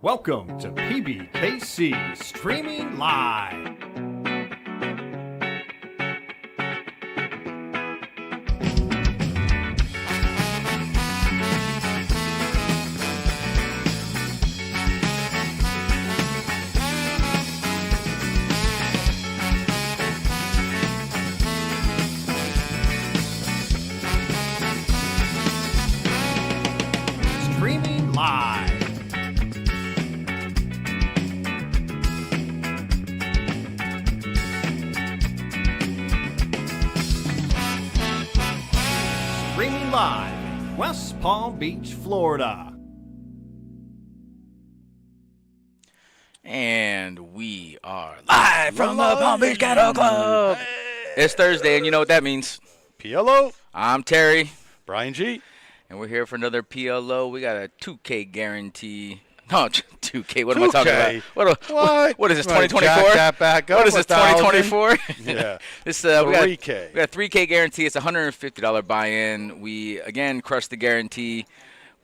Welcome to PBKC Streaming Live. Streaming Live. Streaming live in West Palm Beach, Florida. And we are live from the Palm Beach Cattle Club. It's Thursday, and you know what that means. PLO. I'm Terry, Brian G. and we're here for another PLO. We got a 2K guarantee. No, 2K. What am I talking 2K? about? What is this, Right, 2024? jack that back up What is this, 2024? Yeah. This 3K. we got a 3K guarantee. It's a $150 buy-in. We again crushed the guarantee.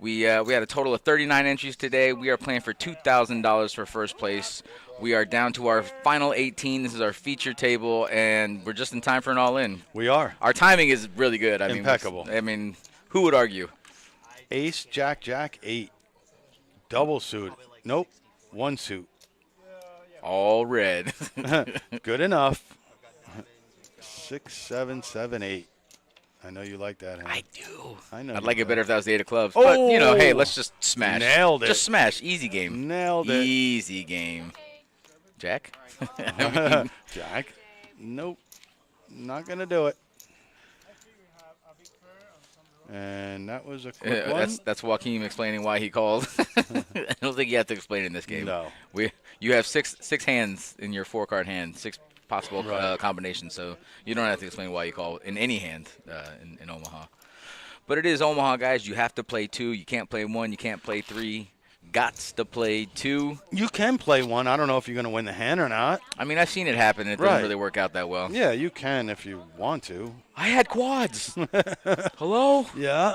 We had a total of 39 entries today. We are playing for $2,000 for first place. We are down to our final 18. This is our feature table, and we're just in time for an all-in. We are. Our timing is really good. Impeccable. I mean, who would argue? Ace, Jack, Jack, 8. Double suit. Nope. One suit. All red. Good enough. 6, 7, 7, 8. I know you like that hand. I do. I know I'd you like it do. better if that was the 8 of clubs. But, you know, hey, Oh! let's just smash. Nailed it. Just smash. Easy game. Nailed it. Easy game. Jack? Jack. Nope. Not going to do it. And that was a quick one. That's Joaquin explaining why he called. I don't think you have to explain it in this game. No. You have six hands in your 4-card hand, 6 possible Right. combinations, so you don't have to explain why you call in any hand in Omaha. But it is Omaha, guys. You have to play 2. You can't play 1. You can't play 3. Gots to play 2. You can play one. I don't know if you're going to win the hand or not. I mean, I've seen it happen. It doesn't Right. really work out that well. Yeah, you can if you want to. I had quads. Hello? Yeah.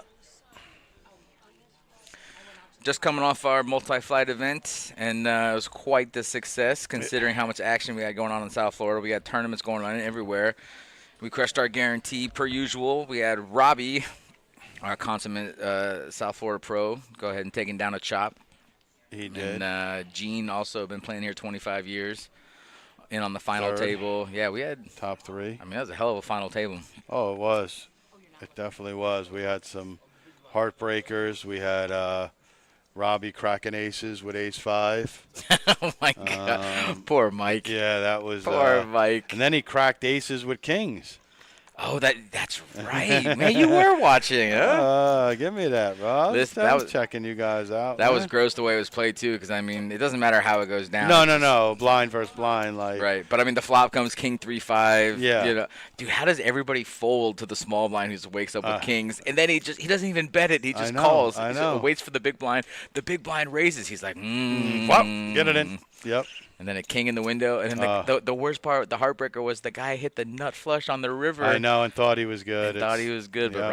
Just coming off our multi-flight event, and it was quite the success considering how much action we had going on in South Florida. We had tournaments going on everywhere. We crushed our guarantee per usual. We had Robbie, our consummate South Florida pro, go ahead and taking down a chop. He did. And Gene also been playing here 25 years, in on the final Third. table. Yeah, we had, Top 3. I mean, that was a hell of a final table. Oh, it was. It definitely was. We had some heartbreakers. We had Robbie cracking aces with ace 5. Oh, my God. Poor Mike. Yeah, that was. Poor Mike. And then he cracked aces with kings. Oh, that's right. Man, you were watching, huh? Give me that, bro. That was checking you guys out. That was man. gross the way it was played, too, because, I mean, it doesn't matter how it goes down. No. Blind versus blind. Right. But, I mean, the flop comes king 3-5. Yeah. You know. Dude, how does everybody fold to the small blind who just wakes up with kings? And then he doesn't even bet it. He just calls. I He know. waits for the big blind. The big blind raises. He's like, Whoop, get it in. Yep. And then a king in the window. And then the worst part, the heartbreaker, was the guy hit the nut flush on the river. I know, and thought he was good. Thought he was good, but yep.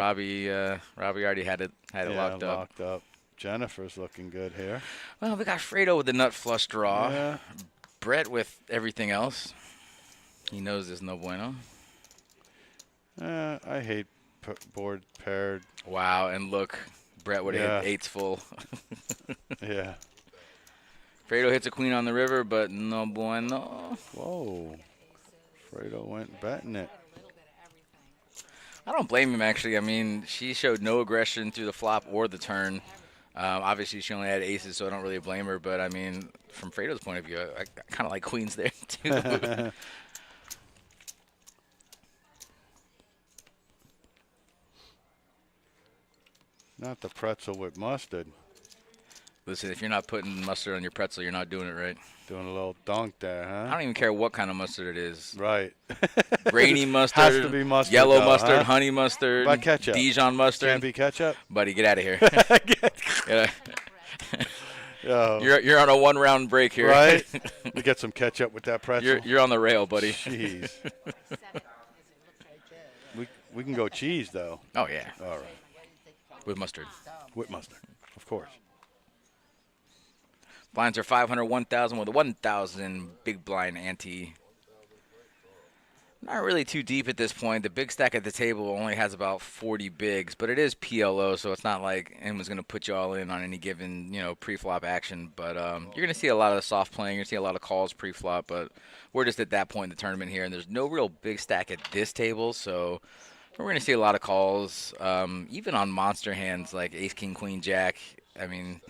Robbie already had it locked up. Jennifer's looking good here. Well, we got Fredo with the nut flush draw. Yeah. Brett with everything else. He knows there's no bueno. I hate board paired. Wow, and look, Brett would have hit 8s full. Yeah. Fredo hits a queen on the river, but no bueno. Whoa. Fredo went betting it. I don't blame him, actually. I mean, she showed no aggression through the flop or the turn. Obviously, she only had aces, so I don't really blame her. But, I mean, from Fredo's point of view, I kind of like queens there, too. Not the pretzel with mustard. Listen, if you're not putting mustard on your pretzel, you're not doing it right. Doing a little dunk there, I huh? don't even care what kind of mustard it is. Right. Grainy mustard, Has to be mustard, yellow though, mustard, huh? honey mustard, What about ketchup? Dijon mustard. Can't be ketchup? Buddy, get out of here. Yeah. Oh, You're on a 1-round break here. right? We get some ketchup with that pretzel. You're on the rail, buddy. Jeez. we can go cheese, though. Oh, yeah, All right. with mustard. With mustard, of course. Blinds are 500, 1,000 with a 1,000 big blind ante. Not really too deep at this point. The big stack at the table only has about 40 bigs, but it is PLO, so it's not like anyone's going to put you all in on any given, pre-flop action. But you're going to see a lot of the soft playing. You're going to see a lot of calls pre-flop, but we're just at that point in the tournament here, and there's no real big stack at this table, so we're going to see a lot of calls, even on monster hands like ace, king, queen, jack. I mean,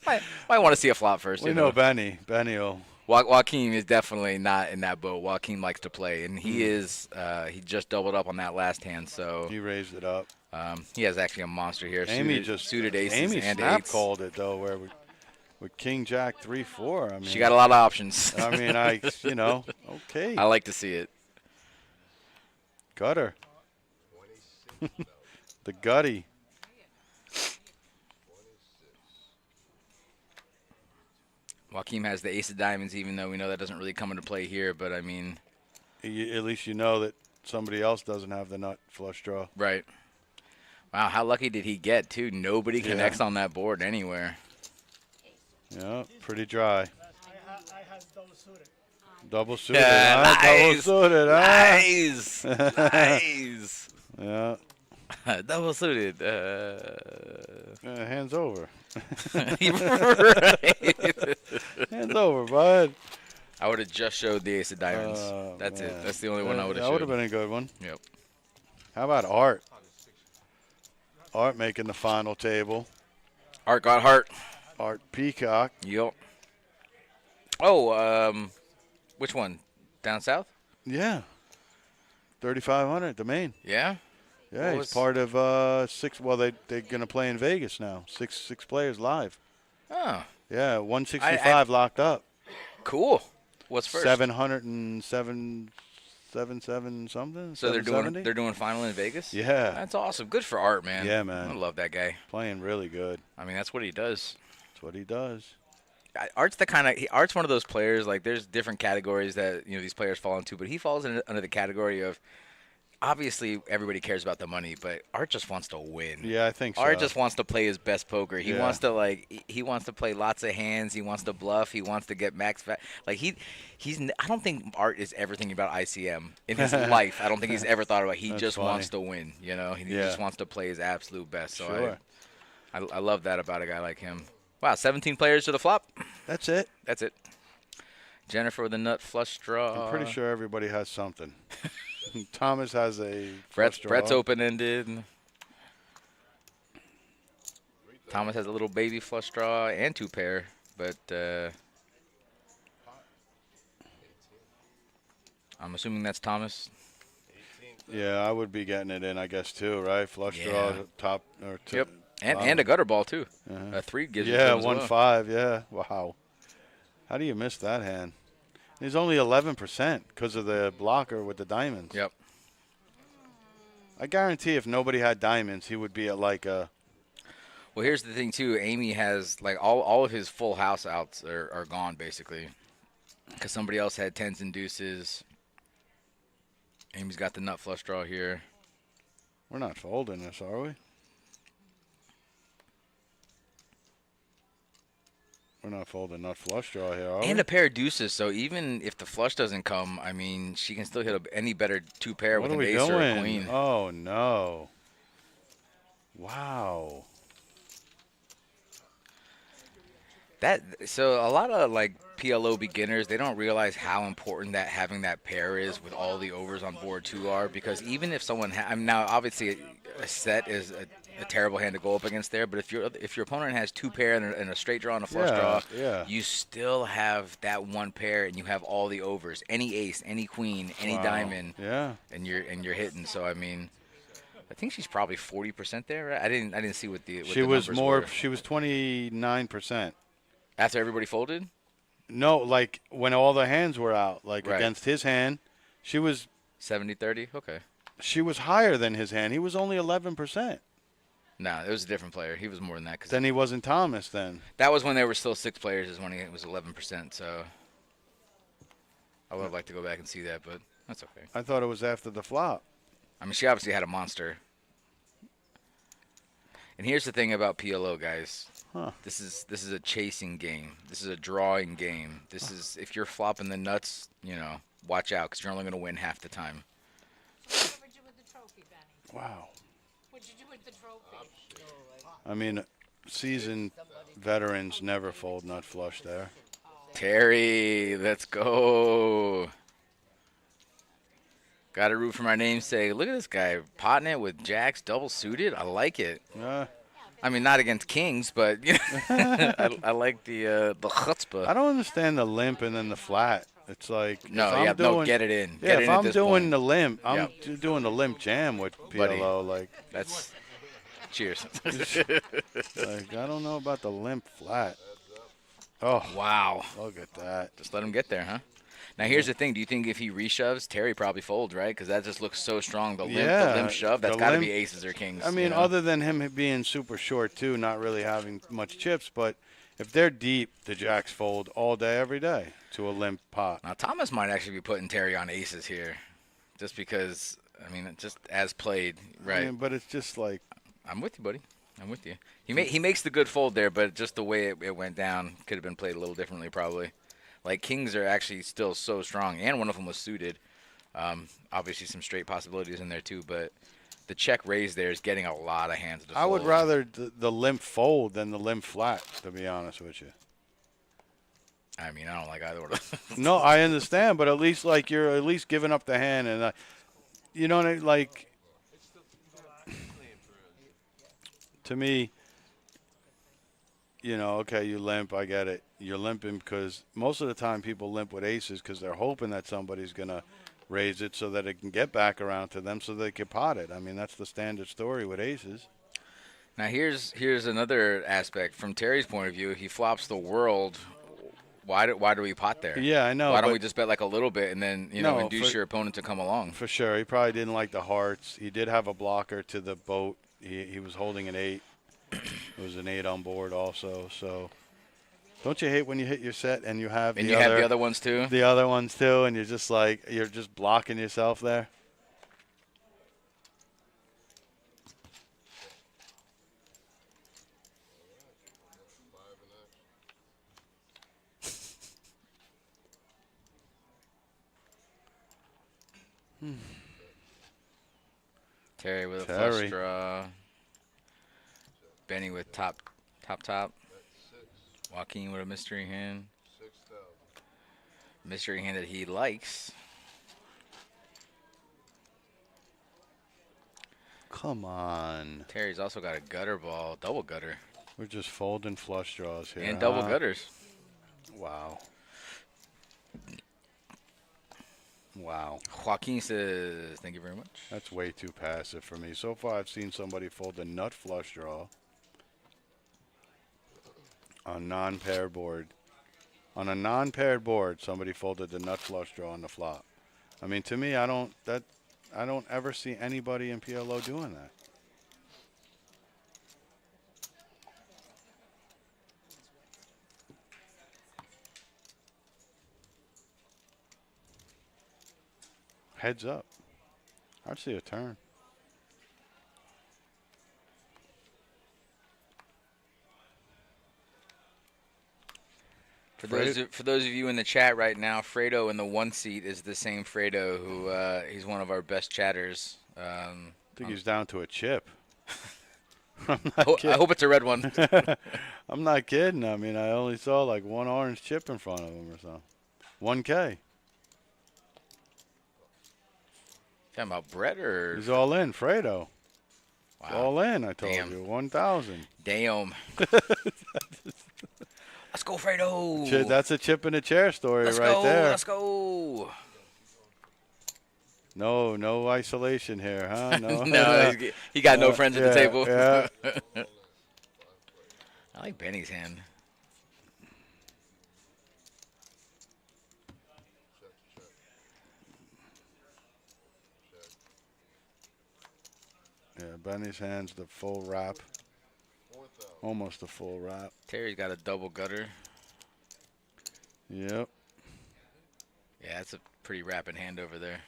might want to see a flop first. We know Benny. Benny will. Joaquin is definitely not in that boat. Joaquin likes to play, and he is. He just doubled up on that last hand, so He raised it up. he has actually a monster here. Amy suited aces Amy and snap eights. called it though, where with King Jack 3-4. I mean, She got a lot of options. I mean, okay. I like to see it. Gutter. The gutty. Joaquin has the ace of diamonds, even though we know that doesn't really come into play here. But I mean, At least you know that somebody else doesn't have the nut flush draw. right? Wow, how lucky did he get too? Nobody connects on that board anywhere. Yeah, pretty dry. I have double suited. Double suited. Yeah, huh? Double nice. suited. Huh? Nice. Yeah. Double suited. Hands over. Right. Hands over, bud. I would have just showed the ace of diamonds. That's it. Man. That's the only one I would have That would showed. have been a good one. Yep. How about Art? Art making the final table. Art got heart. Art Peacock. Yep. Oh, which one? Down south? Yeah. 3,500 at the main. Yeah. Yeah, What he's was- part of 6. Well, they're going to play in Vegas now. Six players live. Oh, Yeah, 165 locked up. cool. What's first? 707 something. So they're 770? doing final in Vegas. Yeah, That's awesome. Good for Art, man. Yeah, man. I love that guy. playing really good. I mean, that's what he does. That's what he does. Art's Art's one of those players. Like, there's different categories that these players fall into, but he falls under the category of. Obviously, everybody cares about the money, but Art just wants to win. Yeah, I think so. Art just wants to play his best poker. He Yeah. wants to he wants to play lots of hands. He wants to bluff. He wants to get max fat. Like he's. I don't think Art is ever thinking about ICM in his life. I don't think he's ever thought about it. He That's just funny. wants to win. He Yeah. just wants to play his absolute best. So Sure. I love that about a guy like him. Wow, 17 players to the flop. That's it. That's it. Jennifer with a nut flush draw. I'm pretty sure everybody has something. Thomas has a Brett's flush draw. open-ended. Thomas has a little baby flush draw and 2 pair, but I'm assuming that's Thomas. Yeah, I would be getting it in, I guess, too, right? Flush draw, Yeah. top or Yep, and a gutter ball too. A 3 gives you Yeah, some as well. 1-5. Yeah, wow. How do you miss that hand? He's only 11% because of the blocker with the diamonds. Yep. I guarantee if nobody had diamonds, he would be at like a. Well, here's the thing too. Amy has like all of his full house outs are gone basically, because somebody else had 10s and deuces. Amy's got the nut flush draw here. We're not folding this, are we? We're not folding nut flush draw here, are And we? a pair of deuces, so even if the flush doesn't come, I mean, she can still hit any better 2 pair What with are an we ace or a doing? queen. Oh no! Wow. So a lot of like PLO beginners, they don't realize how important that having that pair is with all the overs on board 2 are, because even if someone I mean, now obviously a set is a terrible hand to go up against there, but if your opponent has 2 pair and a straight draw and a flush draw, yeah. you still have that 1 pair and you have all the overs, any ace, any queen, any Wow. diamond, Yeah. and you're hitting. So I mean, I think she's probably 40% there. Right? I didn't see what the She the was numbers more. were. She was 29%. After everybody folded. No, like when all the hands were out, like Right. against his hand, she was 70-30? Okay. higher than his hand. He was only 11%. No, it was a different player. He was more than that. Cause Then he wasn't Thomas. Then that was when there were still 6 players, is when he was 11%. So I would have liked to go back and see that, but that's okay. I thought it was after the flop. I mean, she obviously had a monster. And here's the thing about PLO, guys. This is a chasing game. This is a drawing game. This is if you're flopping the nuts, watch out because you're only going to win half the time. What'd you do with the trophy, Benny? Wow. What'd you do with the trophy? I mean, seasoned veterans never fold nut flush there. Terry, let's go. Got to root for my namesake. Look at this guy potting it with jacks double suited. I like it. I mean, not against kings, but I like the chutzpah. I don't understand the limp and then the flat. It's like get it in. Yeah, if I'm doing point. the limp, I'm doing the limp jam with PLO. Buddy, that's cheers. Like I don't know about the limp flat. Oh wow! Look at that. Just let him get there, huh? Now here's the thing. Do you think if he reshoves, Terry probably folds, right? Because that just looks so strong. The limp shove. That's got to be aces or kings. I mean, other than him being super short too, not really having much chips, but if they're deep, the jacks fold all day, every day to a limp pot. Now Thomas might actually be putting Terry on aces here, just because. I mean, just as played, right? I mean, but it's just like. I'm with you, buddy. I'm with you. He makes the good fold there, but just the way it went down could have been played a little differently, probably. Like, kings are actually still so strong, and one of them was suited. Obviously, some straight possibilities in there, too, but the check raise there is getting a lot of hands to fold. I would rather the limp fold than the limp flat, to be honest with you. I mean, I don't like either one of them. No, I understand, but at least, like, you're at least giving up the hand. And, you know what I mean? Like, to me, okay, you limp, I get it. You're limping because most of the time people limp with aces because they're hoping that somebody's going to raise it so that it can get back around to them so they can pot it. I mean, that's the standard story with aces. Now, here's another aspect. From Terry's point of view, he flops the world. Why do we pot there? Yeah, I know. Why don't we just bet like a little bit and then, induce your opponent to come along? For sure. He probably didn't like the hearts. He did have a blocker to the boat. He was holding an 8. It was an 8 on board also, so... Don't you hate when you hit your set and you have have the other ones too? The other ones too, and you're just like you're just blocking yourself there. Terry with a flush draw. Benny with top. Joaquin with a mystery hand. Mystery hand that he likes. Come on. Terry's also got a gutter ball, double gutter. We're just folding flush draws here. And double gutters. Wow. Wow. Joaquin says, thank you very much. That's way too passive for me. So far, I've seen somebody fold a nut flush draw on non-paired board. On a non-paired board, somebody folded the nut flush draw on the flop. I mean, to me, I don't ever see anybody in PLO doing that. Heads up. I'd see a turn. For those of you in the chat right now, Fredo in the 1 seat is the same Fredo who he's one of our best chatters. I think he's down to a chip. I hope it's a red one. I'm not kidding. I mean, I only saw like one orange chip in front of him or something. 1K. Talking about Brett or? He's all in, Fredo. Wow. All in, I told Damn. you. 1,000. Damn. Let's go, Fredo. That's a chip in a chair story Let's right go, there. Let's go. No isolation here, huh? No, no, he got no friends at the table. Yeah. I like Benny's hand. Yeah, Benny's hand's the full wrap. Almost a full wrap. Terry's got a double gutter. Yep. Yeah, that's a pretty rapid hand over there.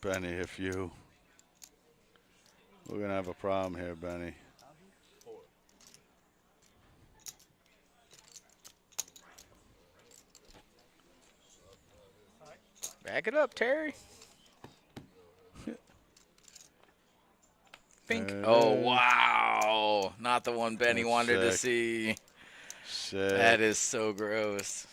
Benny, we're going to have a problem here, Benny. Back it up, Terry. Pink. Oh, wow. Not the one Benny That's wanted to sick. see. Sick. That is so gross.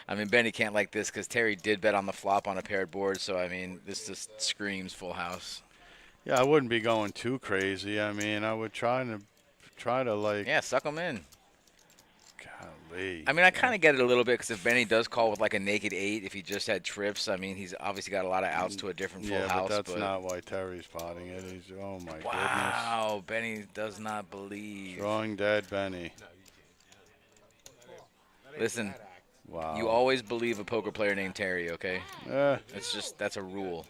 I mean, Benny can't like this because Terry did bet on the flop on a paired board. So, I mean, this just screams full house. Yeah, I wouldn't be going too crazy. I mean, I would try to like. Yeah, suck him in. Golly. I mean, I kind of get it a little bit because if Benny does call with like a naked 8, if he just had trips, I mean, he's obviously got a lot of outs to a different full Yeah, house. but that's not why Terry's potting it. He's, oh my goodness. Wow, Benny does not believe. Drawing dead Benny. Listen, Wow. you always believe a poker player named Terry, okay? Yeah. It's just, that's a rule.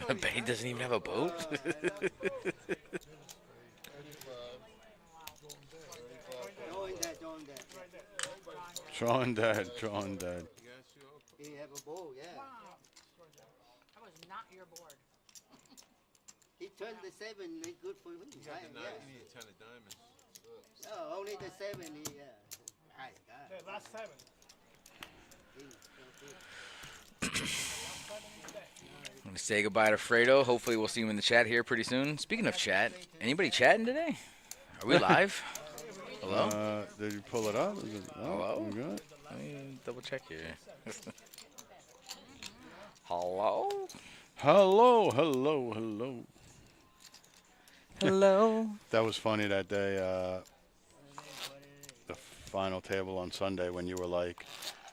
Benny doesn't even have a boat? Drawing dead. Drawing dead. He have a bowl, yeah. That was not your board. He turned the 7, it's good for him, right? Yeah. You need a 10 of diamonds. No, only the 7, he, my God. The last 7. I'm going to say goodbye to Fredo. Hopefully we'll see him in the chat here pretty soon. Speaking of chat, anybody chatting today? Are we live? Hello? Did you pull it up? Is it, Hello? we good? Let me double check here. Hello? Hello, hello, hello. Hello? That was funny that day, the final table on Sunday when you were like,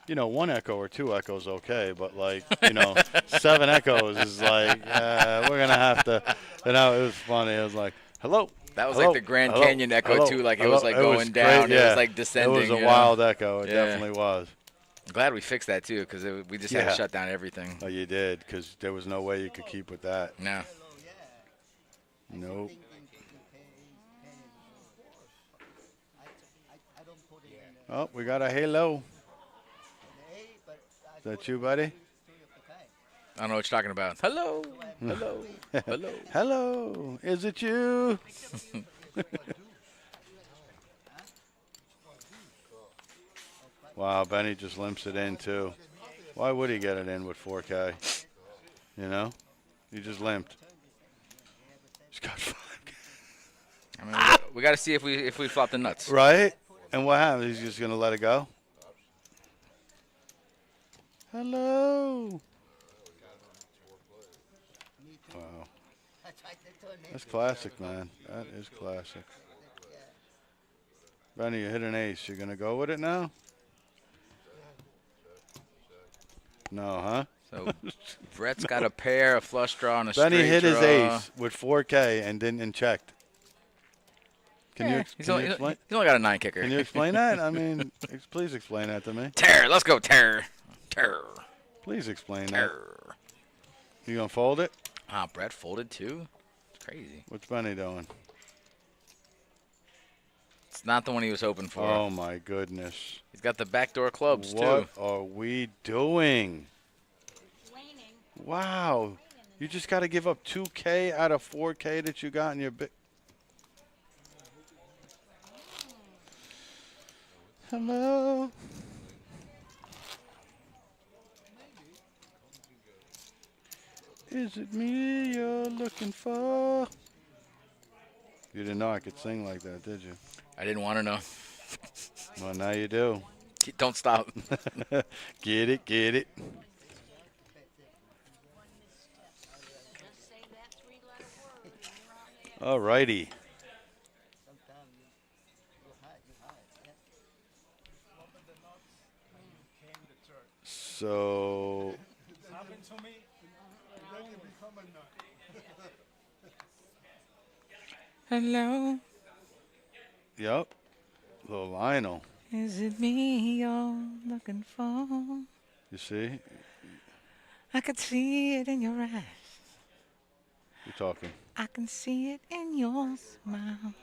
you know, 1 echo or 2 echoes okay, but like, you know, 7 echoes is like, we're going to have to, you know, it was funny. It was like, hello. That was hello, like the Grand hello, Canyon echo, hello, too. Like, it hello. was like It going was down. great, It yeah. was like descending. It was a you know? wild echo. It Yeah. definitely was. I'm glad we fixed that, too, because we just had Yeah. to shut down everything. Oh, you did, because there was no way you could keep with that. No. Nope. Oh, we got a halo. Is that you, buddy? I don't know what you're talking about. Hello. Hello. Hello. Hello. Is it you? Wow, Benny just limps it in, too. Why would he get it in with 4K? You know? He just limped. He's got 5K. I mean, we got to see if we flop the nuts. Right? And what happens? He's just going to let it go? Hello. Wow. That's classic, man. That is classic. Benny, you hit an ace. You going to go with it now? No, huh? So Brett's got a pair, a flush draw, and a Benny straight hit his draw. ace with 4K and didn't and checked. Can you He's explain? only got a 9 kicker. Can you explain that? I mean, please explain that to me. Terror. Let's go, Terror. Terror. Please explain that. Terror. You gonna fold it? Ah, Brett folded too? It's crazy. What's Benny doing? It's not the one he was hoping for. Oh my goodness! He's got the backdoor clubs What too. are we doing? Waning. Wow! You just got to give up 2K out of 4K that you got in your big. Hello. Is it me you're looking for? You didn't know I could sing like that, did you? I didn't want to know. Well, now you do. Don't stop. Get it, get it. Just say that 3-letter word and you're on there. All righty. So, Happened to me. Then you become a nut. Hello. yep. Little Lionel. Is it me you're looking for? You see? I could see it in your eyes. You're talking. I can see it in your smile.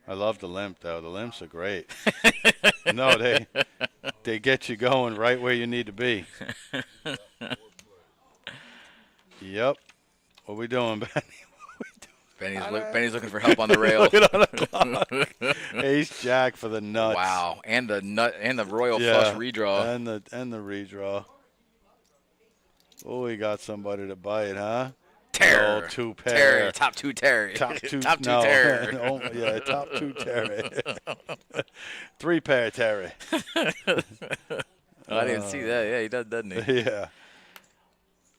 I love the limp, though. The limps are great. No, they get you going right where you need to be. Yep. What we doing, Benny? What we doing? Benny's looking for help on the rail. Look at on the clock. Ace Jack for the nuts. Wow, and the royal flush redraw. And the redraw. Oh, he got somebody to bite, huh? Terror. Oh, two pair. Terry, top two Terry. Top two. top two no. Terry. Oh, yeah, top two Terry. 3 pair Terry. I didn't see that. Yeah, he does, doesn't he? Yeah.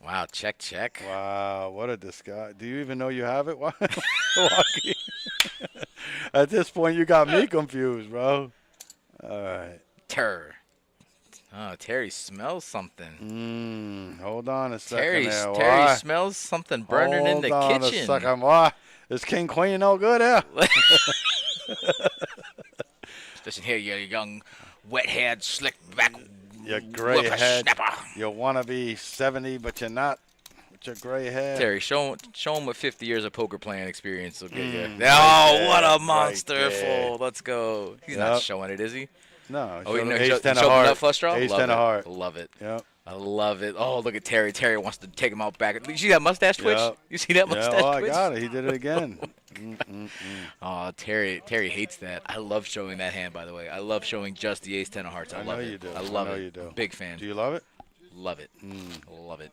Wow, check. Wow, what a disguise. Do you even know you have it? Walkie? At this point, you got me confused, bro. All right. Terror. Oh, Terry smells something. Hold on a second Terry there. smells something burning in the Hold on kitchen. a second. Why? Is King Queen no good here? Listen here, you young, wet-haired, slick-back Your gray head. whippersnapper. You want to be 70, but you're not with your gray hair. Terry, show him what 50 years of poker playing experience will get you. Oh, what a monster fold. Let's go. He's not showing it, is he? No. Oh, wait, no, ace 10 he of showed heart. nut flush draw? Ace Love 10 it. of heart. Love it. Yep. I love it. Oh, look at Terry. Terry wants to take him out back. You see that mustache twitch? Yep. You see that mustache I twitch? got it. He did it again. Oh, Terry hates that. I love showing that hand, by the way. I love showing just the ace 10 of hearts. I love know it. you do. I love I know it. you do. Big fan. Do you love it? Love it. Love it.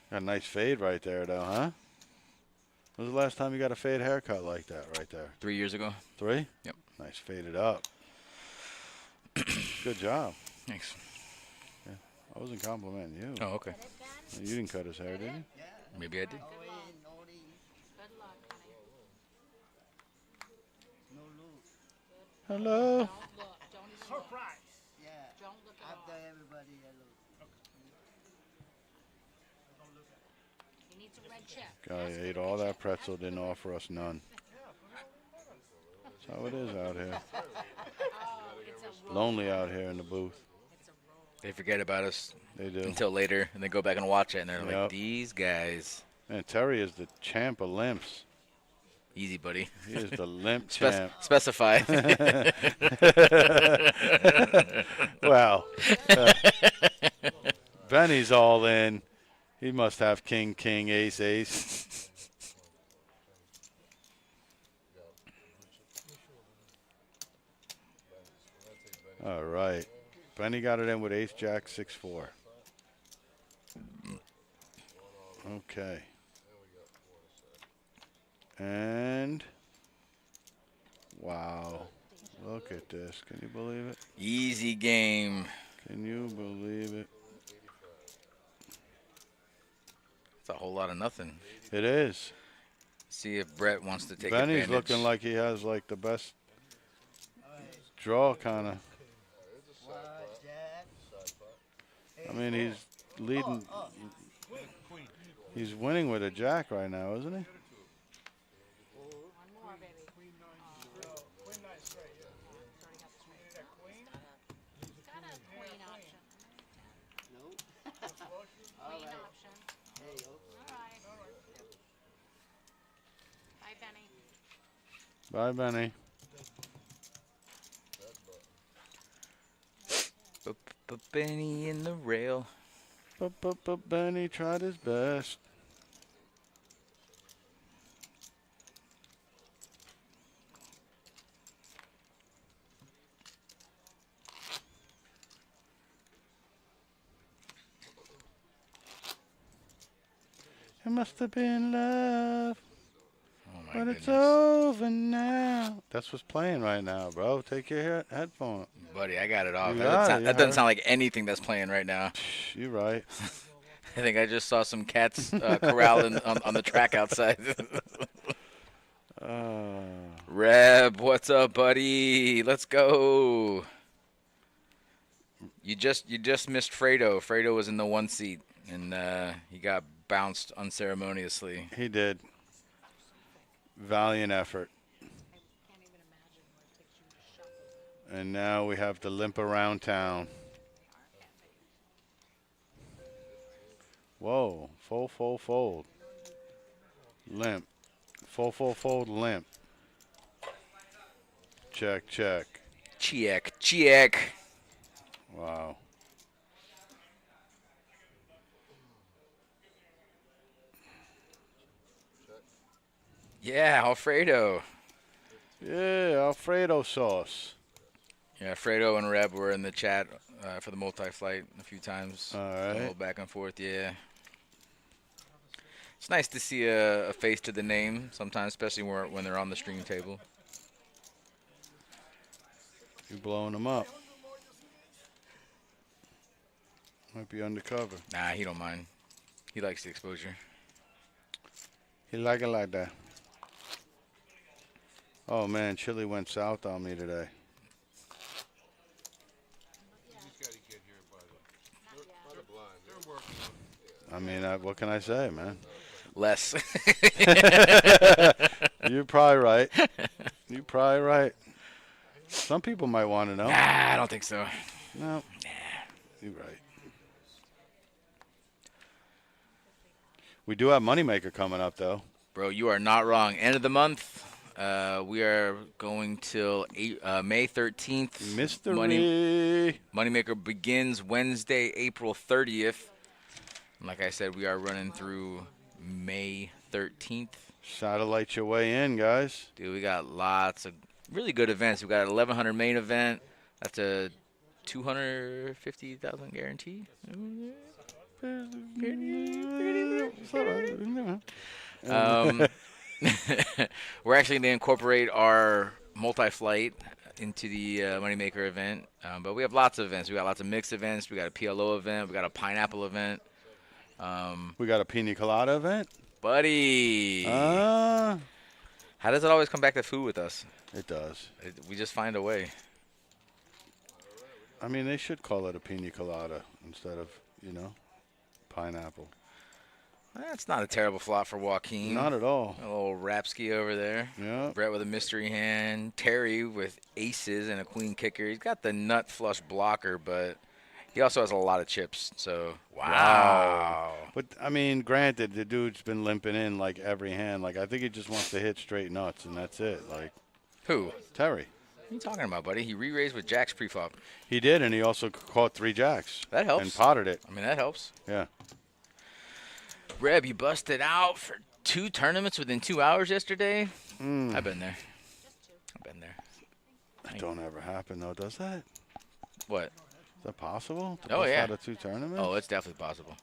Got a nice fade right there, though, huh? When was the last time you got a fade haircut like that right there? 3 years ago. 3? Yep. Nice faded up. Good job. Thanks. I wasn't complimenting you. Oh, okay. You didn't cut his hair, did you? Maybe I did. Good luck, honey. Hello. Don't look. Don't even look. Yeah. Don't look at all. After everybody hello. He needs a red check. Guy ate all that pretzel, didn't offer us none. That's how it is out here. Oh, it's a roll. Lonely out here in the booth. It's a roll. They forget about us They do. until later, and they go back and watch it, and they're Yep. like, these guys. Man, Terry is the champ of limps. Easy, buddy. He is the limp champ. Specify. Well, Benny's all in. He must have king, king, ace, ace. All right. Benny got it in with ace, jack, 6-4. Okay. And, wow. Look at this. Can you believe it? Easy game. Can you believe it? It's a whole lot of nothing. It is. See if Brett wants to take Benny's advantage. looking like he has like the best draw kind of. I mean, he's leading. He's winning with a jack right now, isn't he? One more, baby. He's got a queen option. No. Queen option. There you go. All right. Bye, Benny. Bye, Benny. But Benny in the rail. But Benny tried his best. It must have been love. Oh, my But goodness. it's over now. That's what's playing right now, bro. Take your headphone. Buddy, I got it off. You That got doesn't it, sound- you that doesn't heard. sound like anything that's playing right now. You're right. I think I just saw some cats corralled on the track outside. Reb, what's up, buddy? Let's go. You just missed Fredo. Fredo was in the 1 seat, and he got bounced unceremoniously. He did. Valiant effort. Can't even imagine what it takes you to shuffle. And now we have to limp around town. Whoa. Fold. Limp. Fold, limp. Check. Check. Wow. Yeah, Alfredo. Yeah, Alfredo sauce. Yeah, Fredo and Reb were in the chat for the multi-flight a few times. All A little right. back and forth, yeah. It's nice to see a face to the name sometimes, especially when they're on the stream table. You blowing them up. Might be undercover. Nah, he don't mind. He likes the exposure. He like it like that. Oh, man, Chili went south on me today. I mean, what can I say, man? Less. You're probably right. You're probably right. Some people might want to know. Nah, I don't think so. No. You're right. We do have Moneymaker coming up, though. Bro, you are not wrong. End of the month. We are going till May 13th. Mystery. Moneymaker begins Wednesday, April 30th. And like I said, we are running through May 13th. Satellite your way in, guys. Dude, we got lots of really good events. We got an 1100 main event. That's a 250,000 guarantee. We're actually going to incorporate our multi-flight into the Moneymaker event. But we have lots of events. We got lots of mixed events. We got a PLO event. We got a pineapple event. We got a pina colada event. Buddy. How How does it always come back to food with us? it does. We just find a way. I mean, they should call it a pina colada instead of, pineapple. That's not a terrible flop for Joaquin. Not at all. A little Rapsky over there. Yeah. Brett with a mystery hand. Terry with aces and a queen kicker. He's got the nut flush blocker, but he also has a lot of chips. So, wow. But, I mean, granted, the dude's been limping in, like, every hand. Like, I think he just wants to hit straight nuts, and that's it. Like, Who? Terry. What are you talking about, buddy? He re-raised with jacks pre-flop. He did, and he also caught 3 jacks. That helps. And potted it. I mean, that helps. Yeah. Reb, you busted out for 2 tournaments within 2 hours yesterday? Mm. I've been there. I've been there. That don't ever happen, though, does that? What? Is that possible? To Oh, bust yeah. out of 2 tournaments? Oh, it's definitely possible.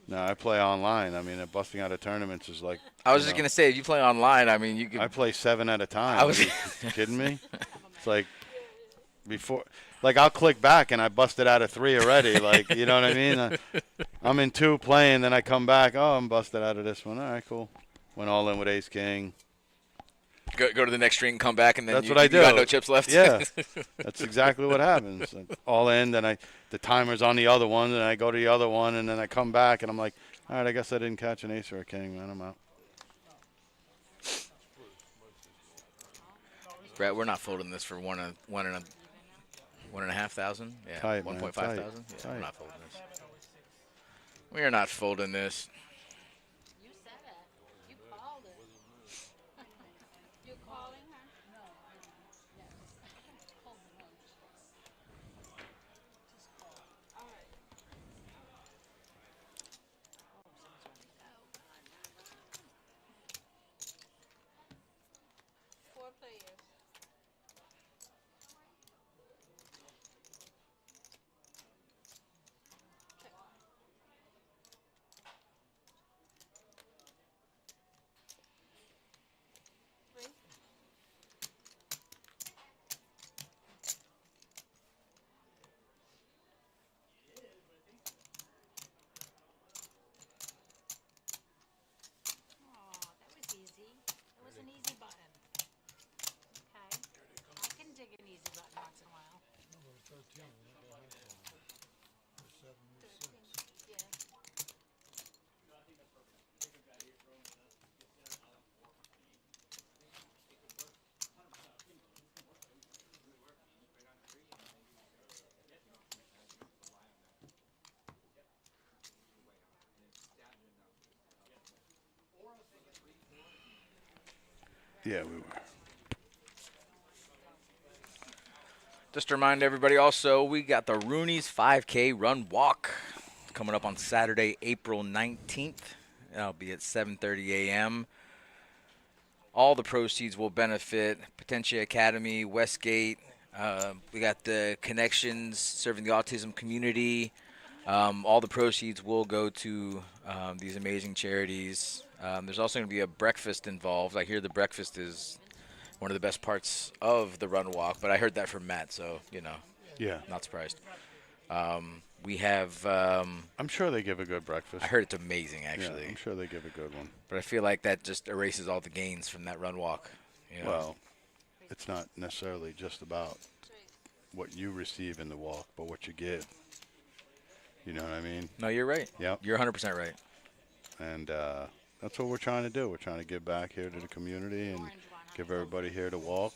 No, I play online. I mean, busting out of tournaments is like. I was just going to say, if you play online, I mean, you could. I play 7 at a time. I was- Are you kidding me? It's like before. Like, I'll click back and I busted out of 3 already. Like, you know what I mean? I'm in 2 playing, then I come back. Oh, I'm busted out of this one. All right, cool. Went all in with ace king. Go to the next stream and come back, and then That's you what I do. got no chips left. Yeah, that's exactly what happens. All in, then the timer's on the other one, and I go to the other one, and then I come back, and I'm like, all right, I guess I didn't catch an ace or a king, man. I'm out. Brett, we're not folding this for one and a half thousand. Yeah, Tight, man, 1.5 tight, thousand. Yeah, we're tight. not folding this. We are not folding this. You said it. You called it. You calling her? No. All right. 4 players. Three. Oh, that was easy. That was an easy button. Okay. I can dig an easy button once in a while. 13, yeah. Yeah, we were. Just to remind everybody also, we got the Rooney's 5K Run Walk coming up on Saturday, April 19th. That'll be at 7:30 a.m. All the proceeds will benefit Potentia Academy, Westgate. We got the Connections serving the autism community. All the proceeds will go to these amazing charities. There's also going to be a breakfast involved. I hear the breakfast is one of the best parts of the run walk, but I heard that from Matt, so, Yeah. not surprised. We have, I'm sure they give a good breakfast. I heard it's amazing, actually. Yeah, I'm sure they give a good one. But I feel like that just erases all the gains from that run walk. Well, it's not necessarily just about what you receive in the walk, but what you give. You know what I mean? No, you're right. Yep. You're 100% right. And that's what we're trying to do. We're trying to give back here to the community and give everybody here to walk.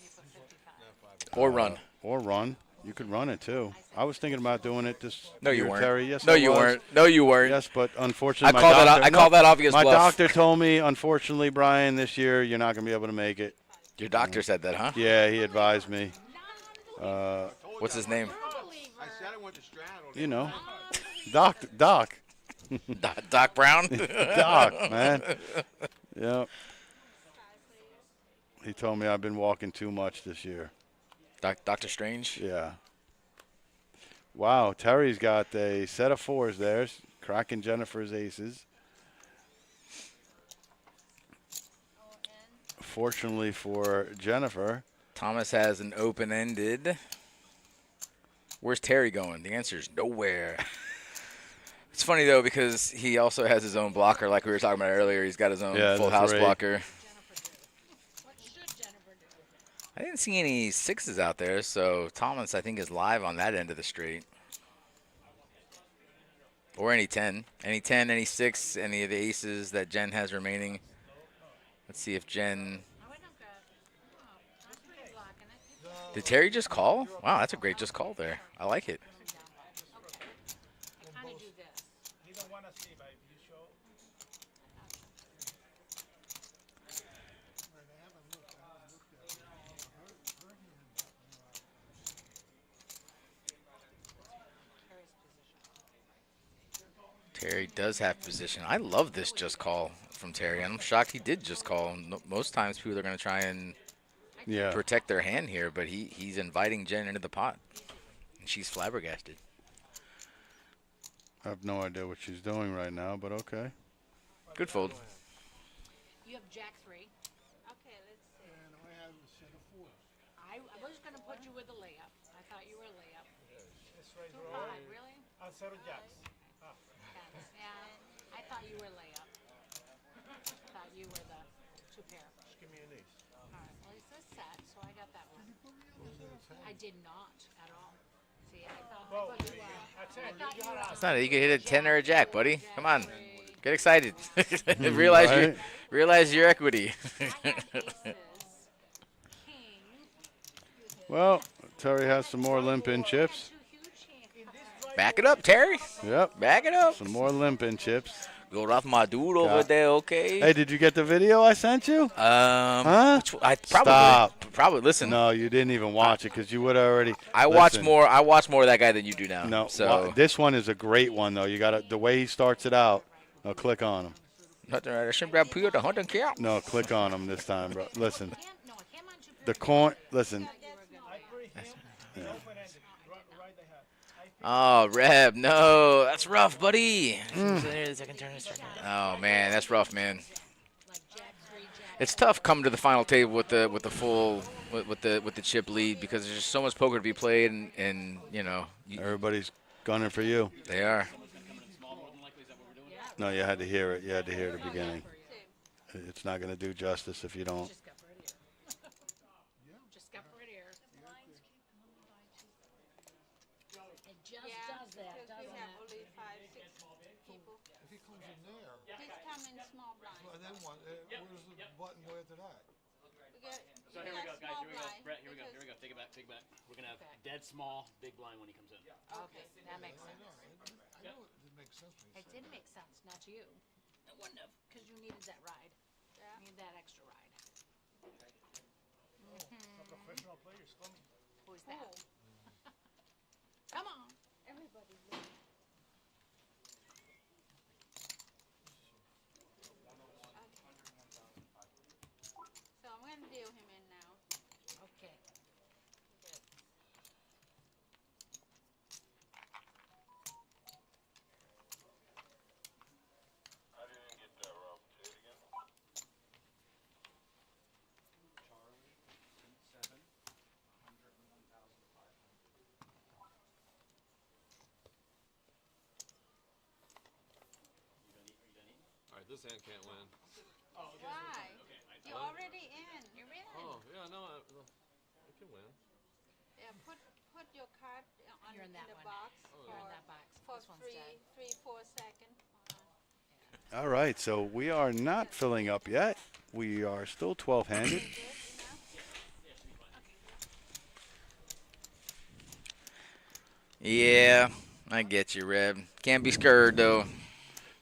Or run. Or run. You could run it, too. I was thinking about doing it this No, you year, weren't. Terry. Yes, No, I you was. weren't. No, you weren't. Yes, but unfortunately, I call that obvious my bluff. doctor told me, unfortunately, Brian, this year you're not going to be able to make it. Your doctor said that, huh? Yeah, he advised me. What's his name? I said I went to straddle. You know, Doc. Doc Brown? Doc, man. Yeah. He told me I've been walking too much this year. Dr. Strange? Yeah. Wow, Terry's got a set of fours there, cracking Jennifer's aces. Fortunately for Jennifer. Thomas has an open-ended. Where's Terry going? The answer is nowhere. It's funny, though, because he also has his own blocker, like we were talking about earlier. He's got his own full house blocker. What should Jennifer do? I didn't see any sixes out there, so Thomas, I think, is live on that end of the straight. Or any 10. Any 10, any 6, any of the aces that Jen has remaining. Let's see if Jen... Oh, I don't got. Oh, that's pretty blocking it. Did Terry just call? Wow, that's a great just call there. I like it. I kind of do this. You don't want to see, but if you show. Terry does have position. I love this just call from Terry. I'm shocked he did just call. Most times people are going to try and protect their hand here, but he's inviting Jen into the pot. And she's flabbergasted. I have no idea what she's doing right now, but okay. Good fold. You have Jack 3. Okay, let's see. And I have a set of fours. I was going to put you with a layup. I thought you were a layup. This right 2-5, really? I set of jacks. Yeah, I thought you were layup. I thought you were the 2 pair. Just give me an ace. All right, well, it says set, so I got that one. I did not at all. See, I thought you That's it. I thought You you were got It's not. You can hit a 10 or a jack, buddy. Come on. Get excited. realize your equity. I had aces, king. Well, Terry has some more limp-in chips. 2 huge hands. Back it up, Terry. Yep. Back it up. Some more limp-in chips. Go off my dude over there, okay? Hey, did you get the video I sent you? I probably Stop. Probably listen. No, you didn't even watch it because you would already. I watch Listen. more of that guy than you do now. No, so this one is a great one though. You got to the way he starts it out. No, click on him. No, click on him this time, bro. Listen, No, him on 2 the coin. Listen, Oh, Reb, no, that's rough, buddy. Oh man, that's rough, man. like Jack 3, Jack. It's tough coming to the final table with the full with the chip lead because there's just so much poker to be played, and everybody's gunning for you. they are. No, you had to hear it. You had to hear the beginning. It's not going to do justice if you don't. Just got right here. It just does that, doesn't We have it? only 5, 6 people. If he comes in there, Please come in small blind. and then what? Where's the button where to that? So here we go, guys. Here we go. Brett, here we go. Here we go. Take it back. Take it back. We're gonna have dead small, big blind when he comes in. Okay, that makes sense. I know it makes sense. When It did make sense, not to you. It wouldn't have, because you needed that ride. You needed that extra ride. professional players come. Who's that? Come on. Everybody. this hand can't win. Why? You're already in. You're in. Oh, yeah, no, I can win. Yeah, put your card on You're in that the one. box You're in that box. for This one's 4 seconds. All right, so we are not filling up yet. We are still 12-handed. Yeah, I get you, Reb. Can't be scared, though.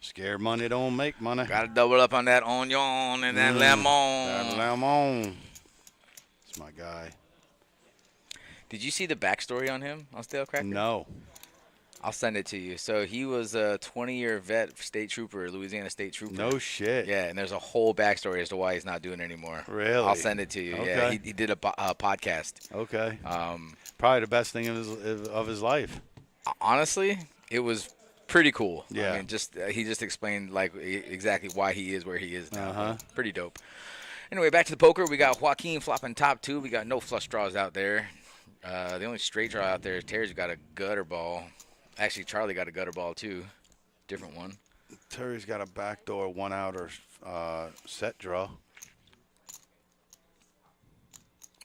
Scared money don't make money. Got to double up on that onion and that That lemon. lemon. It's my guy. Did you see the backstory on him, on Stale Cracker? No. I'll send it to you. So he was a 20-year vet, state trooper, Louisiana State Trooper. No shit. Yeah, and there's a whole backstory as to why he's not doing it anymore. Really? I'll send it to you. Okay. Yeah, he did a podcast. Okay. Probably the best thing of his life. Honestly, it was pretty cool. Yeah. I mean, he just explained like exactly why he is where he is now. Uh-huh. Pretty dope. Anyway, back to the poker. We got Joaquin flopping top 2. We got no flush draws out there. The only straight draw out there is Terry's got a gutter ball. Actually, Charlie got a gutter ball too. Different one. Terry's got a backdoor 1-outer set draw.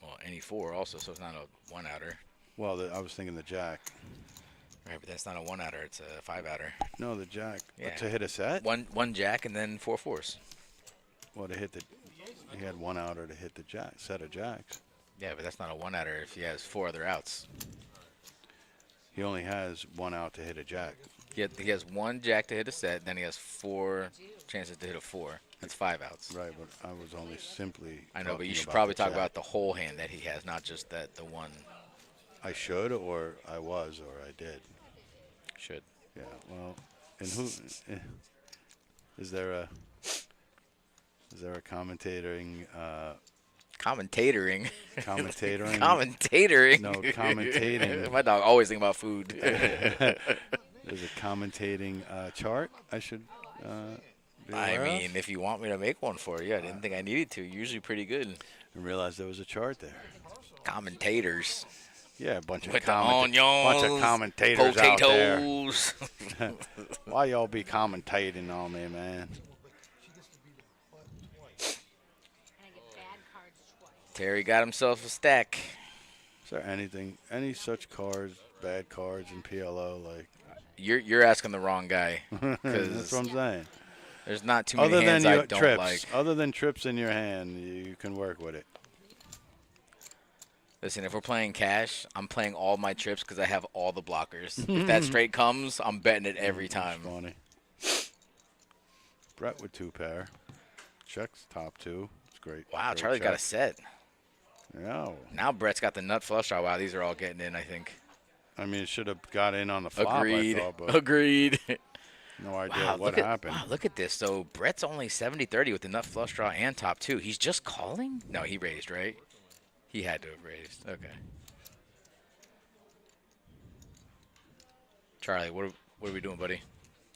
Well, any 4 also, so it's not a 1-outer. Well, I was thinking the jack. Right, but that's not a 1-outer. It's a 5-outer. No, the jack. Yeah. To hit a set? One jack and then 4 fours. Well, he had 1-outer to hit the jack, set of jacks. Yeah, but that's not a 1-outer if he has 4 other outs. He only has 1 out to hit a jack. He has 1 jack to hit a set, then he has 4 chances to hit a 4. That's 5 outs. Right, but I was only simply. I know, but you talking should about probably the talk jack. about the whole hand that he has, not just the one. I should, or I was, or I did. Should. Yeah. Well, and who is there a commentating? Commentating. Commentating. Commentating. No, commentating. My dog always think about food. There's a commentating chart. I should. Be I aware mean, of? if you want me to make one for you, I didn't think I needed to. Usually pretty good. I realized there was a chart there. Commentators. Yeah, a bunch of With the onions, commentators out there. potatoes. Why y'all be commentating on me, man? And I get bad cards twice. Terry got himself a stack. Is there any such cards, bad cards in PLO? Like, You're asking the wrong guy. that's what I'm saying. There's not too many Other hands than I your don't trips, like. other than trips in your hand, you can work with it. Listen, if we're playing cash, I'm playing all my trips because I have all the blockers. If that straight comes, I'm betting it every time. Funny. Brett with 2 pair. Checks top 2. It's great. Wow, Great Charlie got a check. set. Yeah. Now Brett's got the nut flush draw. Wow, these are all getting in, I think. I mean, it should have got in on the flop, Agreed. I thought, but Agreed. no idea Wow, what happened. Wow, look at this. So Brett's only 70-30 with the nut flush draw and top 2. He's just calling? No, he raised, right? He had to have raised. Okay. Charlie, what are we doing, buddy?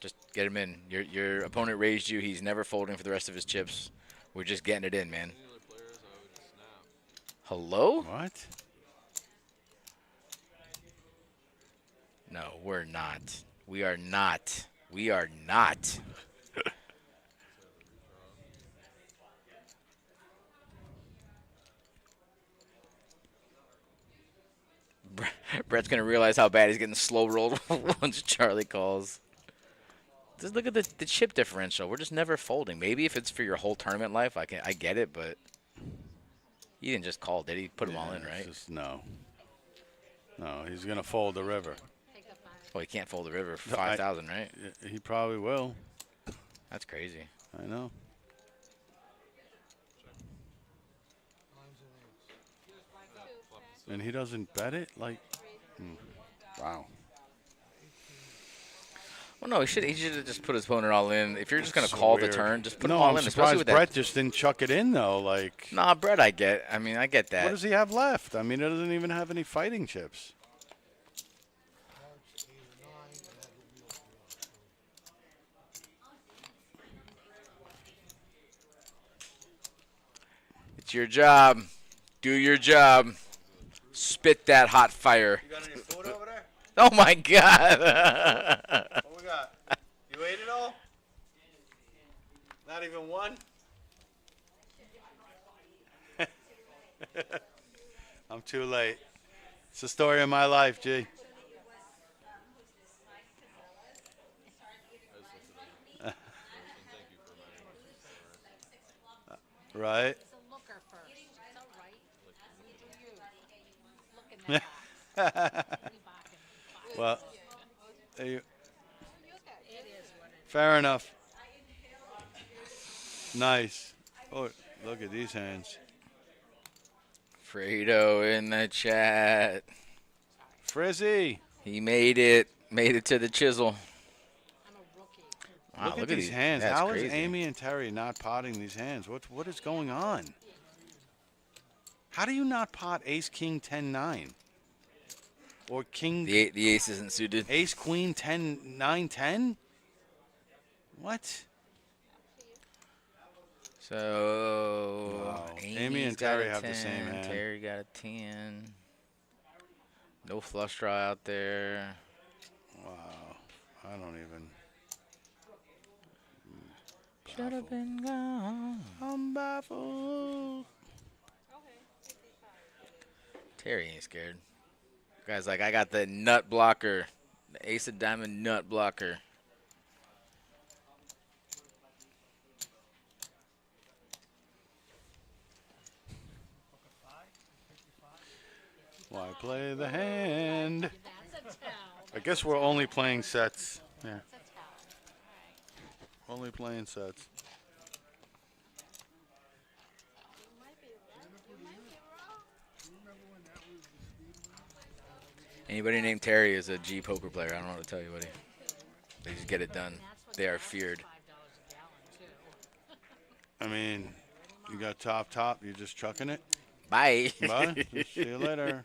Just get him in. Your opponent raised you. He's never folding for the rest of his chips. We're just getting it in, man. Hello? What? No, we're not. We are not. We are not. Brett's going to realize how bad he's getting slow rolled once Charlie calls. Just look at the chip differential. We're just never folding. Maybe if it's for your whole tournament life, I get it, but he didn't just call, did he? Put them all in, right? No. No, he's going to fold the river. Well, he can't fold the river for 5,000, right? He probably will. That's crazy. I know. And he doesn't bet it? Like, wow. Well, no, he should have just put his opponent all in. If you're just going to So call the weird. turn, just put No, them all I'm in, especially surprised with Brett that. just didn't chuck it in, though. Like, Nah, Brett, I get that. what does he have left? I mean, he doesn't even have any fighting chips. It's your job. Do your job. Spit that hot fire. You got any food over there? Oh, my God. What we got? You ate it all? Not even one? I'm too late. It's the story of my life, G. Right? It's a looker first. It's all right. You do you. Look in that box. Well, you- It is what it fair enough. Nice. Oh, look at these hands. Fredo in the chat. Frizzy. He made it. Made it to the chisel. I'm a rookie. Wow, Look at these hands. That's How is crazy. Amy and Terry not potting these hands? What is going on? How do you not pot ace king 10-9? Or king The ace isn't suited. ace queen 10-9-10? What? So Wow. Amy's Amy and got Terry a have the 10, same hand. Terry got a 10. No flush draw out there. Wow. I don't even. Should have been gone. I'm baffled. Terry ain't scared. Guy's like, I got the nut blocker. The ace of diamond nut blocker. Why play the hand? That's a tell. I guess we're only playing sets. Yeah. That's a tell. Only playing sets. Anybody named Terry is a G poker player. I don't know what to tell you, buddy. They just get it done. They are feared. I mean, you got top. You're just chucking it. Bye. Bye. See you later.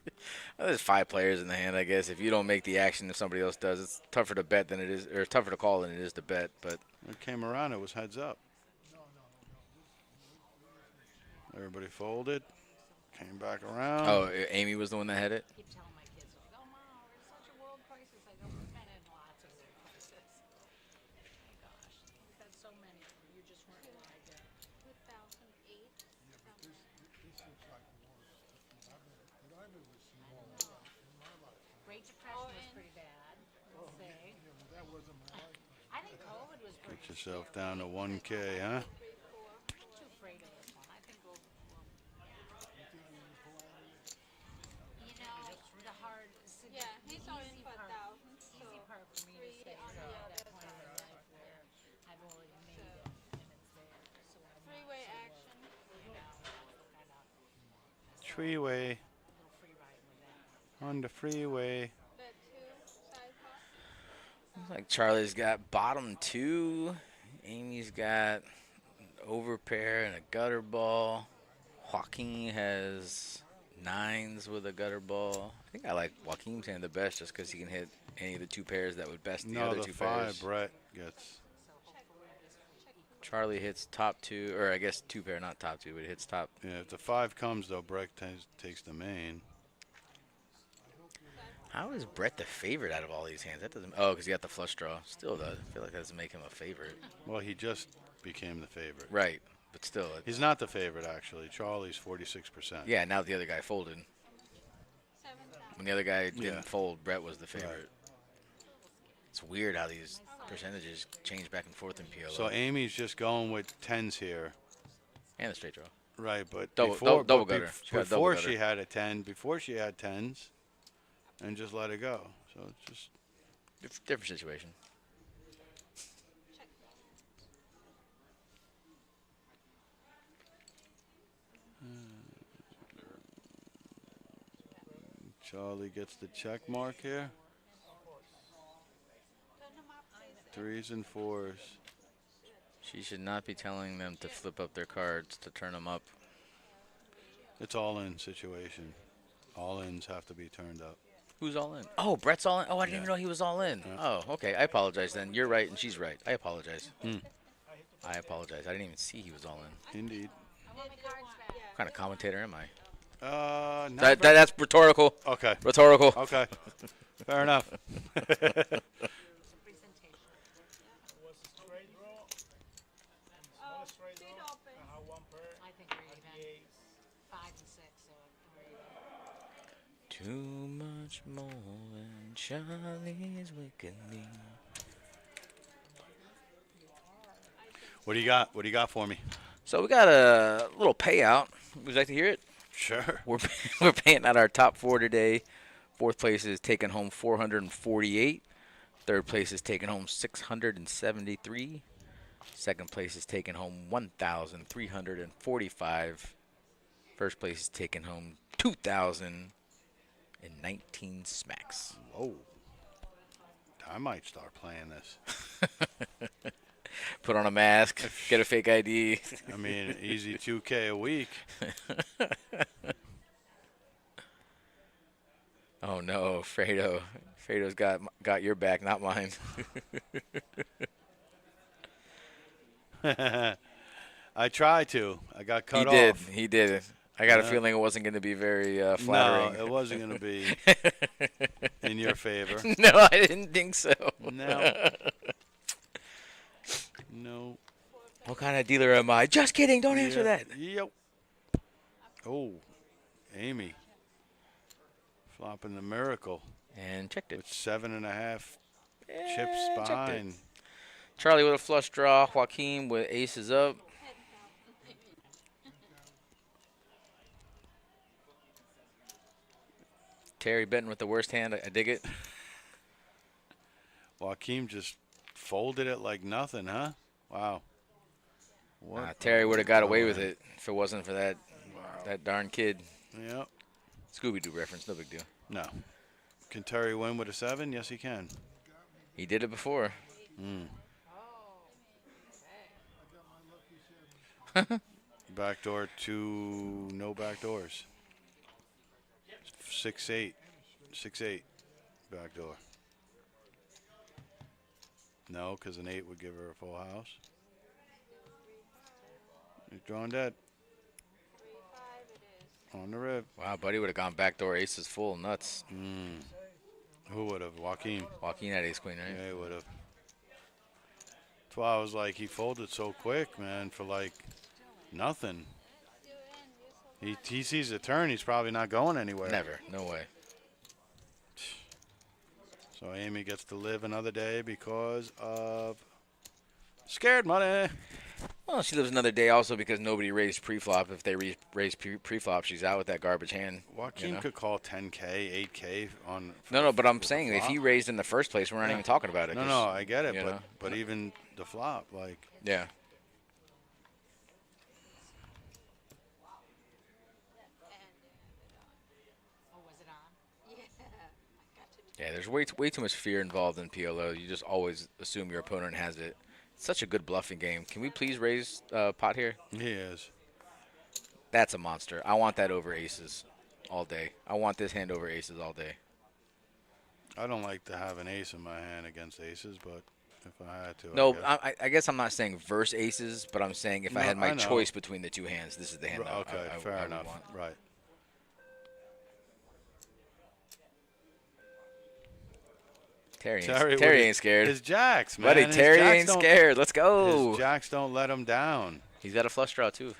Well, there's 5 players in the hand, I guess. If you don't make the action, if somebody else does, it's tougher to bet than it is, or tougher to call than it is to bet. But It came around. It was heads up. Everybody folded. Came back around. oh, Amy was the one that had it. Keep telling my kids, like, oh, Mom, we're such a world crisis. I go, we've been in lots of world crises. Oh, my gosh. We've had so many. You just weren't alive yet. 2008. Great Depression was pretty bad. Let's say. I think COVID was pretty Get yourself down to 1K, huh? too afraid of this one. I think we'll you know, the hard, Yeah, he's the only easy 4,000. easy part for me to say is at that point in my life where I've already made it and it's there. So I'm Three-way action. you know, kind of Freeway. little free ride with that. On the freeway. Bet two. Side pot. Looks like Charlie's got bottom 2. Amy's got overpair and a gutter ball. Joaquin has 9s with a gutter ball. I think I like Joaquin's hand the best just because he can hit any of the 2 pairs that would best the No, other the 2 5 pairs. Brett gets. Charlie hits top 2, or I guess 2 pair, not top 2, but it hits top. Yeah, if the 5 comes, though, Brett takes the main. How is Brett the favorite out of all these hands? That doesn't. Oh, because he got the flush draw. Still does. I feel like that doesn't make him a favorite. Well, he just became the favorite. Right, but still. He's not the favorite, actually. Charlie's 46%. Yeah, now the other guy folded. 7,000. When the other guy didn't Yeah. fold, Brett was the favorite. It's weird how these percentages change back and forth in PLO. So Amy's just going with 10s here. And the straight draw. Right, but Double- before, double but gutter. She got a double before gutter. she had a 10, before she had 10s, and just let it go. So it's just Different situation. Charlie gets the check mark here. 3s and 4s. She should not be telling them to flip up their cards to turn them up. It's all in situation. All ins have to be turned up. Who's all in? Oh, Brett's all in. Oh, I didn't Yeah. even know he was all in. Yeah. Oh, okay. I apologize then. You're right and she's right. I apologize. Hmm. I apologize. I didn't even see he was all in. Indeed. I want my cards back. What kind of commentator am I? Not That's rhetorical. okay. Rhetorical. Okay. Fair enough. Presentation. Oh, got a straight Sit draw. open. I have one pair. I think we're At the even. ace. 5 and 6, so we're even. Too much more than Charlie's Wickedly. What do you got? What do you got for me? So we got a little payout. Would you like to hear it? Sure. We're paying out our top 4 today. Fourth place is taking home 448. Third place is taking home 673. Second place is taking home 1,345. First place is taking home 2,019 smacks. Whoa. I might start playing this. Put on a mask, get a fake ID. I mean, easy 2K a week. Oh no, Fredo. Fredo's got your back, not mine. I tried to. I got cut He did. off. He did. I got a Yeah. feeling it wasn't going to be very flattering. No, it wasn't going to be in your favor. No, I didn't think so. No. No. What kind of dealer am I? Just kidding. Don't answer that. Yep. Oh, Amy. Flopping the miracle And checked it. with 7.5 chips Checked it. behind. Charlie with a flush draw. Joaquin with aces up. Terry betting with the worst hand. I dig it. Joaquin just folded it like nothing, huh? Wow. What? Terry would have got away with it if it wasn't for that darn kid. Yep. Scooby-Doo reference, no big deal. No. Can Terry win with a 7? Yes, he can. He did it before. Backdoor to no backdoors. 6-8. 6-8 backdoor. No, because an 8 would give her a full house. He's drawing dead. 3-5 it is. On the rib. Wow, buddy would have gone backdoor aces full. Nuts. Who would have? Joaquin. Joaquin had ace queen, right? Yeah, he would have. That's why I was like, he folded so quick, man, for like nothing. You in, you so He sees the turn, he's probably not going anywhere. Never. No way. So Amy gets to live another day because of scared money. Well, she lives another day also because nobody raised pre-flop. If they raise pre-flop, she's out with that garbage hand. Joaquin you know? could call 10K, 8K on. No, but I'm for the saying if flop. he raised in the first place, we're not even talking about it. No, 'cause, no, I get it, you know? but even the flop, like. Yeah. Oh, was it on? Yeah. I got to. Yeah, there's way too much fear involved in PLO. You just always assume your opponent has it. It's such a good bluffing game. Can we please raise pot here? He is. That's a monster. I want that over aces all day. I want this hand over aces all day. I don't like to have an ace in my hand against aces, but if I had to. No, I guess. I guess I'm not saying verse aces, but I'm saying if I No, had my I know. choice between the two hands, this is the hand. Okay, I fair would enough. want. Right. Terry ain't scared. His jacks, man. Buddy, His Terry jacks ain't don't- scared. Let's go. His jacks don't let him down. He's got a flush draw, too.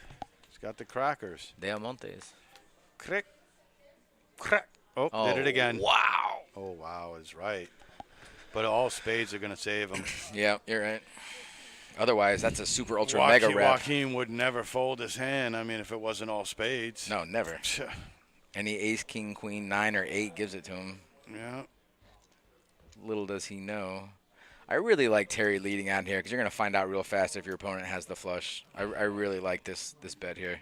He's got the crackers. De Montes. Crick. Crack. Oh, did it again. Wow. Oh, wow, is right. But all spades are going to save him. Yeah, you're right. Otherwise, that's a super ultra mega wrap. Joaquin would never fold his hand. I mean, if it wasn't all spades. No, never. Any ace, king, queen, 9, or 8 gives it to him. Yeah. Little does he know. I really like Terry leading out here because you're going to find out real fast if your opponent has the flush. I really like this bet here.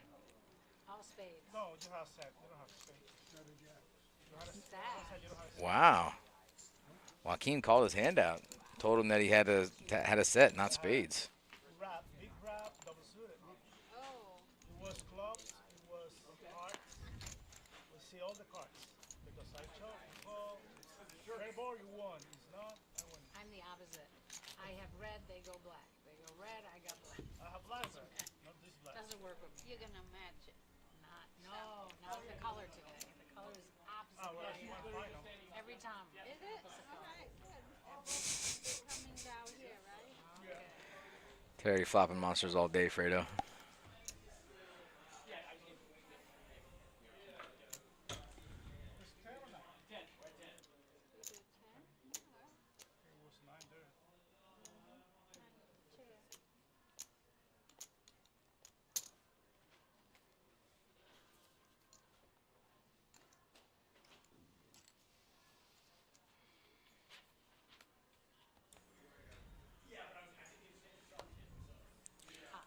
All spades. No, you have set. You don't have spades. Sad. You don't have Wow. Joaquin called his hand out. Told him that he had a set, not spades. wrap, big wrap, double suited. Oh. It was clubs, it was hearts. We see all the cards. Because I chose, well, red board you won. It's not, I win. I'm the opposite. I have red, they go black. They go red, I got black. I have black, sir. Not this black. Doesn't work with me. You're gonna match it. Not the color today. The color is opposite. Ah, well, you want final. Every time. Is it? Opposite color. Alright, good. They're coming down here, right? Terry flopping monsters all day, Fredo.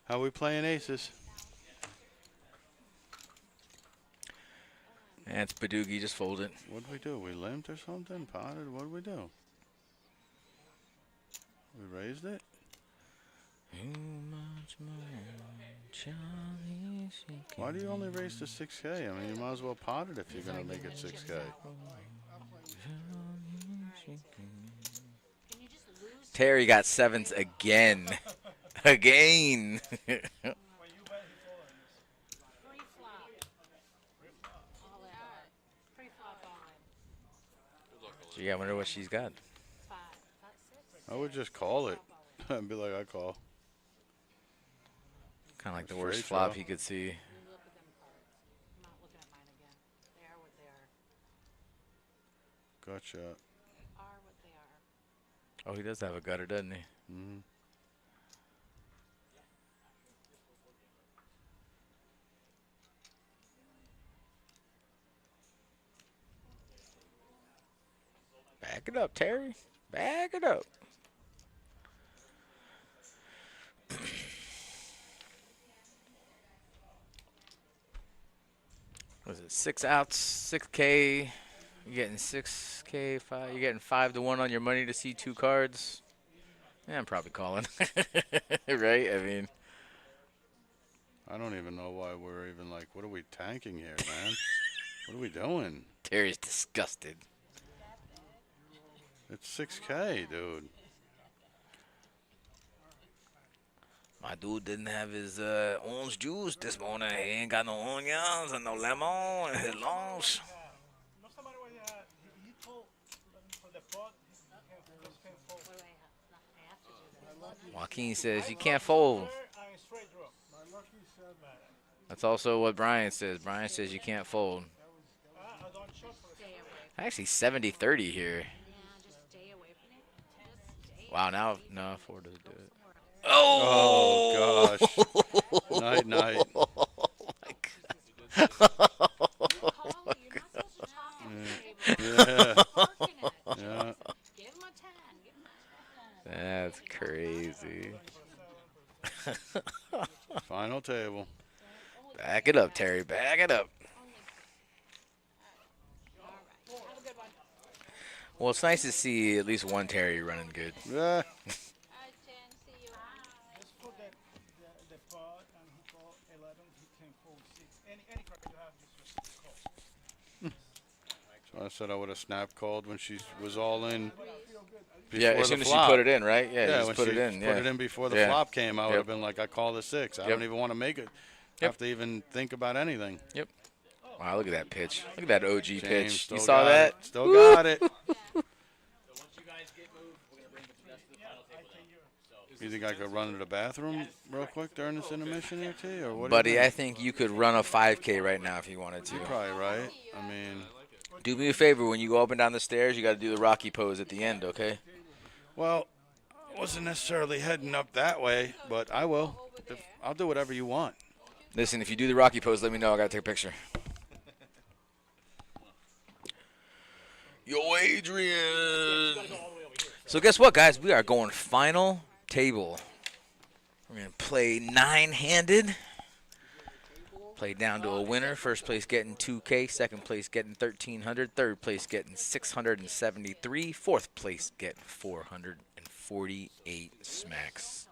How we playing aces? And it's Badoogie, just fold it. What'd we do? We limped or something? Potted? What'd we do? We raised it? Why do you only raise to 6K? I mean, you might as well pot it if you're going to make it 6K. Can you just lose? Terry got sevens again. Again. When you bet, he folded. Free flop. All in. Free flop all in. Gee, I wonder what she's got. 5. That's 6. I would just call it and be like, I call. Kind of like the Straight worst flop draw. he could see. You look at them cards. I'm not looking at mine again. They are what they are. Gotcha. Are what they are. Oh, he does have a gutter, doesn't he? Mm-hmm. Back it up, Terry. Back it up. Was it 6 outs, 6K? You're getting 6K, 5. You're getting 5 to 1 on your money to see 2 cards. Yeah, I'm probably calling. Right? I mean, I don't even know why we're even like, what are we tanking here, man? What are we doing? Terry's disgusted. It's 6K, dude. My dude didn't have his orange juice this morning. He ain't got no onions and no lemon and his lunch. No matter what he had, he told for the pot, he can't fold. What do I have to do that? Joaquin says you can't fold. Fair and straight draw. My lucky said that. That's also what Brian says. Brian says you can't fold. I don't shot for the Stay away. Actually, 70-30 here. Yeah, just stay away from it. Just stay Wow, now, no, 4 doesn't do it. Oh, gosh. Night, night. Call, you're not supposed to talk at the table. Yeah. Working it. Yeah. Give him a 10. Give him a 10. That's crazy. Final table. Back it up, Terry. Back it up. All right. Have a good one. Well, it's nice to see at least one Terry running good. Yeah. Hi, Jen. See you. Just put the pot and he called 11, he can fold 6. Any card you have, just call. So I said I would have snap called when she was all in. Yeah, before as the soon as she flop. put it in, right? Yeah, Yeah, just when put she it in. put it in before the Yeah. flop came, I would Yep. have been like, I call the 6. I Yep. don't even want to make it. Have to even think about anything. Yep. Wow, look at that pitch. Look at that OG James pitch. still You saw got that? it. Still got it. So once you guys get moved, we're gonna bring the rest of the final table in. So You think I could run to the bathroom real quick during this intermission here, T? Or what? Buddy, do you I think? think you could run a 5K right now if you wanted to. You're probably right. I mean, Do me a favor. When you go up and down the stairs, you got to do the Rocky pose at the end, okay? well, I wasn't necessarily heading up that way, but I will. I'll do whatever you want. Listen, if you do the Rocky pose, let me know. I got to take a picture. Yo, Adrian. So guess what, guys? We are going final table. We're going to play 9-handed. Play down to a winner. First place getting 2K. Second place getting 1,300. Third place getting 673. Fourth place getting 448 smacks.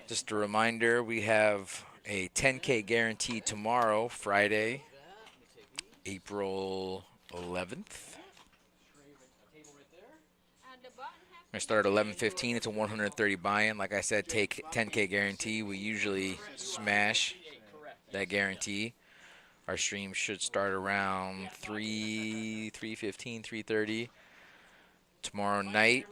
Just a reminder, we have a 10K guarantee tomorrow, Friday, April 11th. And the button has I start at 11:15. It's a 130 buy-in. Like I said, take 10K guarantee. We usually smash that guarantee. Our stream should start around 3:15, 3:30. Tomorrow night,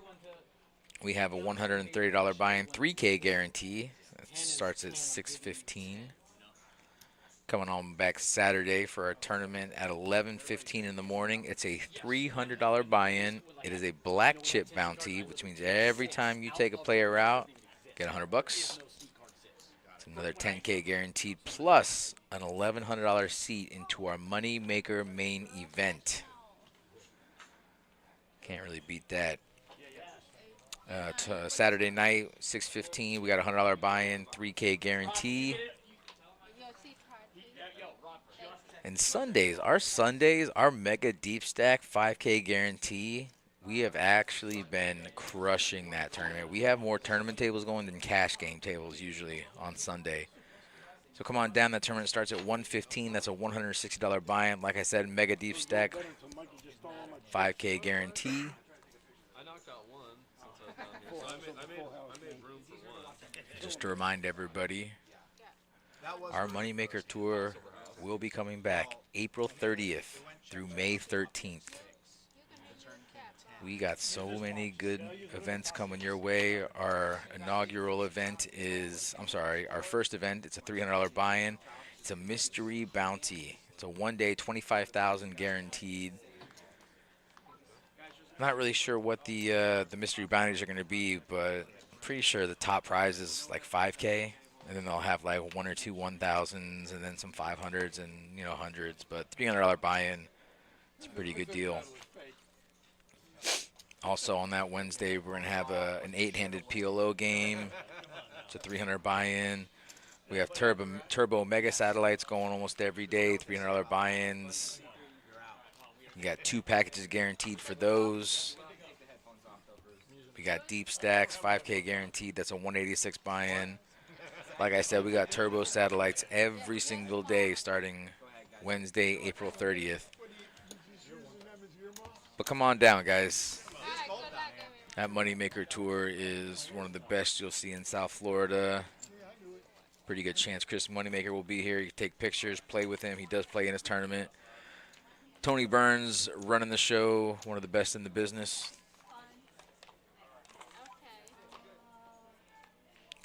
We have a $130 buy-in, 3K guarantee. That starts at 6:15. Coming on back Saturday for our tournament at 11:15 in the morning. It's a $300 buy-in. It is a black chip bounty, which means every time you take a player out, get $100. It's another 10K guaranteed, plus an $1,100 seat into our Money Maker main event. Can't really beat that. Saturday night, 6:15. We got a $100 buy-in, 3K guarantee. And Sundays, our mega deep stack 5K guarantee. We have actually been crushing that tournament. We have more tournament tables going than cash game tables usually on Sunday. So come on down. That tournament starts at 1:15. That's a $160 buy-in. Like I said, mega deep stack, 5K guarantee. I knocked out one since I was down here. So I made room for one. Just to remind everybody, our Moneymaker Tour will be coming back April 30th through May 13th. We got so many good events coming your way. Our inaugural event is, our first event, it's a $300 buy-in. It's a mystery bounty. It's a one-day, $25,000 guaranteed. Not really sure what the mystery bounties are going to be, but I'm pretty sure the top prize is like 5K. And then they'll have like one or two 1,000s and then some 500s and, hundreds. But $300 buy-in, it's a pretty good deal. Also on that Wednesday, we're going to have an 8-handed PLO game. It's a $300 buy-in. We have Turbo Mega Satellites going almost every day, $300 buy-ins. You got 2 packages guaranteed for those. We got Deep Stacks, 5K guaranteed. That's a 186 buy-in. Like I said, we got Turbo Satellites every single day starting Wednesday, April 30th. But come on down, guys. That Moneymaker Tour is one of the best you'll see in South Florida. Pretty good chance Chris Moneymaker will be here. You can take pictures, play with him. He does play in his tournament. Tony Burns running the show, one of the best in the business.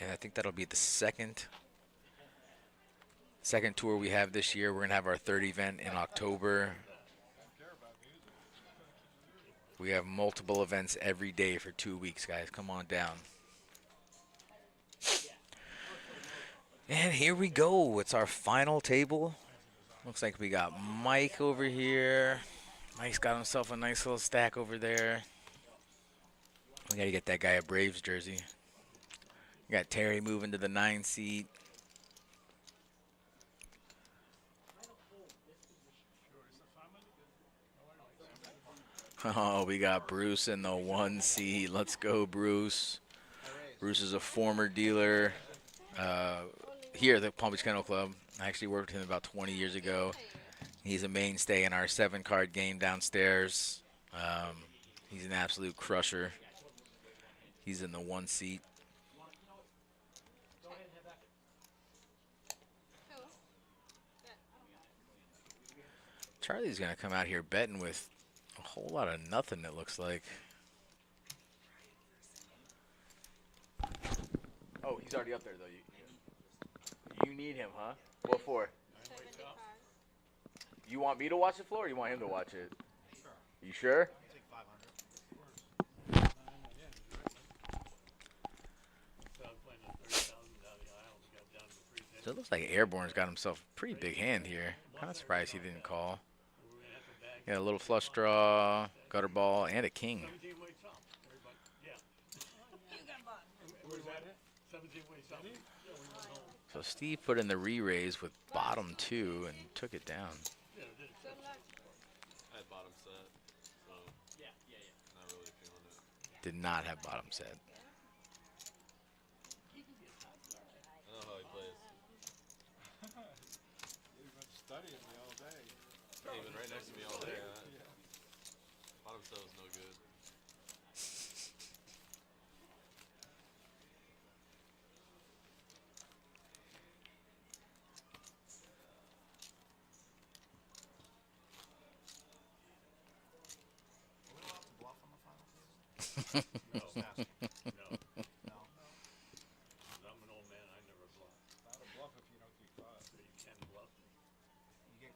And I think that'll be the second tour we have this year. We're going to have our third event in October. We have multiple events every day for 2 weeks, guys. Come on down. And here we go. It's our final table. Looks like we got Mike over here. Mike's got himself a nice little stack over there. We got to get that guy a Braves jersey. We got Terry moving to the 9 seat. Oh, we got Bruce in the 1 seat. Let's go, Bruce. Bruce is a former dealer here at the Palm Beach Kennel Club. I actually worked with him about 20 years ago. He's a mainstay in our 7-card game downstairs. He's an absolute crusher. He's in the 1 seat. Charlie's going to come out here betting with a whole lot of nothing, it looks like. Oh, he's already up there, though. You need him, huh? What for? 75. You want me to watch the floor, or you want him to watch it? You sure? So it looks like Airborne's got himself a pretty big hand here. Kind of surprised he didn't call. Got a little flush draw, gutter ball, and a king. So Steve put in the re-raise with bottom 2 and took it down. I had bottom set, so not really feeling it. Did not have bottom set. I know how he plays. Studying me all day. He's been right next to me all day. Bottom set was no good.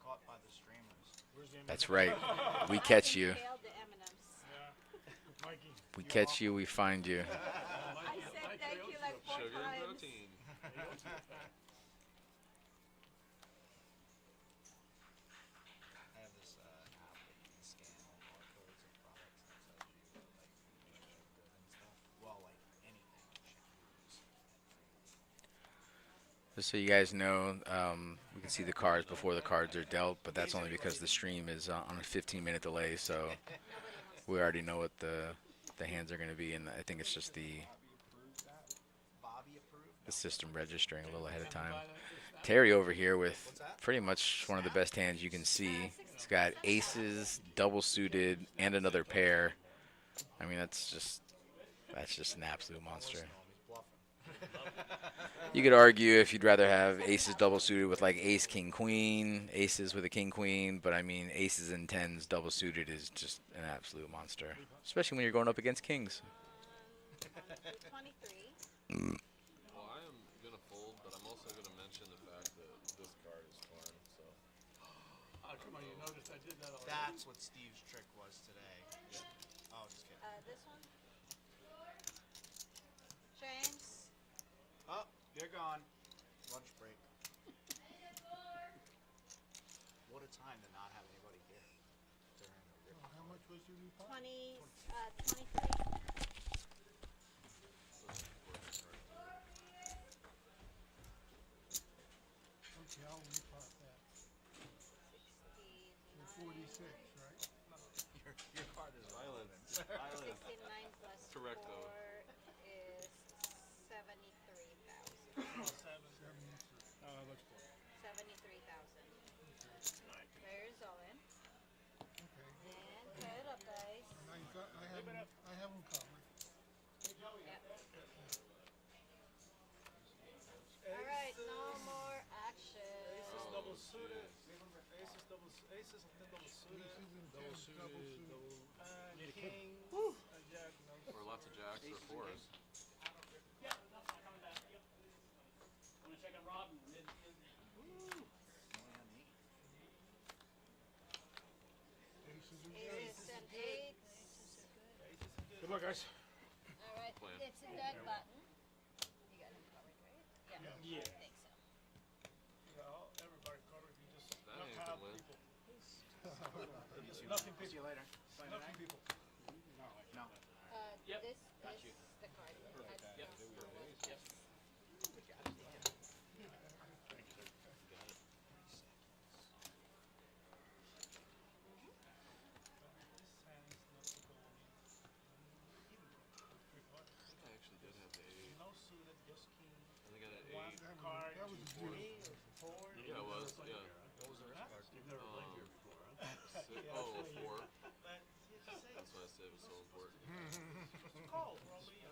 caught by the streamers. That's right. We catch you. Failed the M&Ms. Mikey. We catch you. We find you. I said thank you like 4 Sugar and times. protein. I have this app that you can scan all barcodes of products that tells you like good and stuff. Well, like anything shampoos. Just so you guys know, we can see the cards before the cards are dealt, but that's only because the stream is on a 15-minute delay, so we already know what the hands are going to be, and I think it's just the system registering a little ahead of time. Terry over here with pretty much one of the best hands you can see. He's got aces, double suited, and another pair. I mean, that's just an absolute monster. You could argue if you'd rather have aces double suited with like ace, king, queen, aces with a king, queen, but I mean aces and tens double suited is just an absolute monster, especially when you're going up against kings. 23. Well, I am gonna fold, but I'm also gonna mention the fact that this card is torn. So. Oh, come on, you noticed I did that already. That's what Steve's trick was today. Oh, just kidding. This one. James. Oh, you're gone. Lunch break. What a time to not have anybody here during the rip. How much was your new pot? 23. Okay, I'll repot that. 46, right? Your card is Violent. violent. 69 plus Correct, 4 though. is 73,000. Let's go. 73,000. There's all in. Okay. And cut it up, guys. I have them covered. All right, no more action. Aces double suited. Aces and double suited. Double suited. And king. And jack. No. Or lots of jacks or fours. I'm gonna check on Rob. Aces and eights. Good luck, guys. All right, Plan. it's a dead button. You got him covered, right? Yeah. Yeah. I think so. Yeah, everybody covered. You just That knock ain't out gonna win. people. Nothing people. See you later. Nothing people. No. Yep, This got is you. the card. Yep. Yep. I actually did have the 8. No suited, just king. I think I had an 8. Card. That was a deal. Yeah, it was. Yeah. You've never played here before, huh? Oh, a 4. That's why I said it was so important. Call, probably. It's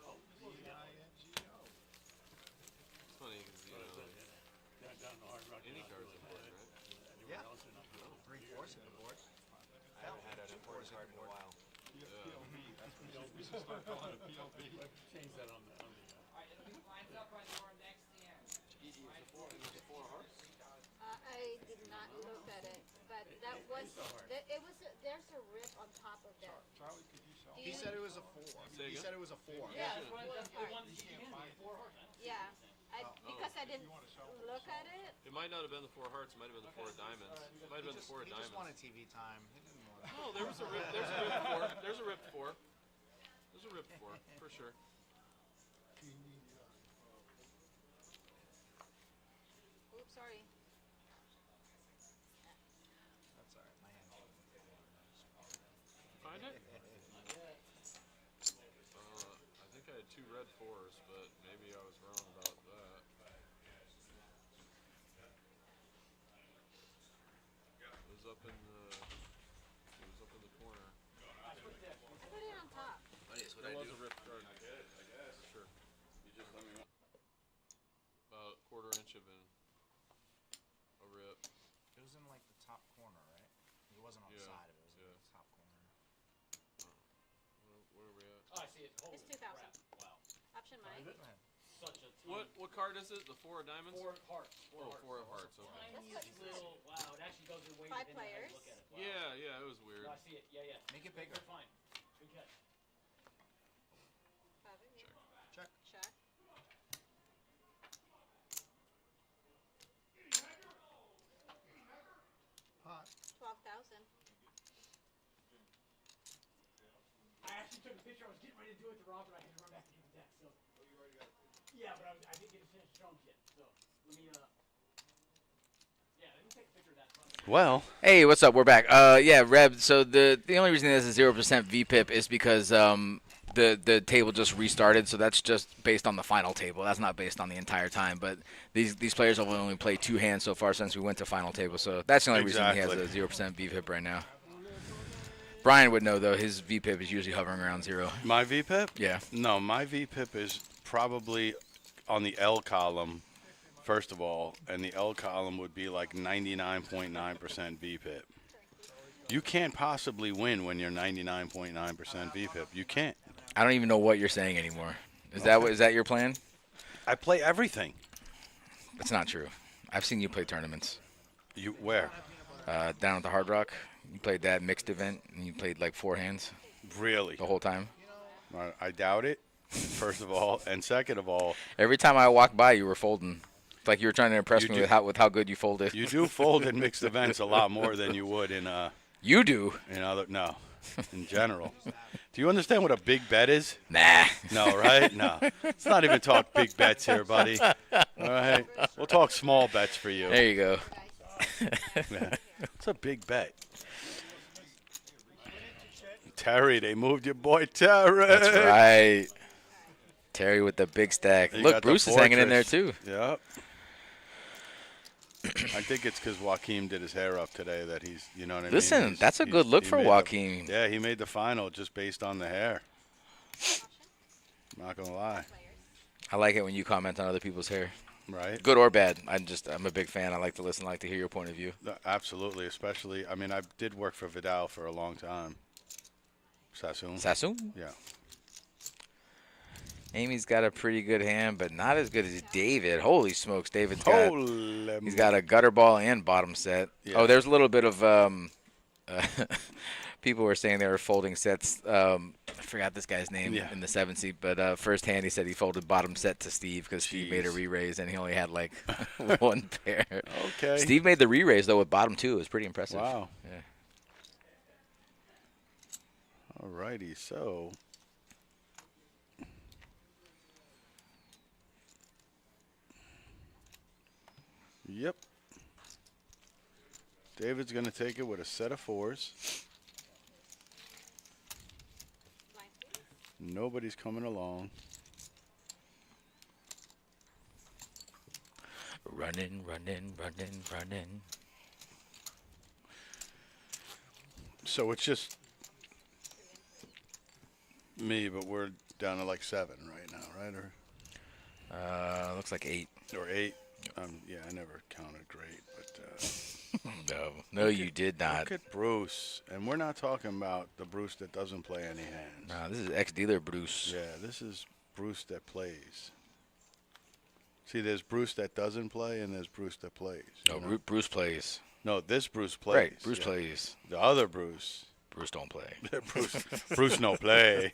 funny because any card's important, right? Yeah. Three fours in the board. I haven't had a fours card in a while. Yeah. We should start calling it PLB. Change that on the. I did not look at it, but that was, it was, there's a rip on top of that. Charlie, could you sell? Do He you- said it was a 4. Say He again? said it was a 4. Yeah, That's four the cards. one that you can buy. 4 horse. Yeah, because I didn't look at it. It might not have been the 4 hearts. It might have been the 4 of diamonds. It might have been the 4 of He just wanted diamonds. TV time. He didn't want No, there was a rip. There's a rip 4. There's a rip 4. There's a rip 4 for sure. Oops, sorry. That's all right. My hand wasn't taking Find it? I think I had 2 red 4s, but maybe I was wrong about that. It was up in the corner. Put it on top. There was a rip card. Sure. You just let me know. About a quarter inch of a rip. It was in like the top corner, right? It wasn't on the Yeah, side of it. It was in yeah. the top corner. Where are we at? Oh, I see it. Holy It's 2,000. crap. Wow. Option mine. Such a What card card is it? The 4 of diamonds? 4 of hearts. 4 of hearts. 4 of hearts. Okay. Tiny little. Wow, it actually goes away. 5 players. Look at it. Wow. Yeah, it was weird. No, I see it. Yeah. Make it bigger. Good find. Good catch. Check. Check. Pot. 12,000. I actually took a picture. I was getting ready to do it to Rob, but I had to run back to get the deck. So. Oh, you already got it. Yeah, but I didn't get a chance to show him yet. So let me. Yeah, let me take a picture of that. Well, Hey, what's up? We're back. Yeah, Reb. So the only reason there's a 0% VPIP is because the table just restarted. So that's just based on the final table. That's not based on the entire time. But these players have only played 2 hands so far since we went to final table. So that's the only reason he has a 0% VPIP right now. Brian would know though. His VPIP is usually hovering around 0. my VPIP? Yeah. No, my VPIP is probably on the L column, first of all, and the L column would be like 99.9% VPIP. You can't possibly win when you're 99.9% VPIP. You can't. I don't even know what you're saying anymore. Is that your plan? I play everything. That's not true. I've seen you play tournaments. You where? Down at the Hard Rock. You played that mixed event, and you played like 4 hands Really? the whole time. I doubt it, first of all. And second of all, Every time I walked by, you were folding. It's like you were trying to impress You me do- with how good you folded. you do fold in mixed events a lot more than you would in You do? other. No, in general. Do you understand what a big bet is? Nah. No, right? No. Let's not even talk big bets here, buddy. All right? We'll talk small bets for you. There you go. Yeah. It's a big bet. Terry, they moved your boy Terry. That's right. Terry with the big stack. You Look, got the Bruce is hanging in there fortress. too. Yep. I think it's because Joaquin did his hair up today that he's, you know what I mean? Listen, that's a good look he for made Joaquin. Yeah, he made the final just based on the hair. Not gonna lie, I like it when you comment on other people's hair, right? good or bad. I'm a big fan. I like to listen. I like to hear your point of view. Absolutely, especially. I mean, I did work for Vidal for a long time. Sassoon. Sassoon? Yeah. Amy's got a pretty good hand, but not as good as David. Holy smokes, he's got a gutter ball and bottom set. Yeah. Oh, there's a little bit of people were saying they were folding sets. I forgot this guy's name in the 7 seat, but first hand he said he folded bottom set to Steve because Steve made a re-raise and he only had like 1 pair. Okay. Steve made the re-raise though with bottom 2. It was pretty impressive. Wow. Yeah. Alrighty, so. Yep. David's going to take it with a set of 4s. Nobody's coming along. Running. So it's just me, but we're down to like 7 right now, right? Or Looks like 8. or 8. Yeah, I never counted great, but No, you did not. look at Bruce, and we're not talking about the Bruce that doesn't play any hands. Nah, this is ex-dealer Bruce. Yeah, this is Bruce that plays. See, there's Bruce that doesn't play, and there's Bruce that plays. No, you know? Bruce plays. No, this Bruce plays. Right, Bruce yeah. plays. The other Bruce. Bruce don't play. Bruce no play.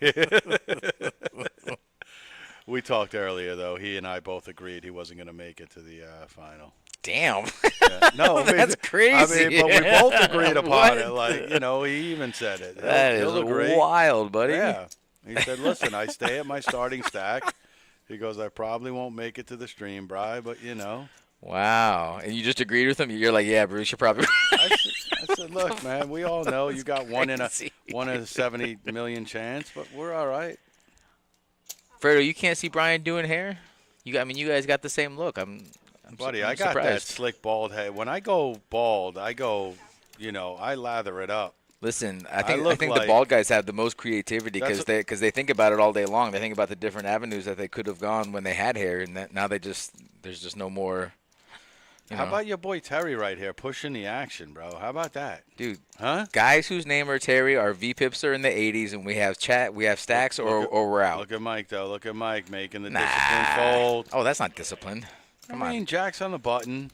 We talked earlier, though. He and I both agreed he wasn't going to make it to the final. Damn. Yeah. No, That's crazy. I mean, but we both agreed upon it. Like, you know, he even said it. That is He'll agree. wild, buddy. Yeah. He said, listen, I stay at my starting stack. He goes, I probably won't make it to the stream, Bri, but, you know. Wow. And you just agreed with him? You're like, yeah, Bruce, you're probably I said, look, man, we all know you got one in crazy. a 70 million chance, but we're all right. Fredo, you can't see Brian doing hair? You guys got the same look. I'm Buddy, I'm I got that surprised. slick bald head. When I go bald, I lather it up. Listen, I look think like- the bald guys have the most creativity That's because they think about it all day long. They think about the different avenues that they could have gone when they had hair, and that now there's just no more How about your boy Terry right here pushing the action, bro? How about that, dude? Huh? Guys whose name are Terry are V-Pips are in the 80s, and we have stacks, or we're out. Look at Mike though. Look at Mike making the discipline fold. Oh, that's not discipline. Come on. Jack's on the button.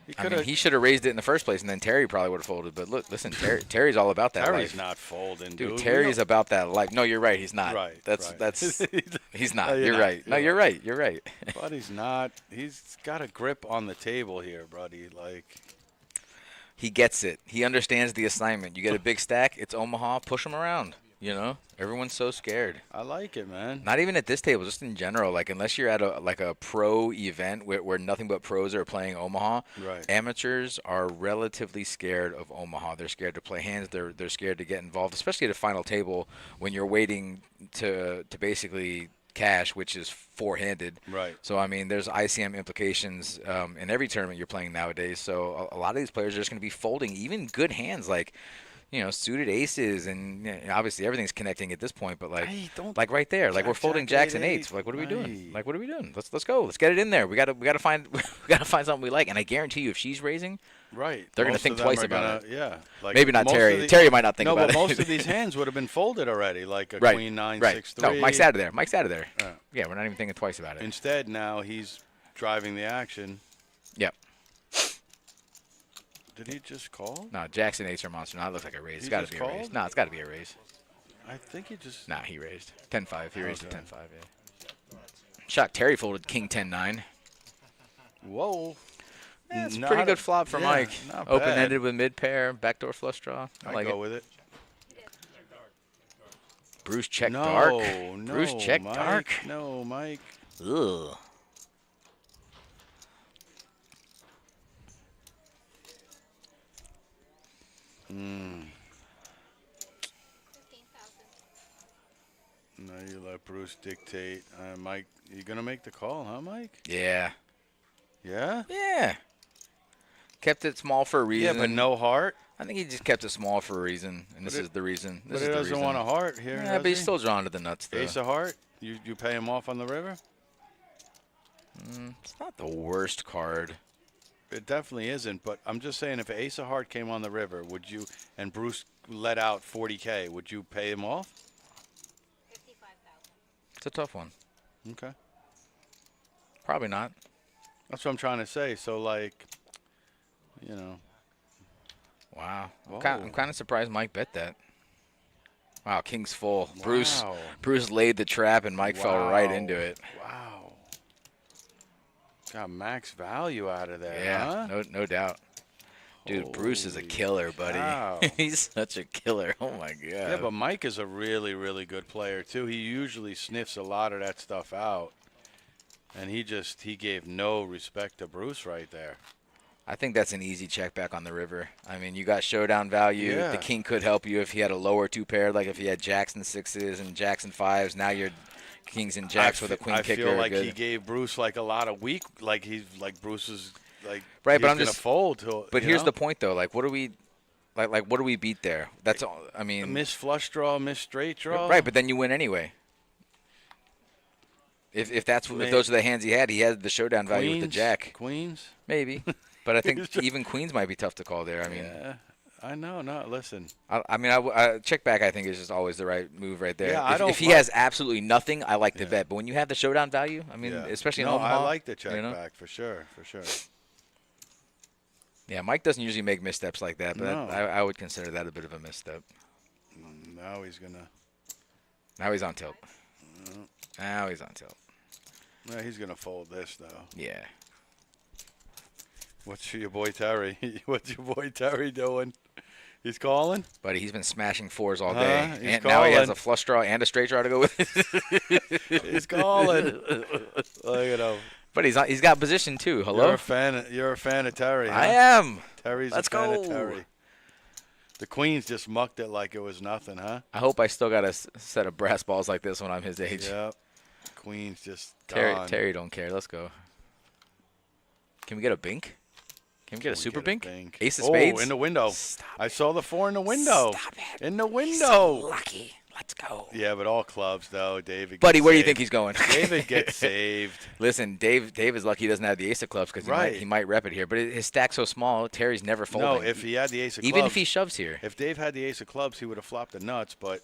He should have raised it in the first place, and then Terry probably would have folded. But look, listen, Terry's all about that Terry's life. not folding, dude. Terry's about that life. No, you're right. He's not. Right. That's he's not. No, you're right. No, you're right. You're right. But he's not. He's got a grip on the table here, buddy. Like. He gets it. He understands the assignment. You get a big stack. It's Omaha. Push him around. You know, everyone's so scared. I like it, man. Not even at this table, just in general. Like, unless you're at a pro event where nothing but pros are playing Omaha, right. Amateurs are relatively scared of Omaha. They're scared to play hands. They're scared to get involved, especially at a final table when you're waiting to basically cash, which is four-handed. Right. So, I mean, there's ICM implications in every tournament you're playing nowadays. So, a lot of these players are just going to be folding even good hands like, you know, suited aces, and obviously everything's connecting at this point. But like right there, like we're folding jacks and eights. Like, what are we doing? Like, what are we doing? Let's go. Let's get it in there. We gotta find something we like. And I guarantee you, if she's raising, right, they're gonna think twice about it. Yeah, like maybe not Terry. Terry might not think about it. No, but most of these hands would have been folded already, like a right. queen 9 right. 6 3. No, Mike's out of there. Mike's out of there. Yeah, we're not even thinking twice about it. Instead, now he's driving the action. Yep. Did he just call? No, Jackson eights are monster. No, it looks like a raise. It's got to be a raise. No, it's got to be a raise. I think he just. Nah, he raised 10-5. He raised to 10-5. Yeah. Shock. Terry folded king 10-9. Whoa. That's a pretty good flop for Mike. Open-ended with mid-pair, backdoor flush draw. I like go with it. Bruce check dark. No, Bruce check Mike, dark. No, Mike. Ugh. No, you let Bruce dictate. Mike, you gonna make the call, huh, Mike? Yeah. Yeah? Yeah. Kept it small for a reason. Yeah, but no heart? I think he just kept it small for a reason, and this is the reason. But he doesn't want a heart here, Yeah, but he's still drawn to the nuts, though. Ace of heart? You pay him off on the river? It's not the worst card. It definitely isn't, but I'm just saying if Ace of heart came on the river, would you, and Bruce let out 40K, would you pay him off? It's a tough one. Okay. Probably not. That's what I'm trying to say. So, like, you know. Wow. I'm kind of surprised Mike bet that. Wow, king's full. Wow. Bruce laid the trap, and Mike fell right into it. Wow. Got max value out of there, Yeah, huh? no doubt. Dude, Bruce is a killer, buddy. Wow. He's such a killer. Oh, my God. Yeah, but Mike is a really, really good player, too. He usually sniffs a lot of that stuff out. And he gave no respect to Bruce right there. I think that's an easy check back on the river. I mean, you got showdown value. Yeah. The king could help you if he had a lower two pair, like if he had jacks and sixes and jacks and fives. Now you're kings and jacks with a queen kicker. I feel like he gave Bruce like a lot of weak, like he's like Bruce is like right, but he's I'm gonna just fold. But here's the point though, like what do we, like what do we beat there? That's all. I mean, a miss flush draw, miss straight draw. Right, but then you win anyway. If those are the hands he had the showdown value with the jack. Queens, maybe, but I think even queens might be tough to call there. I mean, yeah, I know. No, listen. I mean, I check back. I think is just always the right move right there. Yeah, if he has absolutely nothing, I like the bet. But when you have the showdown value, I mean, especially in Omaha, I like the check back for sure. Yeah, Mike doesn't usually make missteps like that, but No. I would consider that a bit of a misstep. Now he's gonna. Now he's on tilt. Now he's on tilt. Yeah, he's gonna fold this though. Yeah. What's your boy Terry? What's your boy Terry doing? He's calling? Buddy, he's been smashing fours all day. He's And calling. now he has a flush draw and a straight draw to go with. He's calling. Look at him. But he's got position too. Hello? You're a fan of Terry, huh? I am. Terry's Let's a fan go. of Terry. The Queens just mucked it like it was nothing, huh? I hope I still got a set of brass balls like this when I'm his age. Yep. Queens just gone. Terry don't care. Let's go. Can we get a bink? Can we get a super bink? Ace of spades? Oh, in the window. Stop I saw the 4 in the window. Stop it. In the window. So lucky. Let's go. Yeah, but all clubs though. David. Buddy, gets where do you saved. think he's going? David gets saved. Listen, Dave is lucky he doesn't have the ace of clubs because Right. he might rep it here. But his stack's so small, Terry's never folding. No, if he had the ace of clubs. Even if he shoves here. If Dave had the ace of clubs, he would have flopped the nuts. But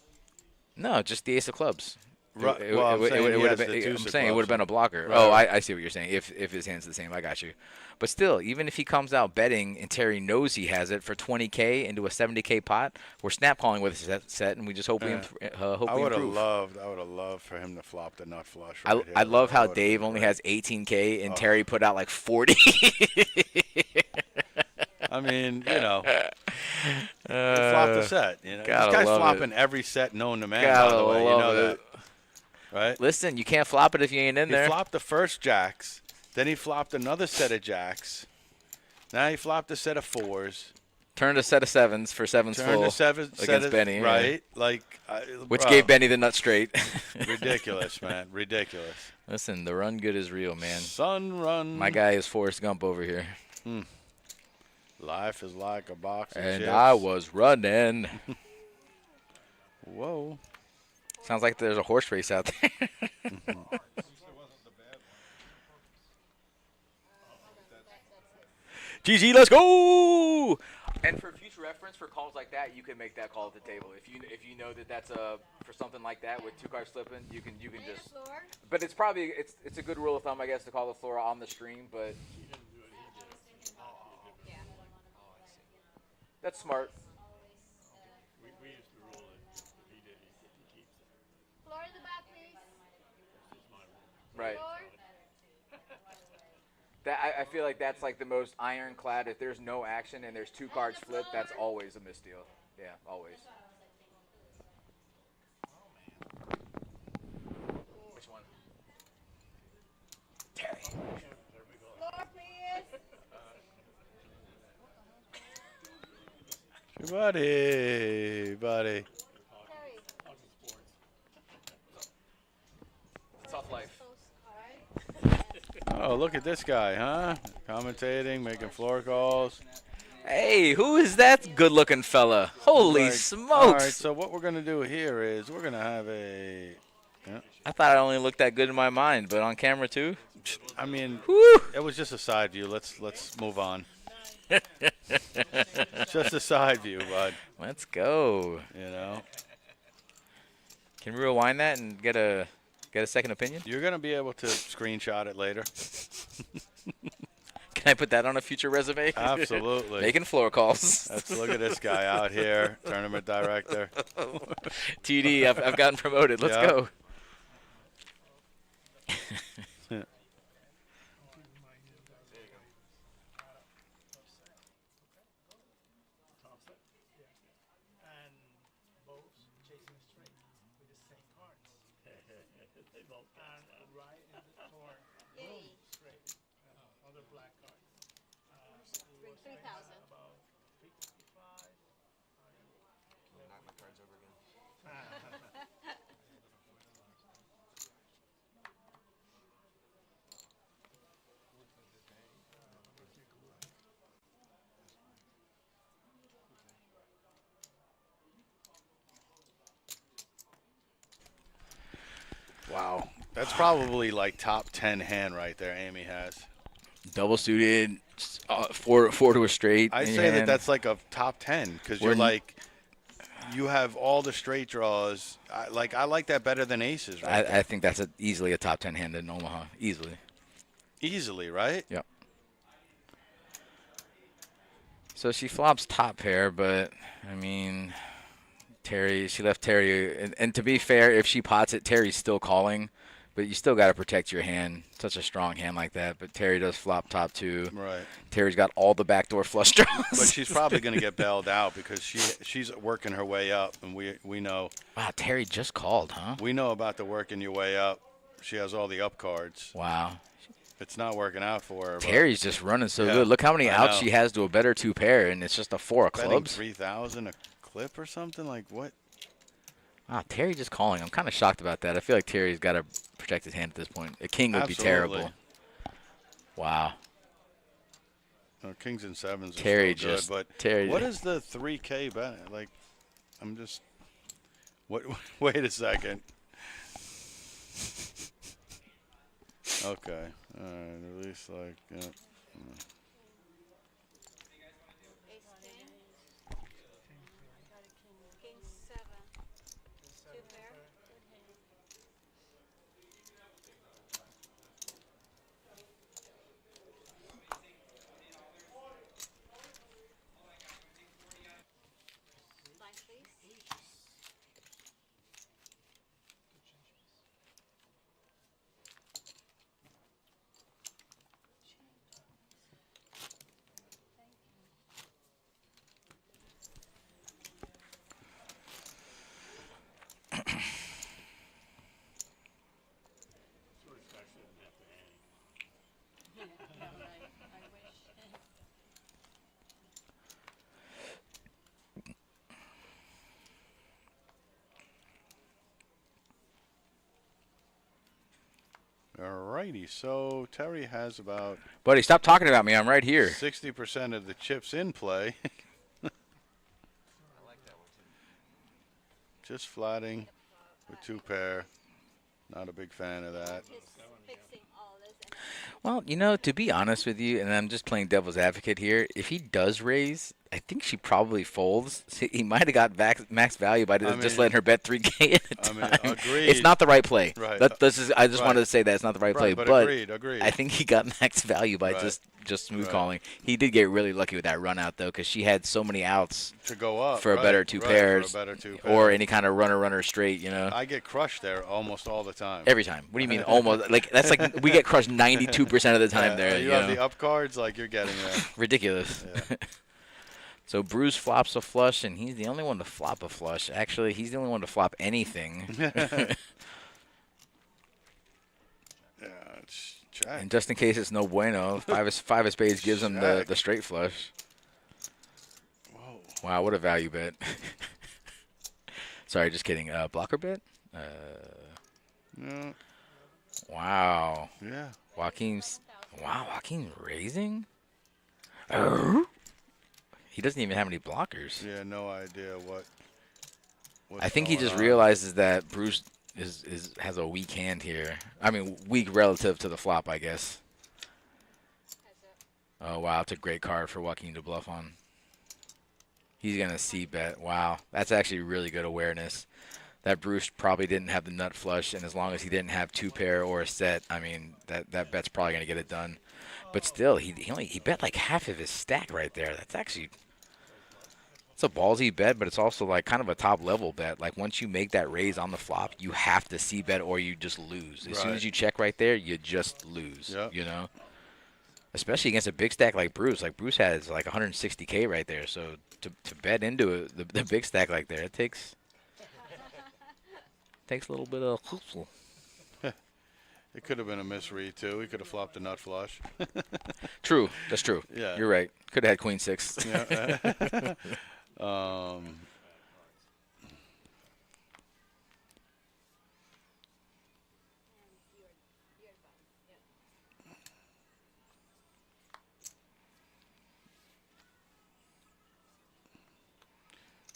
No, just the ace of clubs. Right. It, Well, I'm saying he would have has been. the I'm deuce of saying it would have clubs. been a blocker. Right, Oh, right. I see what you're saying. If his hand's the same, I got you. But still, even if he comes out betting and Terry knows he has it for 20K into a 70K pot, we're snap calling with his set, and we just hope we hope I we would have improve. loved for him to flop the nut flush. Right here. I love how That would've Dave been only great. has 18K and Terry put out like 40. I mean, you know, flop the set. You know, this gotta guy's love flopping every set known to man. Gotta By the way, you love know it. that, right? Listen, you can't flop it if you ain't in He there. flopped the first jacks, then he flopped another set of jacks. Now he flopped a set of fours. Turned a set of sevens for sevens Turned full a seven set against of, Benny, yeah. right? Like, Which bro, gave Benny the nut straight. ridiculous, man, ridiculous. Listen, the run good is real, man. Sun run. My guy is Forrest Gump over here. Life is like a box of And chips. I was running. Whoa. Sounds like there's a horse race out there. GG, let's go! And for future reference, for calls like that, you can make that call at the table. If you know that that's for something like that with two cards slipping, you can just. Floor? But it's probably it's a good rule of thumb, I guess, to call the floor on the stream. But Yeah. that's smart. We used to rule it. If he did, he keeps it. Floor in the back, please. Right. Floor. That I feel like that's like the most ironclad. If there's no action and there's two cards flipped, that's always a misdeal. Yeah, always. Which one? Terry. Floor, please. Buddy. Terry. Tough life. Close card. Oh, look at this guy, huh? Commentating, making floor calls. Hey, who is that good-looking fella? Holy Like, smokes! All right, so what we're going to do here is we're going to have a... I thought I only looked that good in my mind, but on camera too. I mean, Whew. it was just a side view. Let's move on. Just a side view, bud. Let's go. You know, Can we rewind that and get a second opinion? you're going to be able to screenshot it later. Can I put that on a future resume? Absolutely. Making floor calls. Let's look at this guy out here, tournament director. TD, I've gotten promoted. Let's Yeah. go. And both chasing straight with the same cards. They both and right in the torn. Boom, straight. Other black card. Bring 3,000. About 355. Knock my cards over again. Wow. That's probably like top 10 hand right there Amy has. Double suited, four to a straight. I in your say that hand. that's like a top 10 because you're We're- like, you have all the straight draws. I like that better than aces, right? I think that's easily a top 10 hand in Omaha. Easily. Easily, right? Yep. So she flops top pair, but I mean, she left Terry. And to be fair, if she pots it, Terry's still calling, but you still got to protect your hand. Such a strong hand like that. But Terry does flop top two. Right. Terry's got all the backdoor flush draws. But she's probably going to get bailed out because she's working her way up, and we know. Wow, Terry just called, huh? We know about the working your way up. She has all the up cards. Wow. It's not working out for her. but Terry's just running so Yeah, good. Look how many I outs know. she has to a better two pair, and it's just a four of betting clubs. 3,000 a clip or something like what? Wow, Terry just calling. I'm kind of shocked about that. I feel like Terry's got to protect his hand at this point. A king would be Absolutely. terrible. Wow. No, kings and sevens Terry are still just- good, but Terry what just- is the 3K bet? Like, I'm just What? Wait a second. Okay. All right. Release like. Yeah. King 7. 2 pair. Line, please. Alrighty, so Terry has about Buddy, stop talking about me. I'm right here. 60% of the chips in play. I like that one too. Just flatting with 2 pair. Not a big fan of that. He's fixing all this. And Well, you know, to be honest with you, and I'm just playing devil's advocate here, if he does raise, I think she probably folds. He might have got max value by just letting her bet 3K at a time. Agreed. It's not the right play. Right. I just wanted to say that it's not the right play. But But agreed. I think he got max value by just smooth calling. He did get really lucky with that run out, though, because she had so many outs to go up for a better two pairs, for a better 2 pair. or any kind of runner straight, you know. I get crushed there almost all the time. Every time. What do you mean almost? That's like we get crushed 92% of the time there. You have the up cards like you're getting there. Ridiculous. Yeah. So Bruce flops a flush, and he's the only one to flop a flush. Actually, he's the only one to flop anything. Yeah, it's check. And just in case it's no bueno, five of spades gives him the straight flush. Whoa. Wow, what a value bet. Sorry, just kidding. Blocker bet? Yeah. Wow. Yeah. Joaquin's raising? He doesn't even have any blockers. Yeah, no idea what. I think he just realizes that Bruce has a weak hand here. I mean, weak relative to the flop, I guess. Oh, wow. That's a great card for Joaquin to bluff on. He's going to C-bet. Wow. That's actually really good awareness. That Bruce probably didn't have the nut flush, and as long as he didn't have 2 pair or a set, I mean, that bet's probably going to get it done. But still, he bet like half of his stack right there. That's actually it's a ballsy bet, but it's also like kind of a top level bet. Like once you make that raise on the flop, you have to C-bet or you just lose. As soon as you check right there, you just lose. Yep. You know, especially against a big stack like Bruce. Like Bruce has like 160K right there, so to bet into the big stack like there, it takes a little bit of hustle. It could have been a misread too. He could have flopped a nut flush. True, that's true. Yeah. You're right. Could have had queen 6. Yeah.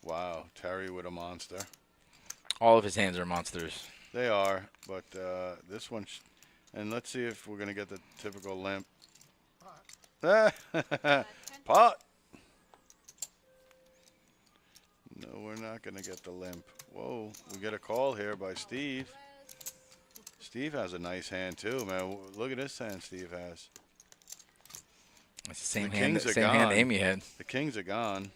Wow, Terry with a monster. All of his hands are monsters. They are, but this one, and let's see if we're going to get the typical limp. Pot. No, we're not going to get the limp. Whoa, we get a call here by Steve. Steve has a nice hand too, man. Look at this hand Steve has. It's the same hand Amy had. The kings are gone.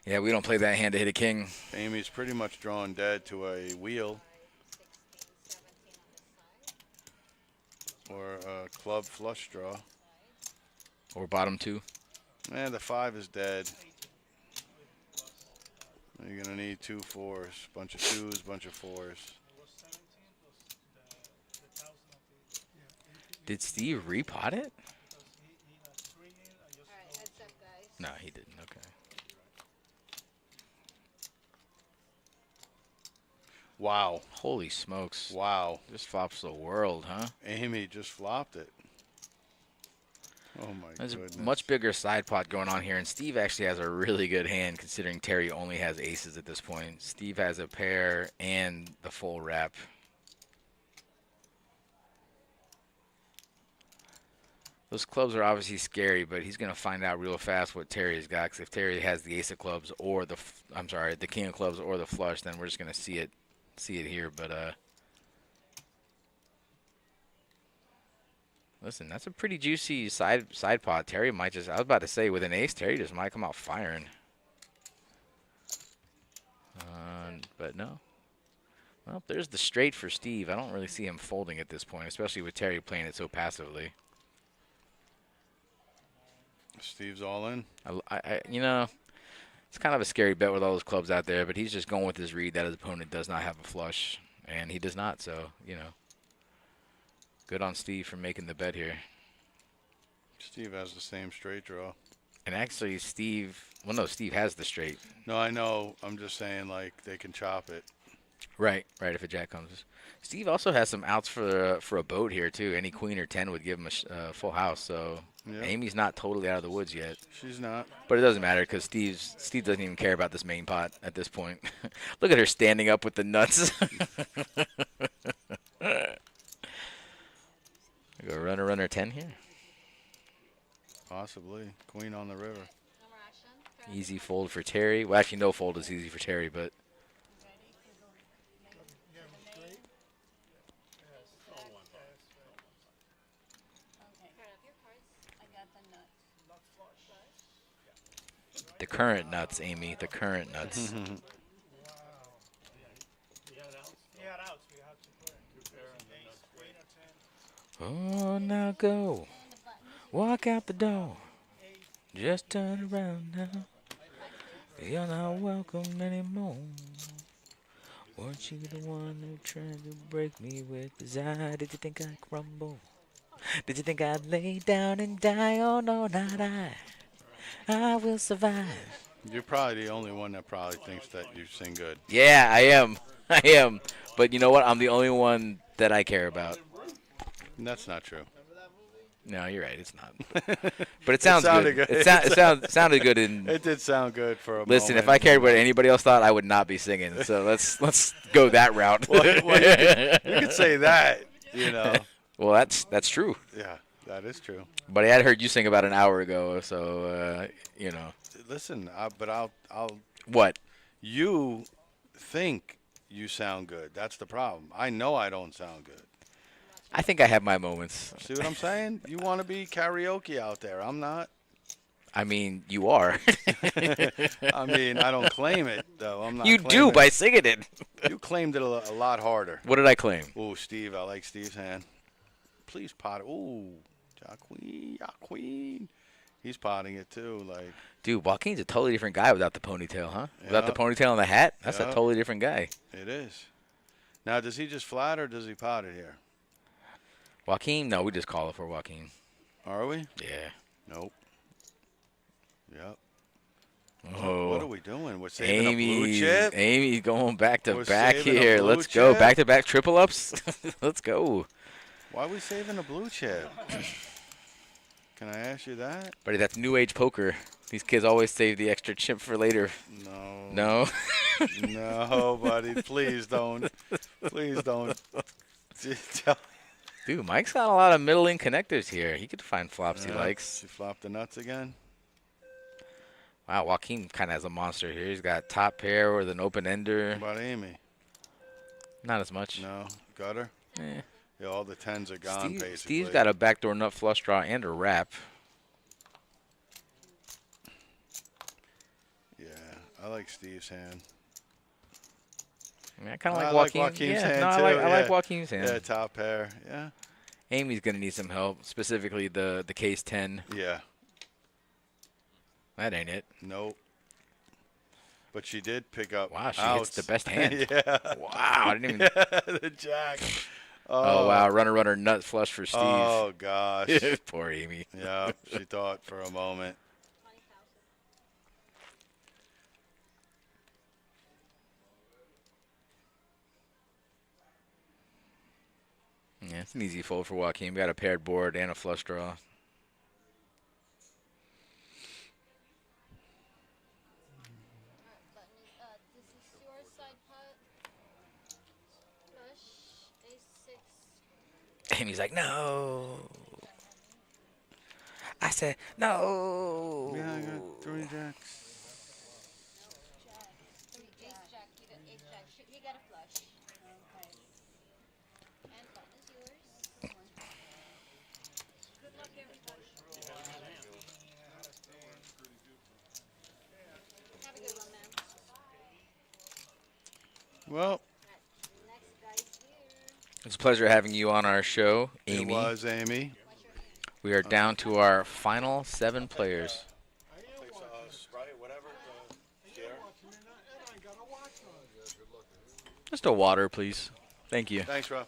Yeah, we don't play that hand to hit a king. Amy's pretty much drawn dead to a wheel or a club flush draw. Or bottom 2. And the 5 is dead. You're going to need 2 4s, bunch of 2s, bunch of 4s. Did Steve repot it? Alright, heads up, guys. No, he didn't. Okay. Wow. Holy smokes. Wow. This flops the world, huh? Amy just flopped it. Oh my There's goodness. a much bigger side pot going on here, and Steve actually has a really good hand considering Terry only has aces at this point. Steve has a pair and the full wrap. Those clubs are obviously scary, but he's going to find out real fast what Terry's got. Because if Terry has the ace of clubs or the king of clubs or the flush, then we're just going to see it here. But listen, that's a pretty juicy side pot. Terry might just, I was about to say, with an ace, Terry just might come out firing. But no. Well, there's the straight for Steve. I don't really see him folding at this point, especially with Terry playing it so passively. Steve's all in. You know, it's kind of a scary bet with all those clubs out there, but he's just going with his read that his opponent does not have a flush, and he does not. So, you know, good on Steve for making the bet here. Steve has the same straight draw. And actually, Steve has the straight. No, I know. I'm just saying, like, they can chop it. Right, if a jack comes. Steve also has some outs for a boat here, too. Any queen or 10 would give him a full house, so Yep. Amy's not totally out of the woods yet. She's not. But it doesn't matter because Steve doesn't even care about this main pot at this point. Look at her standing up with the nuts. Go runner 10 here. Possibly. Queen on the river. Easy fold for Terry. Well, actually, no fold is easy for Terry, but. The current nuts, Amy. The current nuts. He had outs. We had two pair. Oh, now go. Walk out the door. Just turn around now. You're not welcome anymore. Weren't you the one who tried to break me with desire? Did you think I'd crumble? Did you think I'd lay down and die? Oh, no, not I. I will survive. You're probably the only one that probably thinks that you sing good. Yeah, I am. I am. But you know what? I'm the only one that I care about. That's not true. No, you're right. It's not. But it sounds good. Good. It sounded good. It did sound good for a moment. Listen, if I cared what anybody else thought, I would not be singing. So let's go that route. Well, you could say that, you know. Well, that's true. Yeah, that is true. But I had heard you sing about an hour ago, so you know. Listen, but I'll. What? You think you sound good. That's the problem. I know I don't sound good. I think I have my moments. See what I'm saying? You want to be karaoke out there. I'm not. I mean, you are. I mean, I don't claim it, though. I'm not. You do by singing it. You claimed it a lot harder. What did I claim? Ooh, Steve. I like Steve's hand. Please pot it. Ooh, ja queen. He's potting it, too. Like. Dude, Joaquin's a totally different guy without the ponytail, huh? Yeah. Without the ponytail and the hat? That's a Yeah. totally different guy. It is. Now, does he just flat or does he pot it here? Joaquin? No, we just call it for Joaquin. Are we? Yeah. Nope. Yep. Oh. What are we doing? We're saving a blue chip? Amy's going back to We're back saving a here. blue Let's go. chip? Back to back triple ups. Let's go. Why are we saving a blue chip? Can I ask you that? Buddy, that's new age poker. These kids always save the extra chip for later. No. No? No, buddy. Please don't. Please don't. Dude, Mike's got a lot of middling connectors here. He could find flops he likes. He flopped the nuts again. Wow, Joaquin kind of has a monster here. He's got top pair with an open ender. What about Amy? Not as much. No. Gutter? Eh. Yeah, all the 10s are gone, basically. Steve's got a backdoor nut flush draw and a wrap. Yeah, I like Steve's hand. I mean, I kind of I like like Joaquin's hand, no, too. I like Joaquin's hand. Yeah, top pair. Yeah. Amy's going to need some help, specifically the case 10. Yeah. That ain't it. Nope. But she did pick up. Wow, she outs. hits the best hand. Yeah. Wow, I didn't even. The jack. Oh, wow, runner, nut flush for Steve. Oh, gosh. Poor Amy. Yeah, she thought for a moment. Yeah, it's an easy fold for Joaquin. We got a paired board and a flush draw. Amy's like, no. I said, no. Yeah, I got 3 jacks. Ace jack, ace jack. He got a flush. Okay. And button is yours. Good luck, everybody. Have a good one, man. Well, Next guy's here. It's a pleasure having you on our show, it Amy. was Amy. We are down to our final 7 players. Sprite, whatever. Just a water, please. Thank you. Thanks, Rob.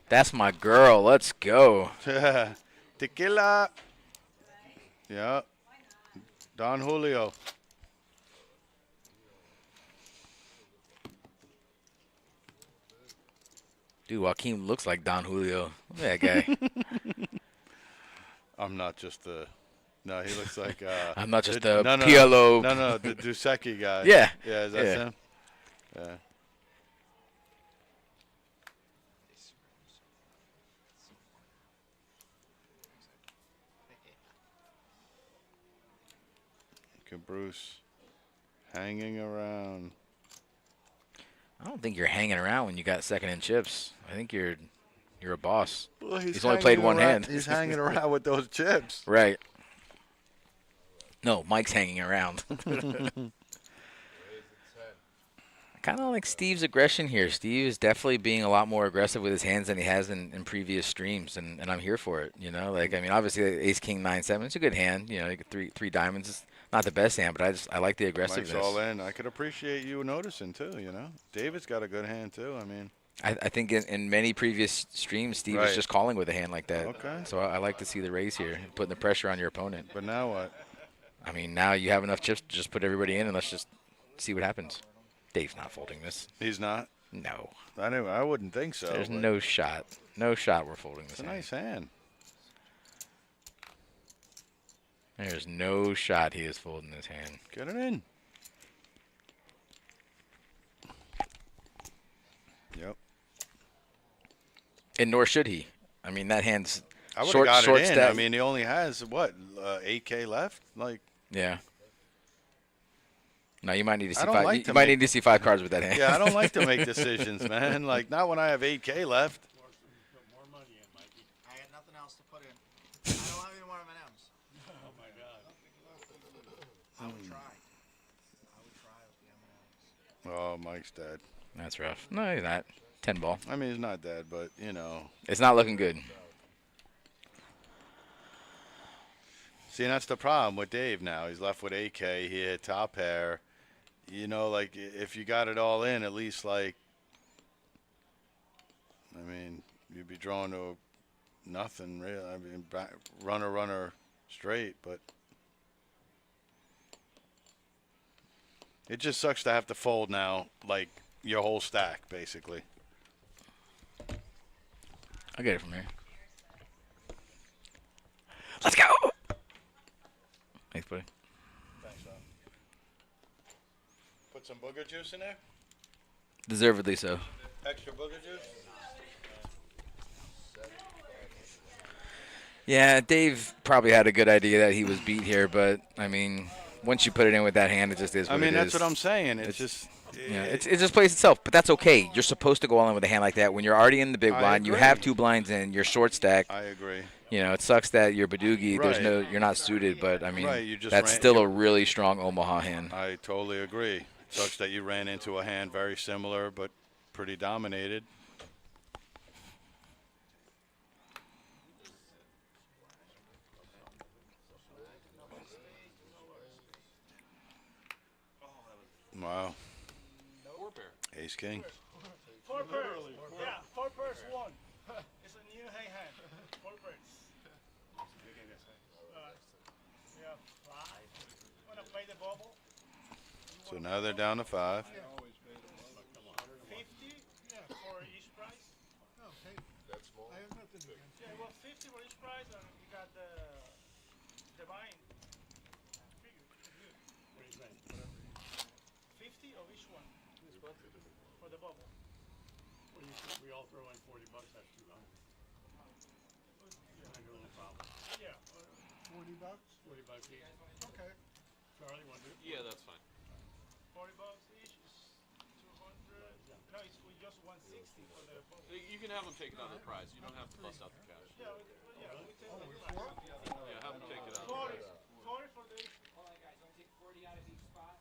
That's my girl. Let's go. Tequila. Yeah. Don Julio. Dude, Joaquin looks like Don Julio. Look at that guy. I'm not just the. No, he looks like. I'm not just the no, PLO. No, the Dusecki guy. Yeah. Yeah, is that Yeah. him? Yeah. Look at Bruce hanging around. I don't think you're hanging around when you got second in chips. I think you're a boss. Well, He's only played hanging one around- hand. He's hanging around with those chips. Right. No, Mike's hanging around. I kind of like Steve's aggression here. Steve is definitely being a lot more aggressive with his hands than he has in previous streams, and I'm here for it. You know, like, I mean, obviously Ace King 9-7, it's a good hand. You know, you get three diamonds. It's not the best hand, but I like the aggressiveness. Mike's all in. I could appreciate you noticing too. You know, David's got a good hand too. I mean, I think in many previous streams, Steve was Right. just calling with a hand like that. Okay. So I like to see the raise here, putting the pressure on your opponent. but now what? I mean, now you have enough chips to just put everybody in, and let's just see what happens. Dave's not folding this. He's not. No. I wouldn't think so. There's but no shot. No shot we're folding It's this a hand. nice hand. There's no shot he is folding this hand. Get it in. Yep. And nor should he. I mean, that hand's I would have short, got short it in. stack. I mean, he only has what 8K left. Like, Yeah. No, you might need to see I don't five. like You to might make- need to see 5 cards with that hand. yeah, I don't like to make decisions, man. Like, not when I have 8K left. I had nothing else to put in. I don't have any more M&Ms. Oh my God. I would try. I would try with the M&Ms. Oh, Mike's dead. That's rough. No, he's not. 10 ball. I mean, he's not dead, but you know. It's not looking good. See, and that's the problem with Dave now. He's left with 8K. He hit top pair. You know, like, if you got it all in, at least, like, I mean, you'd be drawn to nothing, really. I mean, runner straight, but it just sucks to have to fold now, like, your whole stack, basically. I'll get it from here. Let's go. Thanks, buddy. Thanks, Rob. Put some booger juice in there? Deservedly so. Extra booger juice? Yeah, Dave probably had a good idea that he was beat here, but, I mean, once you put it in with that hand, it just is what I mean, it that's is. what I'm saying. It's just. Yeah, it just plays itself, but that's okay. You're supposed to go all in with a hand like that when you're already in the big I blind. You agree. have 2 blinds in. You're short stack. I agree. You know, it sucks that you're Badoogie. Right. You're not suited, but I mean, Right, you just that's ran- still a really strong Omaha hand. I totally agree. It sucks that you ran into a hand very similar but pretty dominated. Wow. Four pair. Ace King. Four pairs. Yeah, 4 pairs, 1. It's a new high hand. 4 pairs. Yeah, 5. Wanna play the bubble? So now they're down to 5. 50? Yeah, for each prize. That's small. Yeah, well, 50 for each prize, and you got the divine figure. What is that? 50 of each one for the bubble. We all throw in $40. That's $200. Yeah, I got no problem. Yeah. $40? 40 bucks each. Okay. Charlie, want to do it? Yeah, that's fine. $40 each is 200. No, it's just 160 for the both. You can have them take it out of the prize. You don't have to bust out the cash. Yeah, we take Yeah, have them take it out. 40 for the Hold on, guys. Don't take 40 out of each spot.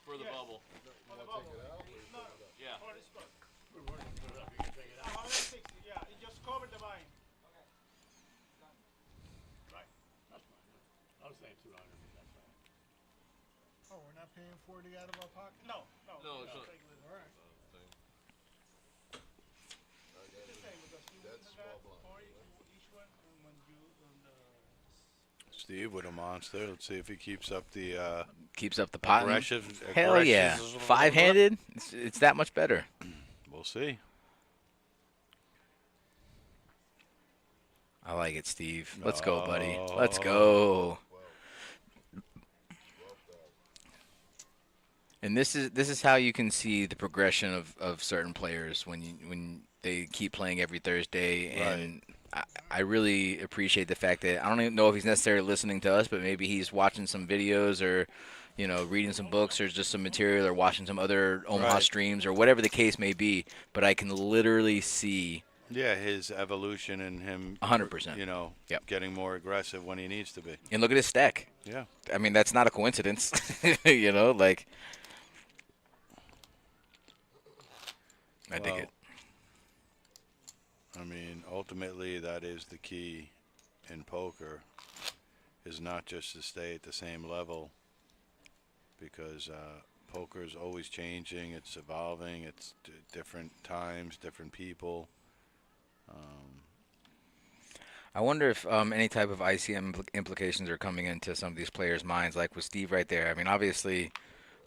For the Yes. bubble. for the bubble. No, Yeah. 40 spots. We're working it up. You can take it out. 160. Yeah, it just covered the vine. Right. That's fine. I was saying 200. That's fine. Oh, we're not paying 40 out of our pocket? No. No, it's not. All right. It's the same because you That's do small that blind. 40 each one, and when you Steve with a monster. Let's see if he keeps up the Keeps up the pot. aggressive. Hell yeah. aggressive- 5-handed. It's that much better. We'll see. I like it, Steve. Let's go, buddy. Let's go. And this is how you can see the progression of certain players when they keep playing every Thursday. And I really appreciate the fact that I don't even know if he's necessarily listening to us, but maybe he's watching some videos or, reading some books or just some material or watching some other Omaha streams or whatever the case may be. But I can literally see. Yeah, his evolution and him 100%. Yep. Getting more aggressive when he needs to be. And look at his stack. Yeah. I mean, that's not a coincidence. Like. I dig it. I mean, ultimately, that is the key in poker, is not just to stay at the same level, because poker is always changing. It's evolving. It's different times, different people. I wonder if any type of ICM implications are coming into some of these players' minds, like with Steve right there. I mean, obviously.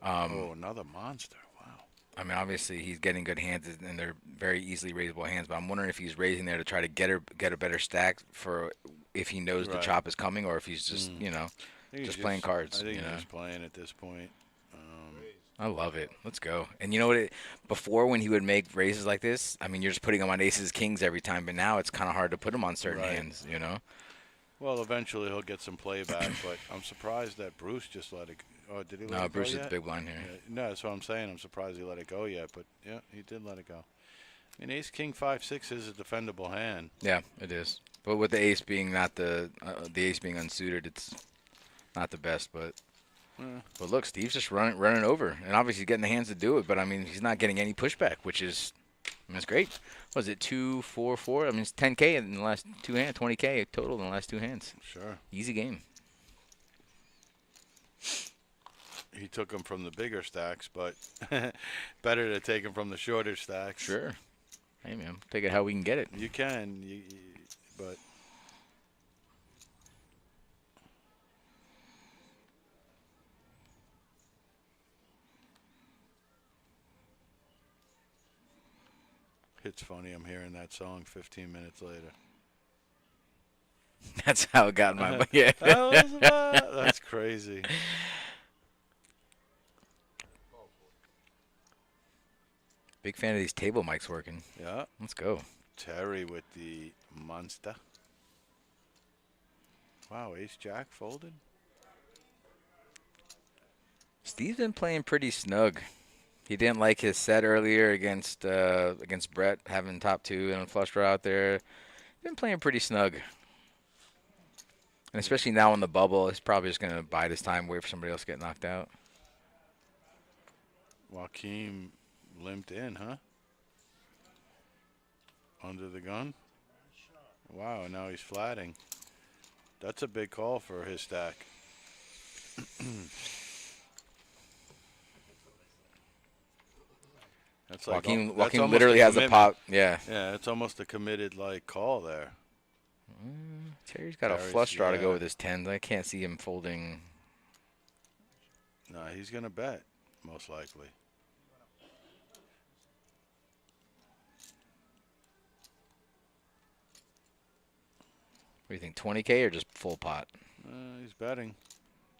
Another monster. Wow. I mean, obviously he's getting good hands, and they're very easily raisable hands. But I'm wondering if he's raising there to try to get a better stack for if he knows the chop is coming, or if he's just just playing cards. I think he's just playing at this point. I love it. Let's go. And you know what? Before, when he would make raises like this, I mean, you're just putting him on aces, kings every time. But now it's kind of hard to put him on certain hands. Well, eventually he'll get some playback, but I'm surprised that Bruce just let it go. Oh, did he let it go? No, Bruce is yet? the big blind here. Yeah, no, that's what I'm saying. I'm surprised he let it go yet, but yeah, he did let it go. I mean, ace, king, 5-6 is a defendable hand. Yeah, it is. But with the ace being not the ace being unsuited, it's not the best. But look, Steve's just running over, and obviously he's getting the hands to do it. But I mean, he's not getting any pushback, which is, it's great. Was it 2-4-4? I mean, it's 10K in the last two hands, 20K total in the last two hands. Sure. Easy game. He took him from the bigger stacks, but better to take him from the shorter stacks. Sure. Hey, man, take it how we can get it. You can, but it's funny. I'm hearing that song 15 minutes later. That's how it got in my yeah. That's crazy. Big fan of these table mics working. Yeah. Let's go. Terry with the monster. Wow, ace-jack folded. Steve's been playing pretty snug. He didn't like his set earlier against Brett, having top two and a flush draw out there. He's been playing pretty snug. And especially now in the bubble, he's probably just going to bide his time, wait for somebody else to get knocked out. Joaquin limped in, huh? Under the gun. Wow, now he's flatting. That's a big call for his stack. That's like Joaquin that's almost literally has a pop. Yeah. Yeah, it's almost a committed call there. Terry's got a flush draw to go with his tens. I can't see him folding. No, he's gonna bet most likely. What do you think, 20K or just full pot? He's betting.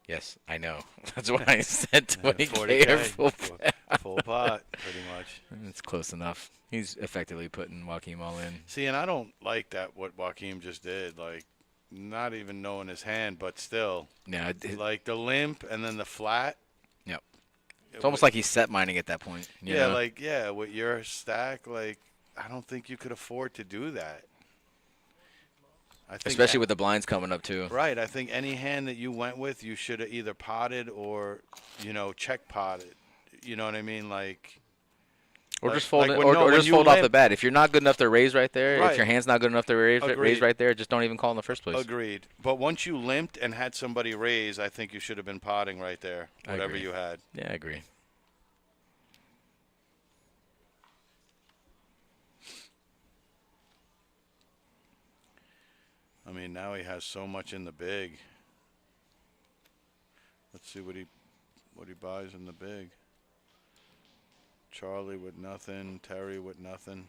Yes, I know. That's why I said 20K 40K, or full bet. full pot, pretty much. It's close enough. He's effectively putting Joaquin all in. See, and I don't like that what Joaquin just did. Like, not even knowing his hand, but still, Yeah, like the limp and then the flat. Yep. It's almost like he's set mining at that point. You know? Like with your stack, like I don't think you could afford to do that. I think Especially with the blinds coming up too. Right. I think any hand that you went with, you should have either potted or, check potted. You know what I mean? Like. Or like- just fold like it, when- or when just you fold off limp- the bat. If you're not good enough to raise right there, if Right. your hand's not good enough to raise Agreed. right there, just don't even call in the first place. Agreed. But once you limped and had somebody raise, I think you should have been potting right there, I whatever agree. you had. Yeah, I agree. I mean, now he has so much in the big. Let's see what he buys in the big. Charlie with nothing, Terry with nothing.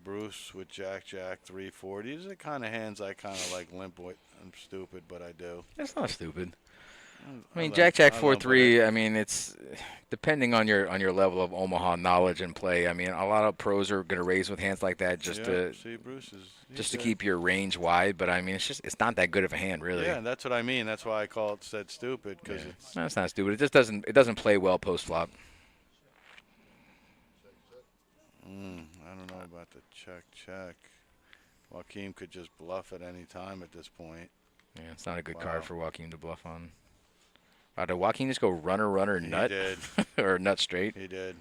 Bruce with Jack, 340. These are the kind of hands I kind of like limp with. I'm stupid, but I do. That's not stupid. I mean, limp- Jack I 4-3. I mean, it's depending on your level of Omaha knowledge and play. I mean, a lot of pros are going to raise with hands like that just to see, Bruce just to keep your range wide. But I mean, it's not that good of a hand, really. Yeah, that's what I mean. That's why I said stupid because it's. No, it's not stupid. It just doesn't play well post flop. I don't know about the check. Joaquin could just bluff at any time at this point. Yeah, it's not a good Wow. card for Joaquin to bluff on. Did Joaquin just go runner, nut? He did. Or nut straight? He did.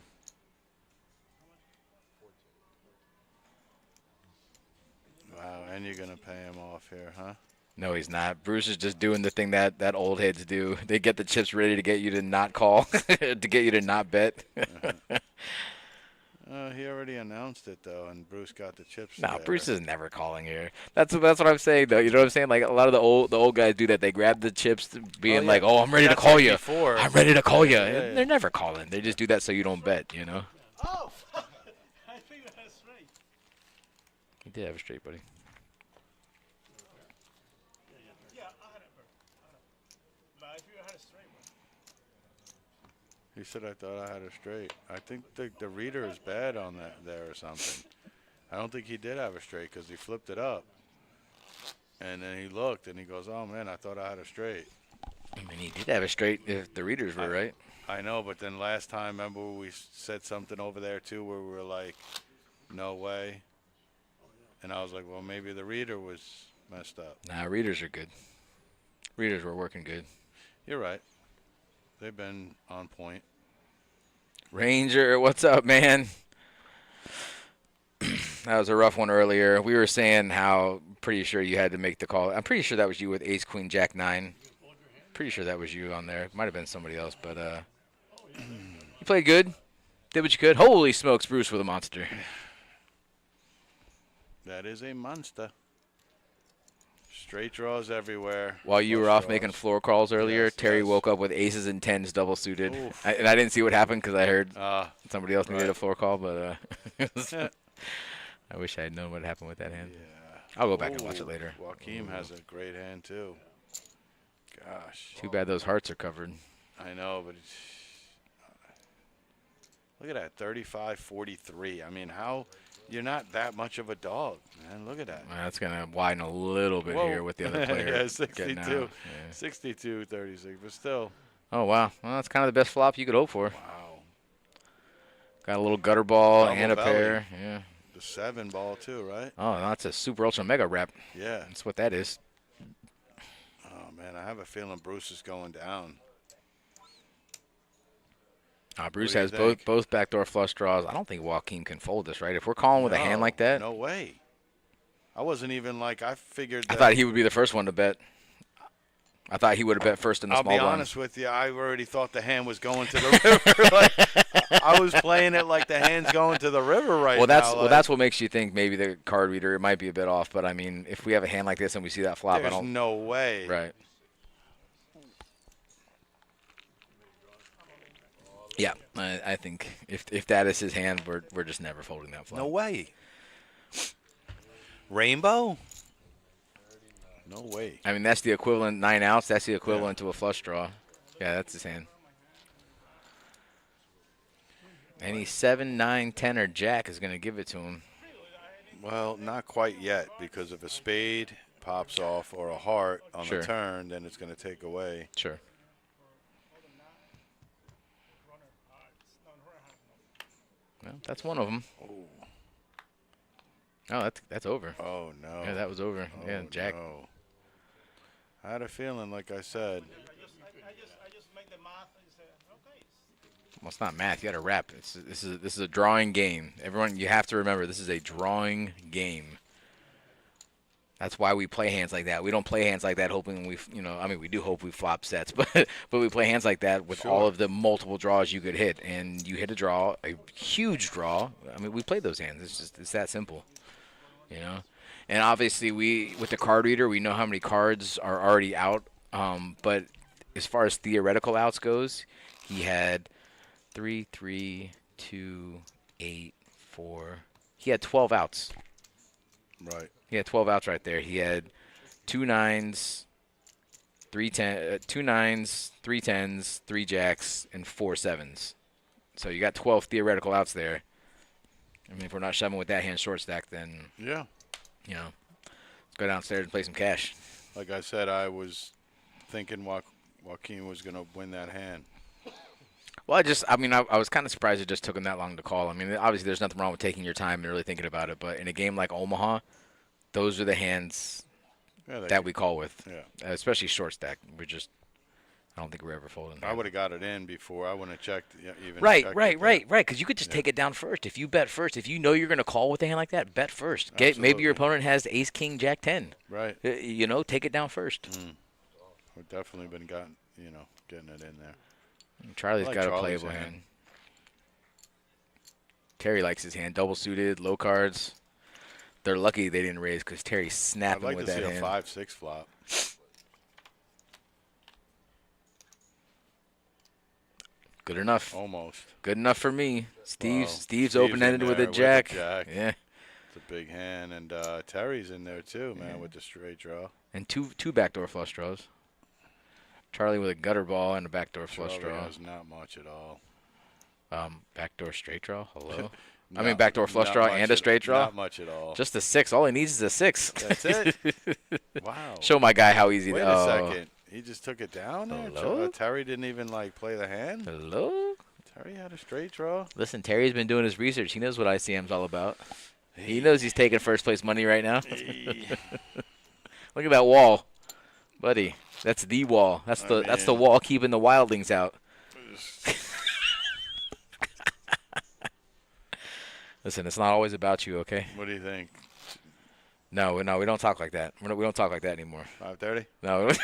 Wow, and you're going to pay him off here, huh? No, he's not. Bruce is just doing the thing that old heads do. They get the chips ready to get you to not call, to get you to not bet. He already announced it, though, and Bruce got the chips. No, there. Bruce is never calling here. That's what I'm saying, though. You know what I'm saying? Like, a lot of the old guys do that. They grab the chips, being yeah. like, "Oh, I'm ready to That's call like you. before. I'm ready to call you." Yeah, yeah. They're never calling. They just do that so you don't bet. You know. Oh, I think that's right. He did have a straight, buddy. Yeah, I had a bird. But I think I had a straight one. He said, I thought I had a straight. I think the reader is bad on that there or something. I don't think he did have a straight because he flipped it up. And then he looked and he goes, oh, man, I thought I had a straight. I mean, he did have a straight if the readers were right. I know, but then last time, remember we said something over there, too, where we were like, no way. And I was like, well, maybe the reader was messed up. Nah, readers are good. Readers were working good. You're right. They've been on point. Ranger, what's up, man? That was a rough one earlier. We were saying how pretty sure you had to make the call. I'm pretty sure that was you with Ace, Queen, Jack 9. Pretty sure that was you on there. Might have been somebody else, but you played good. Did what you could. Holy smokes, Bruce with a monster. That is a monster. Straight draws everywhere. While you were Flush off draws. making floor calls earlier, Yes, Terry yes. woke up with aces and tens double suited. Oof. And I didn't see what happened because I heard somebody else needed right. a floor call, but I wish I had known what happened with that hand. Yeah. I'll go back and watch it Ooh, later. Joaquin has a great hand, too. Gosh. Too bad those hearts are covered. I know, but look at that, 35-43. I mean, how you're not that much of a dog, man. Look at that. That's going to widen a little bit Whoa. here with the other player. Yeah, getting 62. out. Yeah. 62-36, but still. Oh, wow. Well, that's kind of the best flop you could hope for. Wow. Got a little gutter ball Double and a belly. pair. Yeah. The 7 ball, too, right? Oh, no, that's a super ultra mega wrap. Yeah. That's what that is. Oh, man, I have a feeling Bruce is going down. Bruce do you has think? both backdoor flush draws. I don't think Joaquin can fold this, right? If we're calling with a hand like that, No way. I wasn't even like, I figured I that. thought he would be the first one to bet. I thought he would have bet first in the I'll small be blind. honest with you. I already thought the hand was going to the river. Like, I was playing it like the hand's going to the river right Well, that's now. well, that's what makes you think maybe the card reader it might be a bit off. But I mean, if we have a hand like this and we see that flop, I There's don't. no way. Right. Yeah, I think if that is his hand, we're just never folding that flop. No way. Rainbow? No way. I mean, that's the equivalent 9 outs. That's the equivalent to a flush draw. Yeah, that's his hand. Any 7, 9, 10, or jack is going to give it to him. Well, not quite yet, because if a spade pops off or a heart on Sure. the turn, then it's going to take away. Sure. Well, that's one of them. Oh, that's over. Oh, no. Yeah, that was over. Oh, Yeah, jack. No. I had a feeling, like I said. I just make the math and say, okay. Well, it's not math. You got to wrap. This is a drawing game. Everyone, you have to remember this is a drawing game. That's why we play hands like that. We don't play hands like that hoping we do hope we flop sets, but we play hands like that with all of the multiple draws you could hit, and you hit a draw, a huge draw. I mean, we played those hands. It's that simple, you know. And obviously, with the card reader, we know how many cards are already out. But as far as theoretical outs goes, he had 3, 3, 2, 8, 4. He had 12 outs. Right. He had 12 outs right there. He had 2 9s, 3 9s, 3 10s, 3 jacks, and 4 7s. So you got 12 theoretical outs there. I mean, if we're not shoving with that hand short stack, then Yeah. you know, let's go downstairs and play some cash. Like I said, I was thinking Joaquin was going to win that hand. Well, I was kind of surprised it just took him that long to call. I mean, obviously there's nothing wrong with taking your time and really thinking about it, but in a game like Omaha, those are the hands that we call with, especially short stack. I don't think we're ever folding. I would have got it in before. I wouldn't have checked even. Right. Because you could just take it down first. If you bet first, if you know you're going to call with a hand like that, bet first. Maybe your opponent has ace, king, jack, 10. Right. Take it down first. We've definitely been getting it in there. Charlie's got a Charlie's playable hand. Terry likes his hand. Double suited, low cards. They're lucky they didn't raise because Terry's snapping with that hand. I'd like to see a 5-6 flop. Good enough. Almost. Good enough for me. Steve's Steve's open-ended with a jack. Yeah. It's a big hand, and Terry's in there too, man, with the straight draw. And two backdoor flush draws. Charlie with a gutter ball and a backdoor flush draw. Has not much at all. Backdoor straight draw. Hello. Backdoor flush draw and a straight draw. Not much at all. Just a 6. All he needs is a 6. That's it. Wow. Show my guy how easy. Wait a second. He just took it down there. Hello? Terry didn't even play the hand. Hello. Terry had a straight draw. Listen, Terry's been doing his research. He knows what ICM's all about. He knows he's taking first place money right now. Look at that wall, buddy. That's the wall. That's the wall keeping the wildlings out. Listen, it's not always about you, okay? What do you think? No, we don't talk like that. We don't talk like that anymore. 5:30. No. It's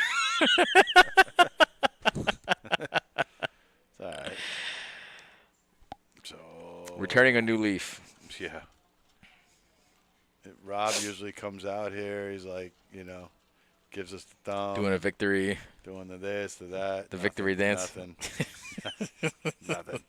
all right. So we're turning a new leaf. Yeah. Rob usually comes out here. He's like, gives us the thumb. Doing a victory. Doing the this, the that. The victory dance. Nothing. Nothing.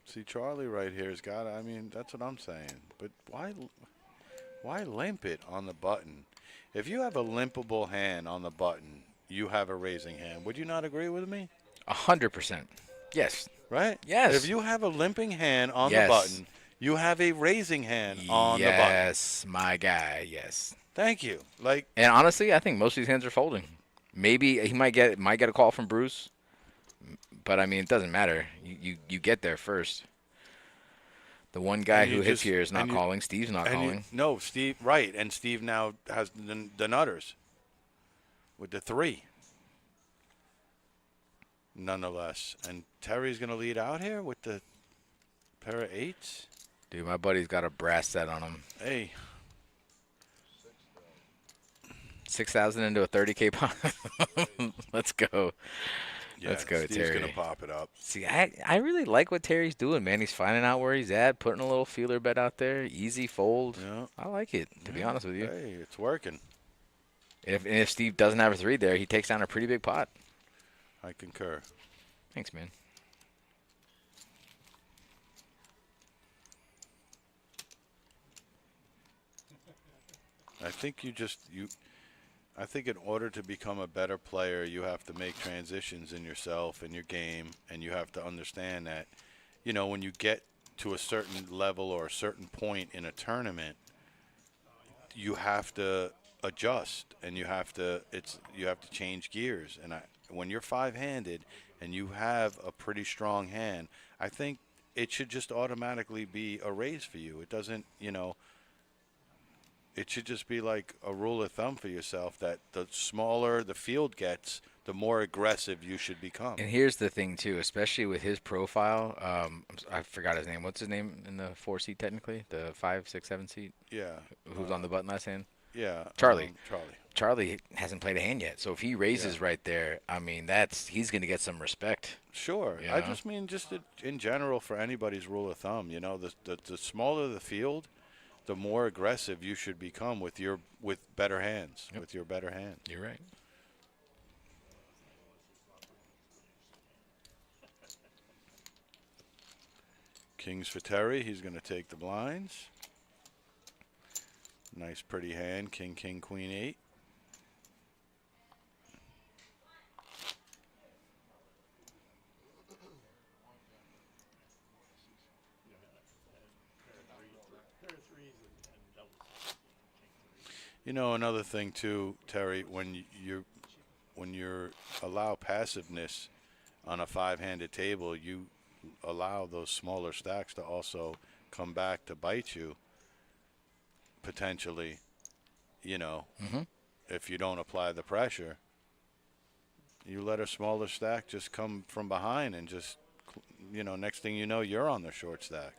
See, Charlie right here has got. I mean, that's what I'm saying. But why limp it on the button? If you have a limpable hand on the button, you have a raising hand. Would you not agree with me? 100%. Yes. Right? Yes. If you have a limping hand on the button, you have a raising hand on the button. Yes, my guy. Yes. Thank you. And honestly, I think most of these hands are folding. Maybe he might get a call from Bruce. But, I mean, it doesn't matter. You get there first. The one guy who hits here is not calling. Steve's not calling. No, Steve, right. And Steve now has the nutters with the 3. Nonetheless. And Terry's going to lead out here with the pair of 8s. Dude, my buddy's got a brass set on him. Hey. 6,000 into a 30K pot. Let's go. Yeah, Let's go, Steve's Terry. gonna pop it up. See, I really like what Terry's doing, man. He's finding out where he's at, putting a little feeler bet out there, easy fold. Yeah. I like it, to be honest with you. Hey, it's working. If Steve doesn't have a 3 there, he takes down a pretty big pot. I concur. Thanks, man. I think I think in order to become a better player, you have to make transitions in yourself and your game, and you have to understand that, when you get to a certain level or a certain point in a tournament, you have to adjust and you have to change gears. And when you're 5-handed and you have a pretty strong hand, I think it should just automatically be a raise for you. It doesn't, it should just be like a rule of thumb for yourself that the smaller the field gets, the more aggressive you should become. And here's the thing, too, especially with his profile. I forgot his name. What's his name in the 4 seat, technically? The 5, 6, 7 seat? Yeah. Who's on the button last hand? Yeah. Charlie. Charlie. Charlie hasn't played a hand yet. So if he raises right there, I mean, he's going to get some respect. Sure. You I know? just mean in general for anybody's rule of thumb, the smaller the field, the more aggressive you should become with better hands, with your better hand. You're right. Kings for Terry. He's going to take the blinds. Nice, pretty hand. King, king, queen, 8. Another thing too, Terry, when you allow passiveness on a 5-handed table, you allow those smaller stacks to also come back to bite you potentially, if you don't apply the pressure. You let a smaller stack just come from behind and just, next thing you know, you're on the short stack.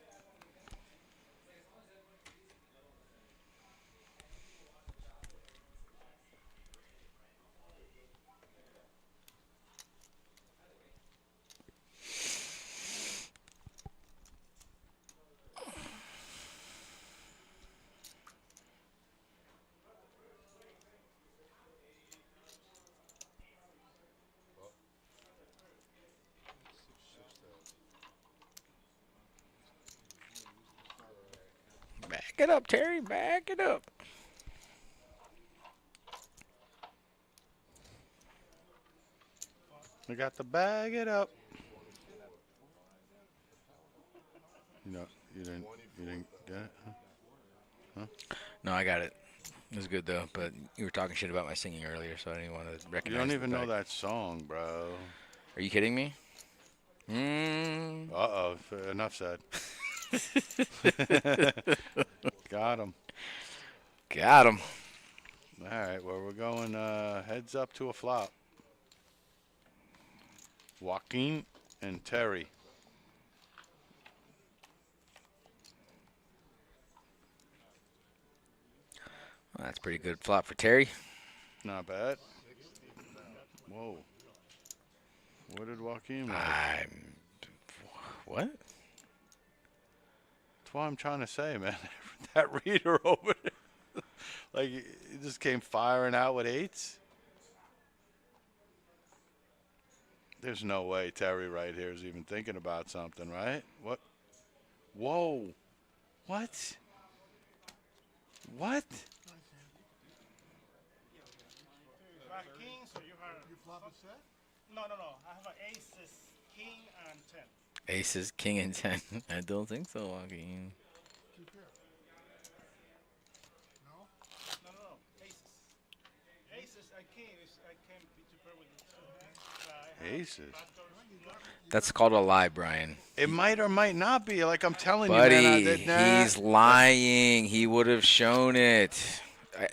Back it up, Terry. Back it up. We got to bag it up. You didn't get it? Huh? No, I got it. It was good, though. But you were talking shit about my singing earlier, so I didn't want to recognize You don't even the know fact. that song, bro. Are you kidding me? Uh-oh. Enough said. Got him. Got him. All right, well, we're going heads up to a flop. Joaquin and Terry. Well, that's pretty good flop for Terry. Not bad. Whoa. What did Joaquin make? What? That's what I'm trying to say, man. That reader over there. Like, he just came firing out with 8s. There's no way Terry right here is even thinking about something, right? What? Whoa. What? What? King, so you flop a set? No. I have an aces, king, and 10. Aces, king, and 10. I don't think so, Joaquin. No. Aces and king I can't be too pair with the 2. Aces. That's called a lie, Brian. It might or might not be. Like I'm telling Buddy, you, man. he's lying. He would have shown it.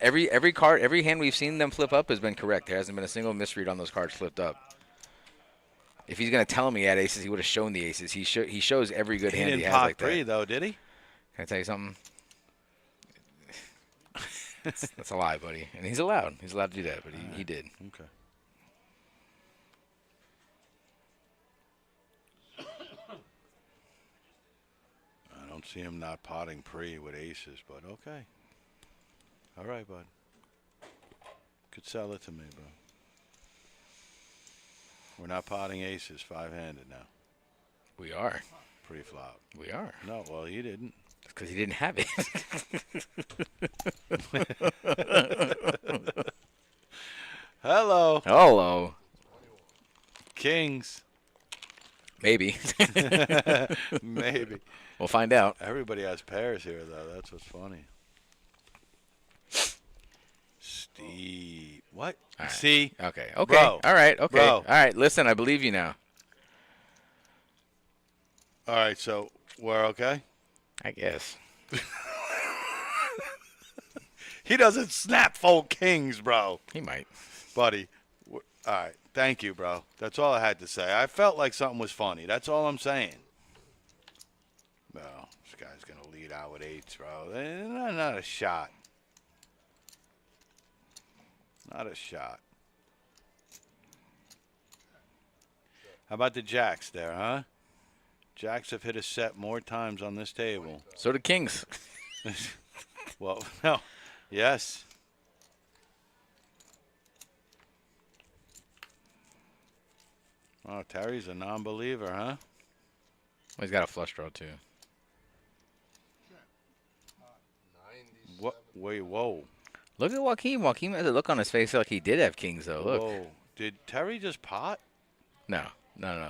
Every hand we've seen them flip up has been correct. There hasn't been a single misread on those cards flipped up. If he's going to tell me he had aces, he would have shown the aces. He shows every good hand he didn't has pot like that. 3 though, did he? Can I tell you something? That's a lie, buddy. And he's allowed. He's allowed to do that, but he did. Okay. See him not potting pre with aces, but okay. All right, bud. Could sell it to me, bro. We're not potting aces 5-handed now. We are. Pre-flop. We are. No, well, he didn't. Because he didn't have it. Hello. Hello. Kings. Maybe. Maybe. We'll find out. Everybody has pairs here, though. That's what's funny. Steve. What? All right. See? Okay. Okay. Bro. All right. Okay. Bro. All right. Listen, I believe you now. All right, so we're okay? I guess. He doesn't snap fold kings, bro. He might. Buddy. All right. Thank you, bro. That's all I had to say. I felt like something was funny. That's all I'm saying. Well, this guy's going to lead out with eights, bro. Not a shot. Not a shot. How about the jacks there, huh? Jacks have hit a set more times on this table. So do kings. Well, no. Yes. Oh, Terry's a non-believer, huh? Well, he's got a flush draw, too. What? Wait, whoa. Look at Joaquin. Joaquin has a look on his face like he did have kings, though. Look. Whoa. Did Terry just pot? No.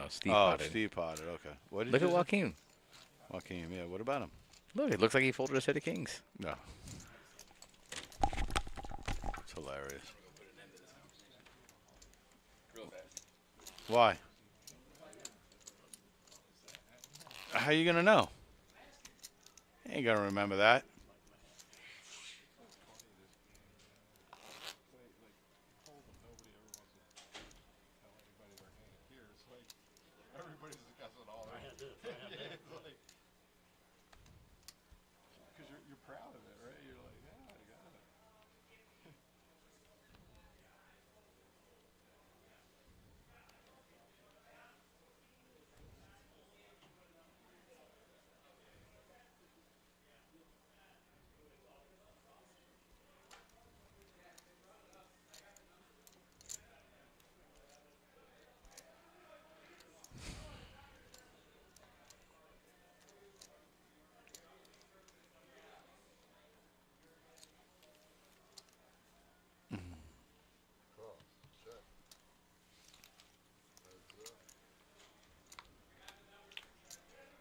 Steve Oh, potted. Steve potted. Okay. What did Look you at say? Joaquin. Joaquin, yeah. What about him? Look, it looks like he folded a set of kings. No. It's hilarious. Why? How you gonna know? You ain't gonna remember that.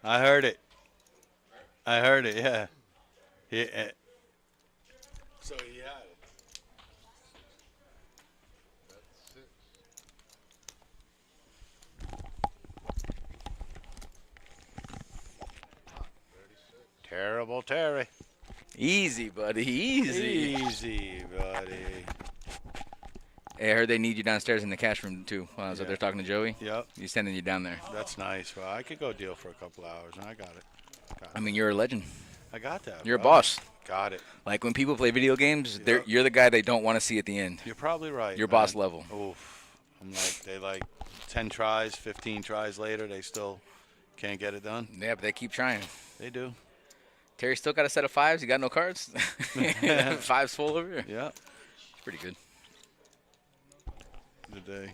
I heard it. Yeah. So he had it. Terrible Terry. Easy, buddy. Easy. Easy, buddy. Hey, I heard they need you downstairs in the cash room, too. While I was up there talking to Joey. Yep. He's sending you down there. That's nice. Well, I could go deal for a couple hours, and I got it. I mean, you're a legend. I got that. You're a bro. boss. Got it. Like, when people play video games, you're the guy they don't want to see at the end. You're probably right. You're man. boss level. Oof. They 10 tries, 15 tries later, they still can't get it done. Yeah, but they keep trying. They do. Terry still got a set of fives. You got no cards? Fives full over here? Yeah. It's pretty good. The day.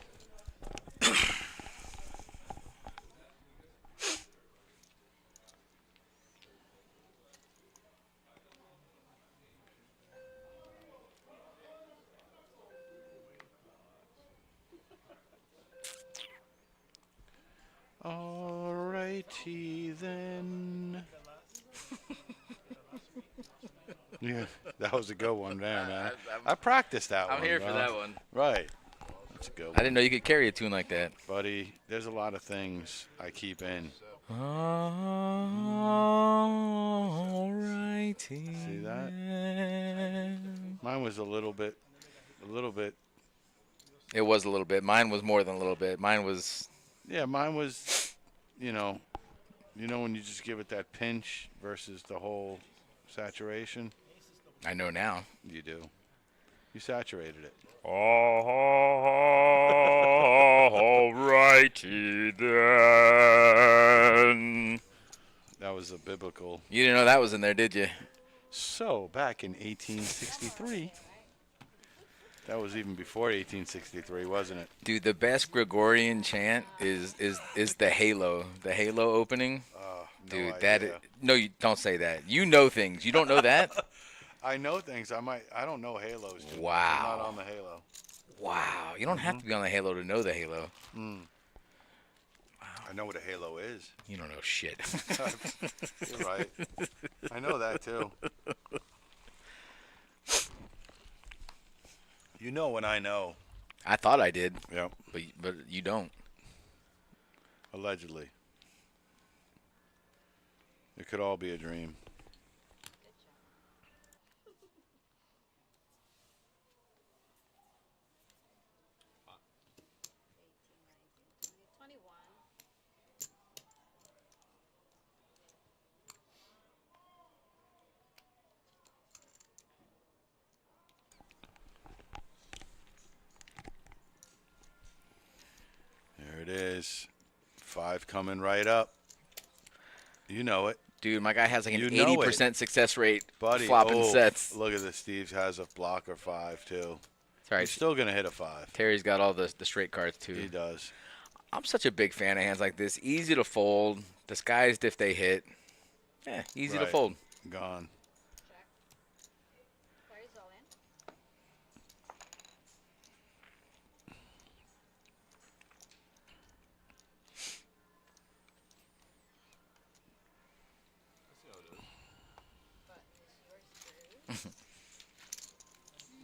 Alrighty then. Yeah, that was a good one there, man. I practiced that one. I'm here bro. for that one. Right. That's a good one. I didn't know you could carry a tune like that. Buddy, there's a lot of things I keep in. Alrighty. See that? Mine was a little bit. It was a little bit. Mine was more than a little bit. Mine was. Yeah, mine was, when you just give it that pinch versus the whole saturation. I know now. You do. You saturated it. Alrighty then. That was a biblical. You didn't know that was in there, did you? So back in 1863. That was even before 1863, wasn't it? Dude, the best Gregorian chant is the Halo. The Halo opening. No Dude, idea. no, you don't say that. You know things. You don't know that? I know things. I don't know Halos. Too much. Wow. I'm not on the Halo. Wow. You don't have to be on the Halo to know the Halo. I know what a Halo is. You don't know shit. You're right. I know that too. You know when I know. I thought I did, Yep. but you don't. Allegedly. It could all be a dream. There it is. 5 coming right up. You know it. Dude, my guy has like an You know 80% success rate Buddy, flopping sets. Look at this. Steve has a blocker 5 too. Sorry, He's still going to hit a 5. Terry's got all the straight cards too. He does. I'm such a big fan of hands like this. Easy to fold. Disguised if they hit. Yeah, easy to Right. fold. Gone. Players all in.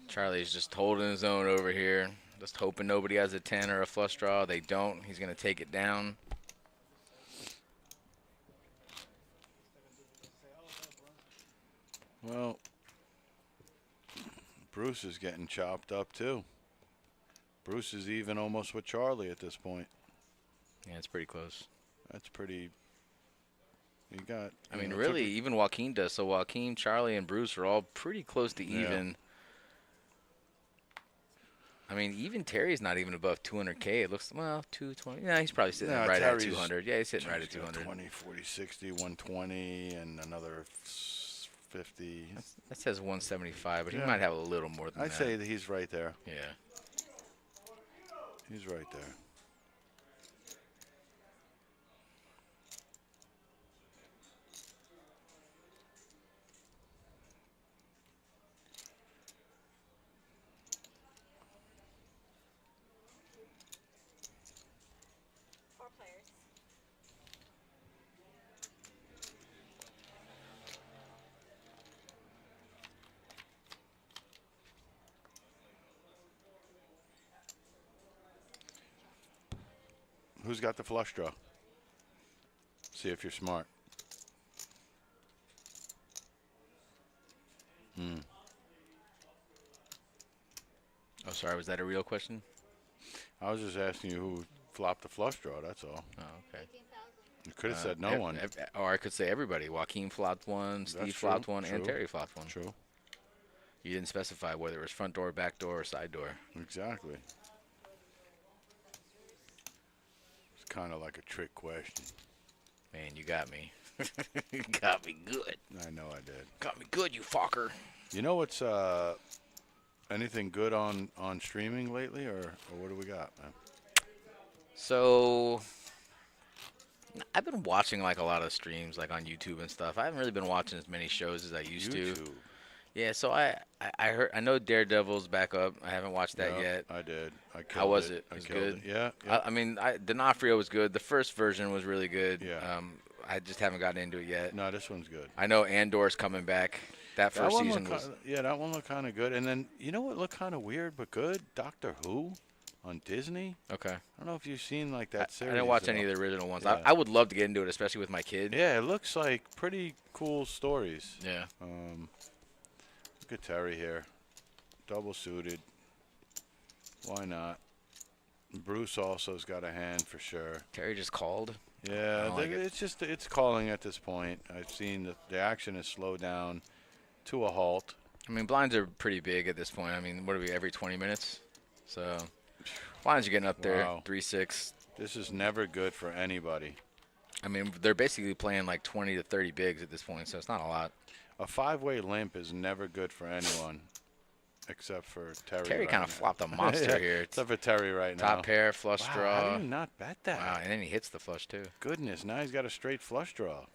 Charlie's just holding his own over here. Just hoping nobody has a 10 or a flush draw. They don't. He's going to take it down. Well, Bruce is getting chopped up too. Bruce is even almost with Charlie at this point. Yeah, it's pretty close. That's pretty. You got. I you mean, know, really, took even Joaquin does. So Joaquin, Charlie, and Bruce are all pretty close to Yeah. even. I mean, even Terry's not even above 200K. It looks, well, 220. Yeah, he's probably sitting Yeah, right Terry's- at 200. Yeah, he's sitting right at Terry's got 200. 20, 40, 60, 120, and another 50. That says 175, but he Yeah. might have a little more than I'd that. say that he's right there. Yeah. He's right there. Four players. Who's got the flush draw? See if you're smart. Oh, sorry. Was that a real question? I was just asking you who flopped the flush draw. That's all. Oh, okay. 18,000. You could have said no one. Or I could say everybody. Joaquin flopped one, Steve That's flopped true, one, and true, Terry flopped one. True. You didn't specify whether it was front door, back door, or side door. Exactly. It's kind of like a trick question. Man, you got me. You got me good. I know I did. Got me good, you fucker. You know what's anything good on streaming lately, or what do we got, man? So, I've been watching like a lot of streams, like on YouTube and stuff. I haven't really been watching as many shows as I used to. YouTube. Yeah, so I know Daredevil's back up. I haven't watched that Yeah, yet. I did. I killed How was it. it? I It was killed good? it. Yeah. yeah. I mean, D'Onofrio was good. The first version was really good. Yeah. I just haven't gotten into it yet. No, this one's good. I know Andor's coming back. That That first one season looked was. yeah, that one looked kind of good. And then you know what looked kind of weird but good? Doctor Who on Disney. Okay. I don't know if you've seen like that I series. didn't watch at any all. of the original ones. Yeah. I would love to get into it, especially with my kid. Yeah, it looks like pretty cool stories. Yeah. Look at Terry here, double suited. Why not? Bruce also's got a hand for sure. Terry just called. Yeah, like it. it's calling at this point. I've seen that the action has slowed down to a halt. I mean, blinds are pretty big at this point. I mean, what are we, every 20 minutes? So, blinds are getting up there, Wow. 3-6. This is never good for anybody. I mean, they're basically playing like 20 to 30 bigs at this point, so it's not a lot. A 5-way limp is never good for anyone, except for Terry. Terry right kind of now. flopped a monster Yeah, here. except for Terry right now. Top pair, flush Wow, draw. how do you not bet that? Wow, and then he hits the flush too. Goodness, now he's got a straight flush draw.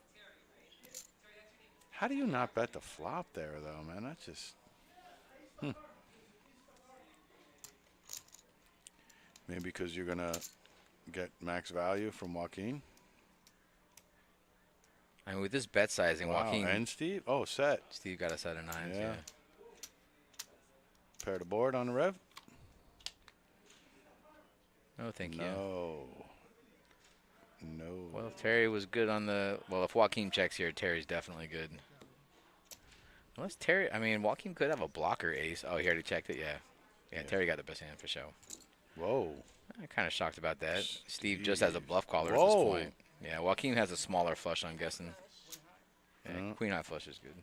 How do you not bet the flop there, though, man? That's just... Maybe because you're going to get max value from Joaquin? I mean, with this bet sizing, Wow, Joaquin. and Steve? Oh, set. Steve got a set of nines, yeah. Pair the board on the rev? No, thank you. No. No. Well, if Terry was good on the... Well, if Joaquin checks here, Terry's definitely good. Unless Terry... I mean, Joaquin could have a blocker ace. Oh, he already checked it? Yeah. Yeah, Terry got the best hand for sure. Whoa. I'm kind of shocked about that. Steve just has a bluff caller at Whoa. this point. Yeah, Joaquin has a smaller flush, I'm guessing. Yeah, queen high flush is good.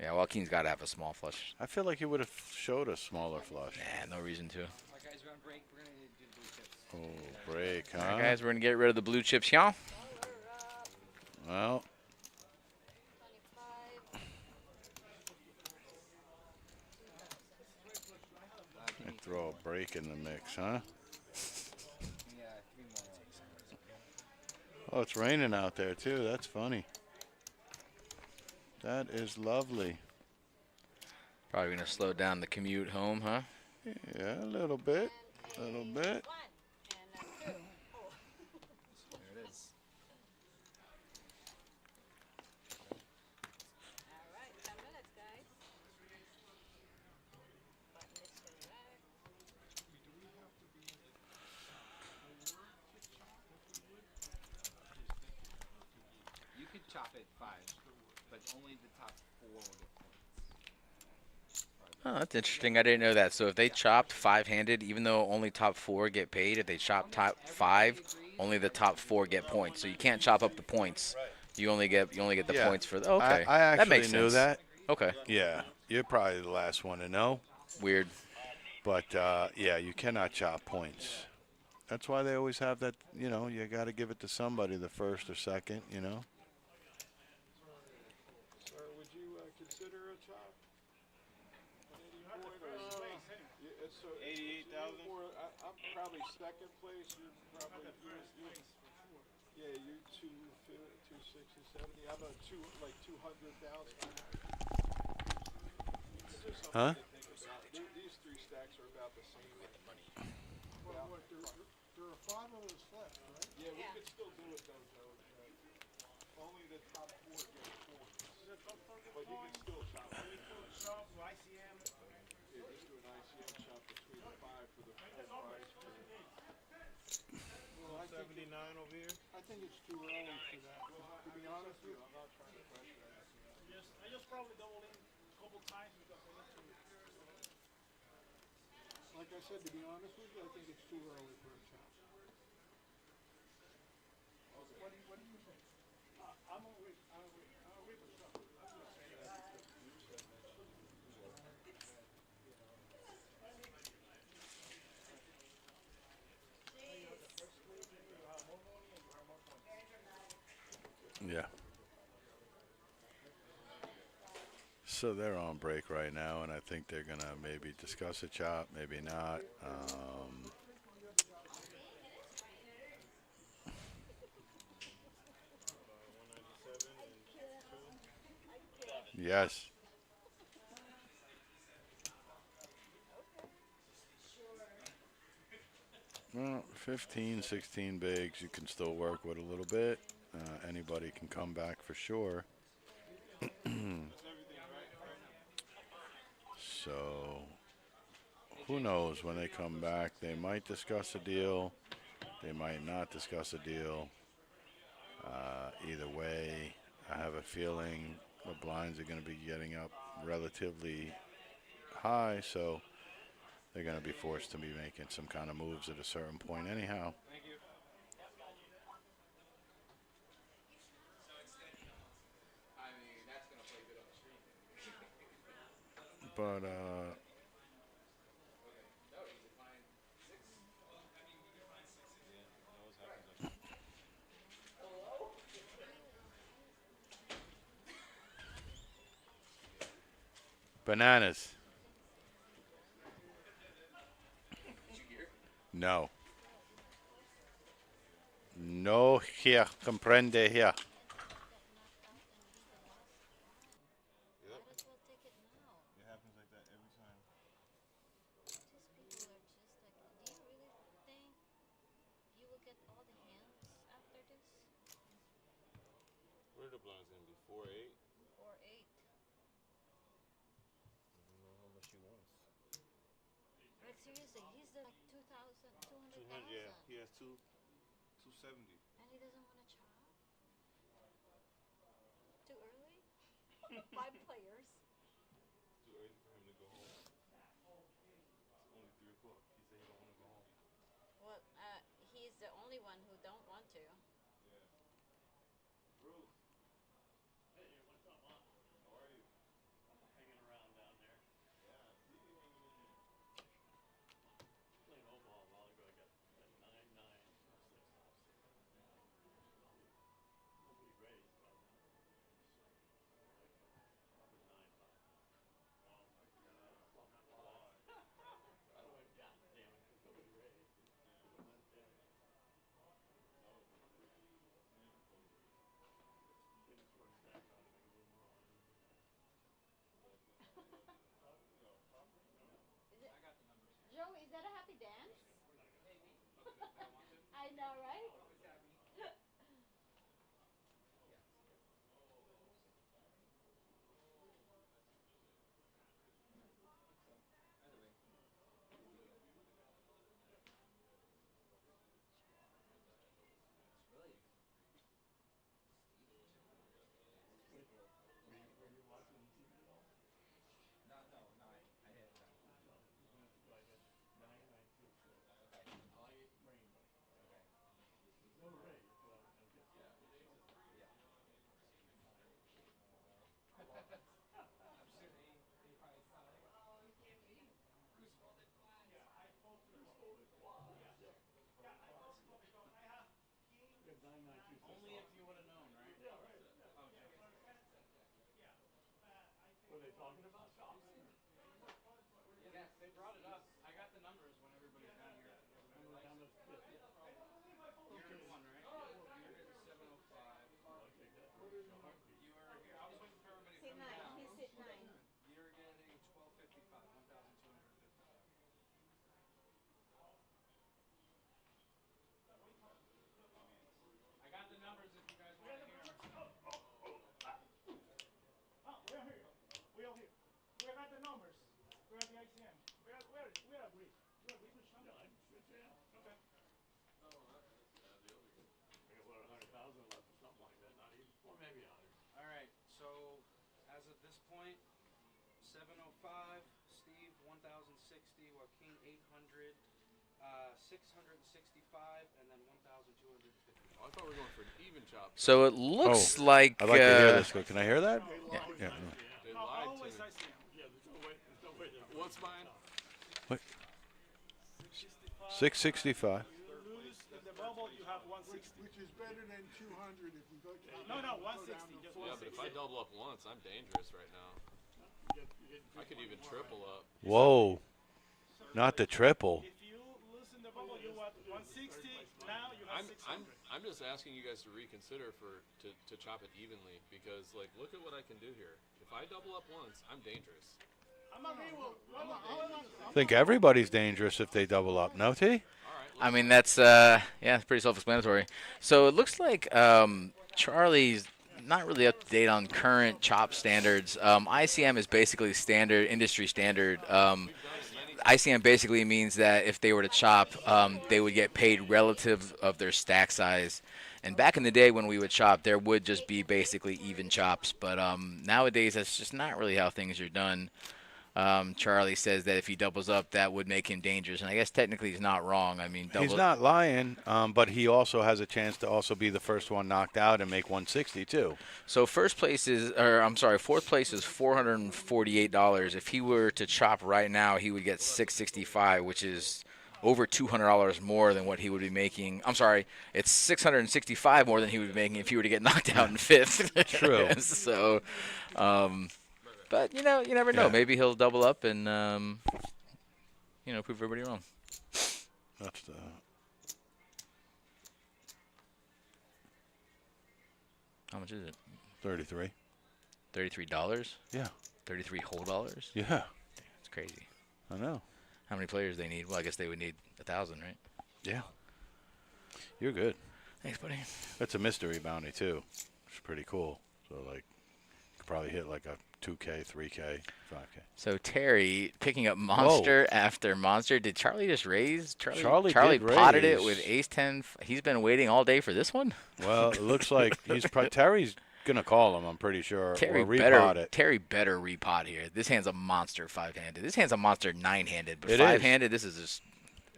Yeah, Joaquin's got to have a small flush. I feel like he would have showed a smaller flush. Nah, no reason to. Oh, break, huh? All right, guys, we're going to get rid of the blue chips, y'all. Well. And throw a break in the mix, huh? Oh, it's raining out there, too. That's funny. That is lovely. Probably going to slow down the commute home, huh? Yeah, a little bit. A little bit. You could chop it 5, but only the top 4 will get points. Oh, that's interesting. I didn't know that. So if they chopped 5-handed, even though only top 4 get paid, if they chop top 5, only the top 4 get points. So you can't chop up the points. You only get the points for the... Okay, I actually that makes knew sense. that. Okay. Yeah, you're probably the last one to know. Weird. But, yeah, you cannot chop points. That's why they always have that, you know, you got to give it to somebody, the first or second, you know. Sir, would you consider a chop? It's 88,000. I'm probably second place. You're probably yeah. You're 250, 260, 70. I'm a 200,000. Huh? These 3 stacks are about the same. There are 5 of us left, right? Yeah, we could still do it though, Joe. Only the top 4 get points. But you can still chop. Shop, ICM. Yeah, just do an ICM chop between the 5 for the full price. 79 over here. I think it's too early for that. To be honest with you, I'm not trying to pressure that. I just probably doubled in a couple times because I need to. Like I said, to be honest with you, I think it's too early for a chop. What do you think? I'm with the chop. Yeah. So they're on break right now, and I think they're going to maybe discuss a chop, maybe not. Yes. Well, 15, 16 bigs, you can still work with a little bit. Anybody can come back for sure. So, who knows when they come back? They might discuss a deal. They might not discuss a deal. Either way, I have a feeling the blinds are going to be getting up relatively high, so they're going to be forced to be making some kind of moves at a certain point anyhow. But, Bananas. No. No here. Comprende here. Yep. Might as well take it now. It happens like that every time. These people are just like, do you really think you will get all the hands after this? What are the blinds gonna be? 4-8. Or 8? I don't know how much he wants. Like seriously, he's the like 200,000. Yeah, he has 270. And he doesn't want to chop? Too early? 5 players. Too early for him to go home. It's only 3 o'clock. He said he don't want to go home. Well, he's the only one who don't want to. Yeah. Bruce. Hey, what's up, man? How are you? Hanging around down there. Yeah, I see you hanging in there. Playing O-ball a while ago. I got 9-9 or 6 off. Nobody raised, but I was 9-5. Oh my God. Well, not why. I went, God damn it, because nobody raised. Yeah. That was the snake play. Get a short stack on it, make a little more on it. Joey, is that a happy dance? I know, right? Were you watching TV at all? No, I hit that. So I got 9-9-2-6. Okay. Rainbow. Okay. There's no raise, but I'm guessing. Yeah. I'm sure he probably saw like, oh, you can't beat Bruce folded quads. Bruce folded quads. Yeah. Yeah, I thought so because I have king. You got 9-9-2-6. Only if you would have known, right? Yeah, right. Yeah. Oh, Yeah, Joey but said that, yeah, but I think. Were they talking about shopping? yes, they brought it up. I got the numbers when everybody's down here. Everybody How likes much did? Yeah. I don't believe I folded. You're in one, right? You're hitting 705. I'll take that. Heartbeat. You were here. I was waiting for everybody to Sit come 9. down. He's sit 9. You're getting 1255, 1,255. I got the numbers if you guys want to hear them. Oh, we're here. We are here. We got the numbers. We got the ICM. We agree. We agree with some. Yeah, yeah. Okay. I got what, 100,000 left or something like that, not even, or maybe 100. All right, so as of this point, 705, Steve 1,060, Joaquin 800, 665, and then 1,250. Oh, I thought we were going for an even chop. So it looks like. I'd like to hear this. Can I hear that? Yeah. They No, lied to always me. ICM. Yeah, there's no way they're What's mine? 665. You lose in the bubble. You have 160. Which is better than 200 if we go. No, 160. Just Yeah, but if I 160. double up once, I'm dangerous right now. I could even triple up. Whoa. Not the triple. If you lose in the bubble, you want 160. Now you have 600. I'm just asking you guys to reconsider to chop it evenly because like look at what I can do here. If I double up once, I'm dangerous. I'm agreeing with. I think everybody's dangerous if they double up. No, T? I mean, that's it's pretty self-explanatory. So it looks like Charlie's not really up to date on current chop standards. ICM is basically standard, industry standard. ICM basically means that if they were to chop, they would get paid relative of their stack size. And back in the day when we would chop, there would just be basically even chops. But nowadays, that's just not really how things are done. Charlie says that if he doubles up, that would make him dangerous. And I guess technically he's not wrong. I mean, He's not lying, but he also has a chance to also be the first one knocked out and make 160 too. So fourth place is $448. If he were to chop right now, he would get $665, which is over $200 more than what he would be making. I'm sorry, it's $665 more than he would be making if he were to get knocked out in fifth. True. So, But, you never know. Yeah. Maybe he'll double up and, prove everybody wrong. That's the. How much is it? 33. $33? Yeah. 33 whole dollars? Yeah. It's crazy. I know. How many players they need? Well, I guess they would need 1,000, right? Yeah. You're good. Thanks, buddy. That's a mystery bounty too. It's pretty cool. So like, you could probably hit like a 2K, 3K, 5K. So Terry picking up monster after monster. Did Charlie just raise? Charlie did potted it raise. with ace 10. He's been waiting all day for this one. Well, it looks like Terry's gonna call him. I'm pretty sure. Terry or repot it. Terry better repot here. This hand's a monster 5-handed. This hand's a monster 9-handed. But It is. 5-handed, this is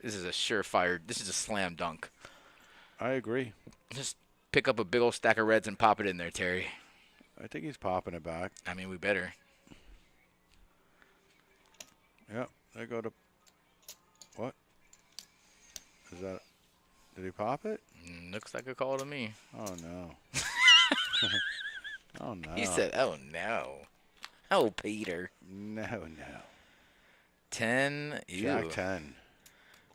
a surefire. This is a slam dunk. I agree. Just pick up a big old stack of reds and pop it in there, Terry. I think he's popping it back. I mean, we better. Yep. They go to. What? Is that? Did he pop it? Looks like a call to me. Oh no. Oh no. He said, "Oh no, oh Peter." No. 10. Jack Ew. 10.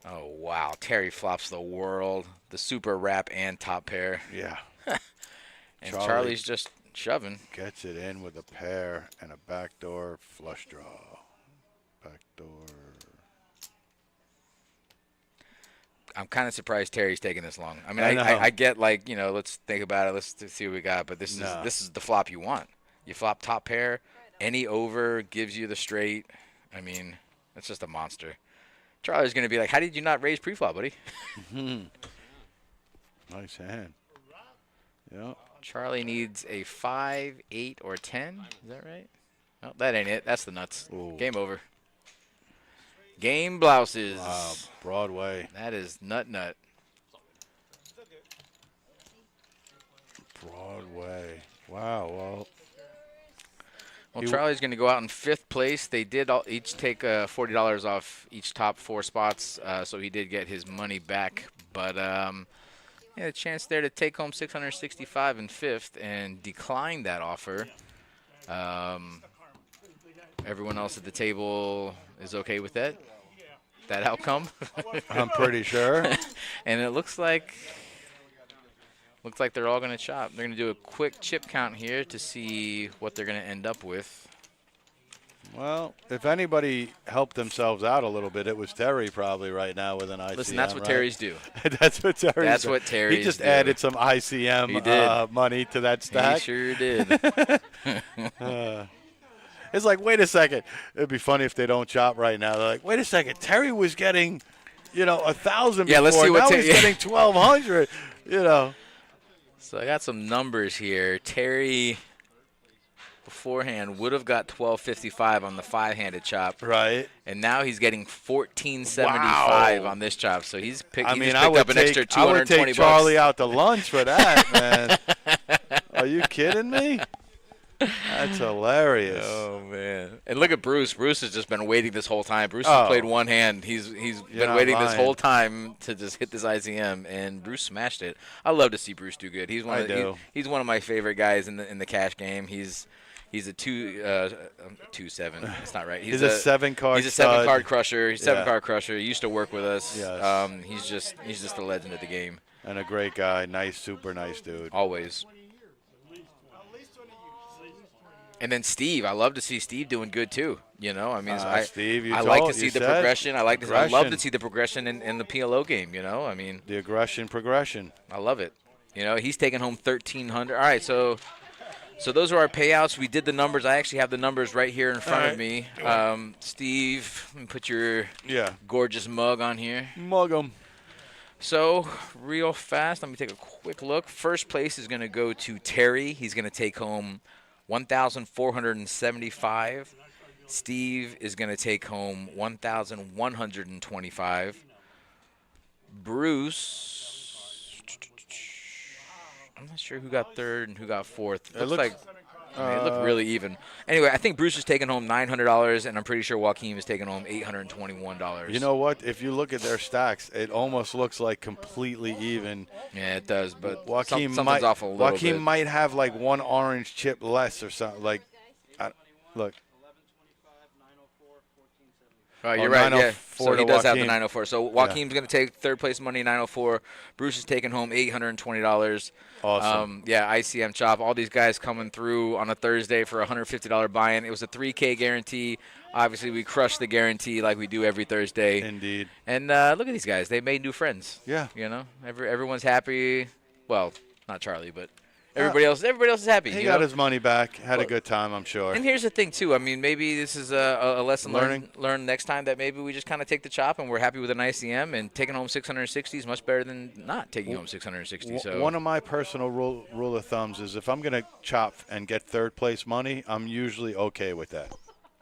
Oh wow, Terry flops the world, the super wrap and top pair, Yeah. and Charlie. Charlie's just shoving. Gets it in with a pair and a backdoor flush draw. Backdoor. I'm kind of surprised Terry's taking this long. I mean, I know. I get like let's think about it, let's see what we got, but this is the flop you want. You flop top pair, any over gives you the straight. I mean, it's just a monster. Charlie's going to be like, how did you not raise pre-flop, buddy? Nice hand. Yep. Charlie needs a 5, 8, or 10. Is that right? No, that ain't it. That's the nuts. Ooh. Game over. Game blouses. Wow, Broadway. That is nut. Broadway. Wow, well. Well, Charlie's going to go out in 5th place. They did each take $40 off each top 4 spots, so he did get his money back. But a chance there to take home $665 in 5th and decline that offer. Everyone else at the table is okay with that outcome. I'm pretty sure. And it looks like they're all going to chop. They're going to do a quick chip count here to see what they're going to end up with. Well, if anybody helped themselves out a little bit, it was Terry probably right now with an ICM. Listen, that's what right? Terry's do. That's what Terry's That's do. what Terry's He just do. added some ICM money to that stack. He sure did. It's like, wait a second. It'd be funny if they don't chop right now. They're like, wait a second. Terry was getting, 1,000 Yeah, before. let's see what now Terry- he's getting 1,200. So I got some numbers here. Terry beforehand would have got $12.55 on the 5-handed chop. Right. And now he's getting $14.75 Wow. on this chop. So he's picked I picked would up an extra $220. I would take Charlie out to lunch for that, man. Are you kidding me? That's hilarious. Oh man! And look at Bruce. Bruce has just been waiting this whole time. Bruce has played one hand. He's been not waiting this lying. whole time to just hit this ICM, and Bruce smashed it. I love to see Bruce do good. He's one of he's one of my favorite guys in the cash game. He's a 2-7. It's not right. He's a 7-card. He's a 7-card stud. crusher. He's a 7-card crusher. He used to work with us. Yes. He's just a legend of the game. And a great guy. Nice, super nice dude. Always. And then Steve, I love to see Steve doing good too. Steve, I like to see the progression. I love to see the progression in the PLO game. The aggression progression. I love it. He's taking home $1,300. All right, so those are our payouts. We did the numbers. I actually have the numbers right here in front of me. Steve, let me put your gorgeous mug on here. Mug 'em. So, real fast, let me take a quick look. First place is going to go to Terry. He's going to take home $1,475. Steve is going to take home $1,125. Bruce, I'm not sure who got third and who got fourth. It looked really even. Anyway, I think Bruce is taking home $900, and I'm pretty sure Joaquin is taking home $821. You know what? If you look at their stacks, it almost looks like completely even. Yeah, it does, but Joaquin something's off a little bit. might have like one orange chip less or something. Look, Oh, you're right. Yeah. 904 So he to does have the Joaquin. 904. So Joaquin's going to take third place money, 904. Bruce is taking home $820. Awesome. Yeah, ICM Chop. All these guys coming through on a Thursday for a $150 buy-in. It was a 3K guarantee. Obviously, we crushed the guarantee like we do every Thursday. Indeed. And look at these guys. They made new friends. Yeah. You know, everyone's happy. Well, not Charlie, but everybody else is happy. He you got know? his money back. Had a good time, I'm sure. And here's the thing, too. I mean, maybe this is a lesson Learning. learned next time, that maybe we just kind of take the chop and we're happy with an ICM, and taking home 660 is much better than not taking home 660. So One of my personal rule of thumbs is if I'm going to chop and get third place money, I'm usually okay with that.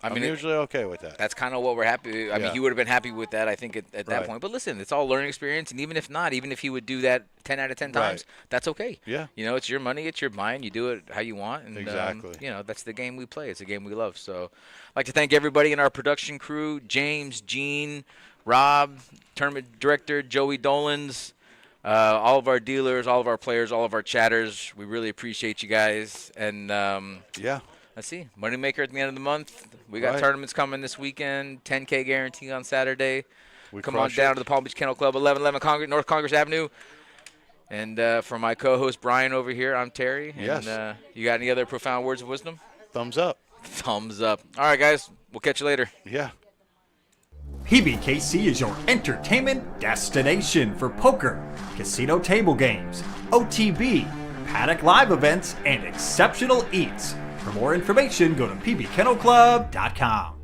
I mean, I'm usually okay with that. That's kind of what we're happy. I mean, he would have been happy with that, I think, at that Right. point. But listen, it's all learning experience, and even if not, even if he would do that 10 out of 10 times, that's okay. Yeah. You know, it's your money, it's your mind. You do it how you want. And, Exactly. you know, that's the game we play. It's a game we love. So I'd like to thank everybody in our production crew, James, Gene, Rob, tournament director, Joey Dolans, all of our dealers, all of our players, all of our chatters. We really appreciate you guys. And, yeah. let's see. Moneymaker at the end of the month. We got tournaments coming this weekend. 10K guarantee on Saturday. Come on down to the Palm Beach Kennel Club, 1111 North Congress Avenue. And for my co-host Brian over here, I'm Terry. Yes. And you got any other profound words of wisdom? Thumbs up. Thumbs up. All right, guys. We'll catch you later. Yeah. PBKC is your entertainment destination for poker, casino table games, OTB, paddock live events, and exceptional eats. For more information, go to pbkennelclub.com.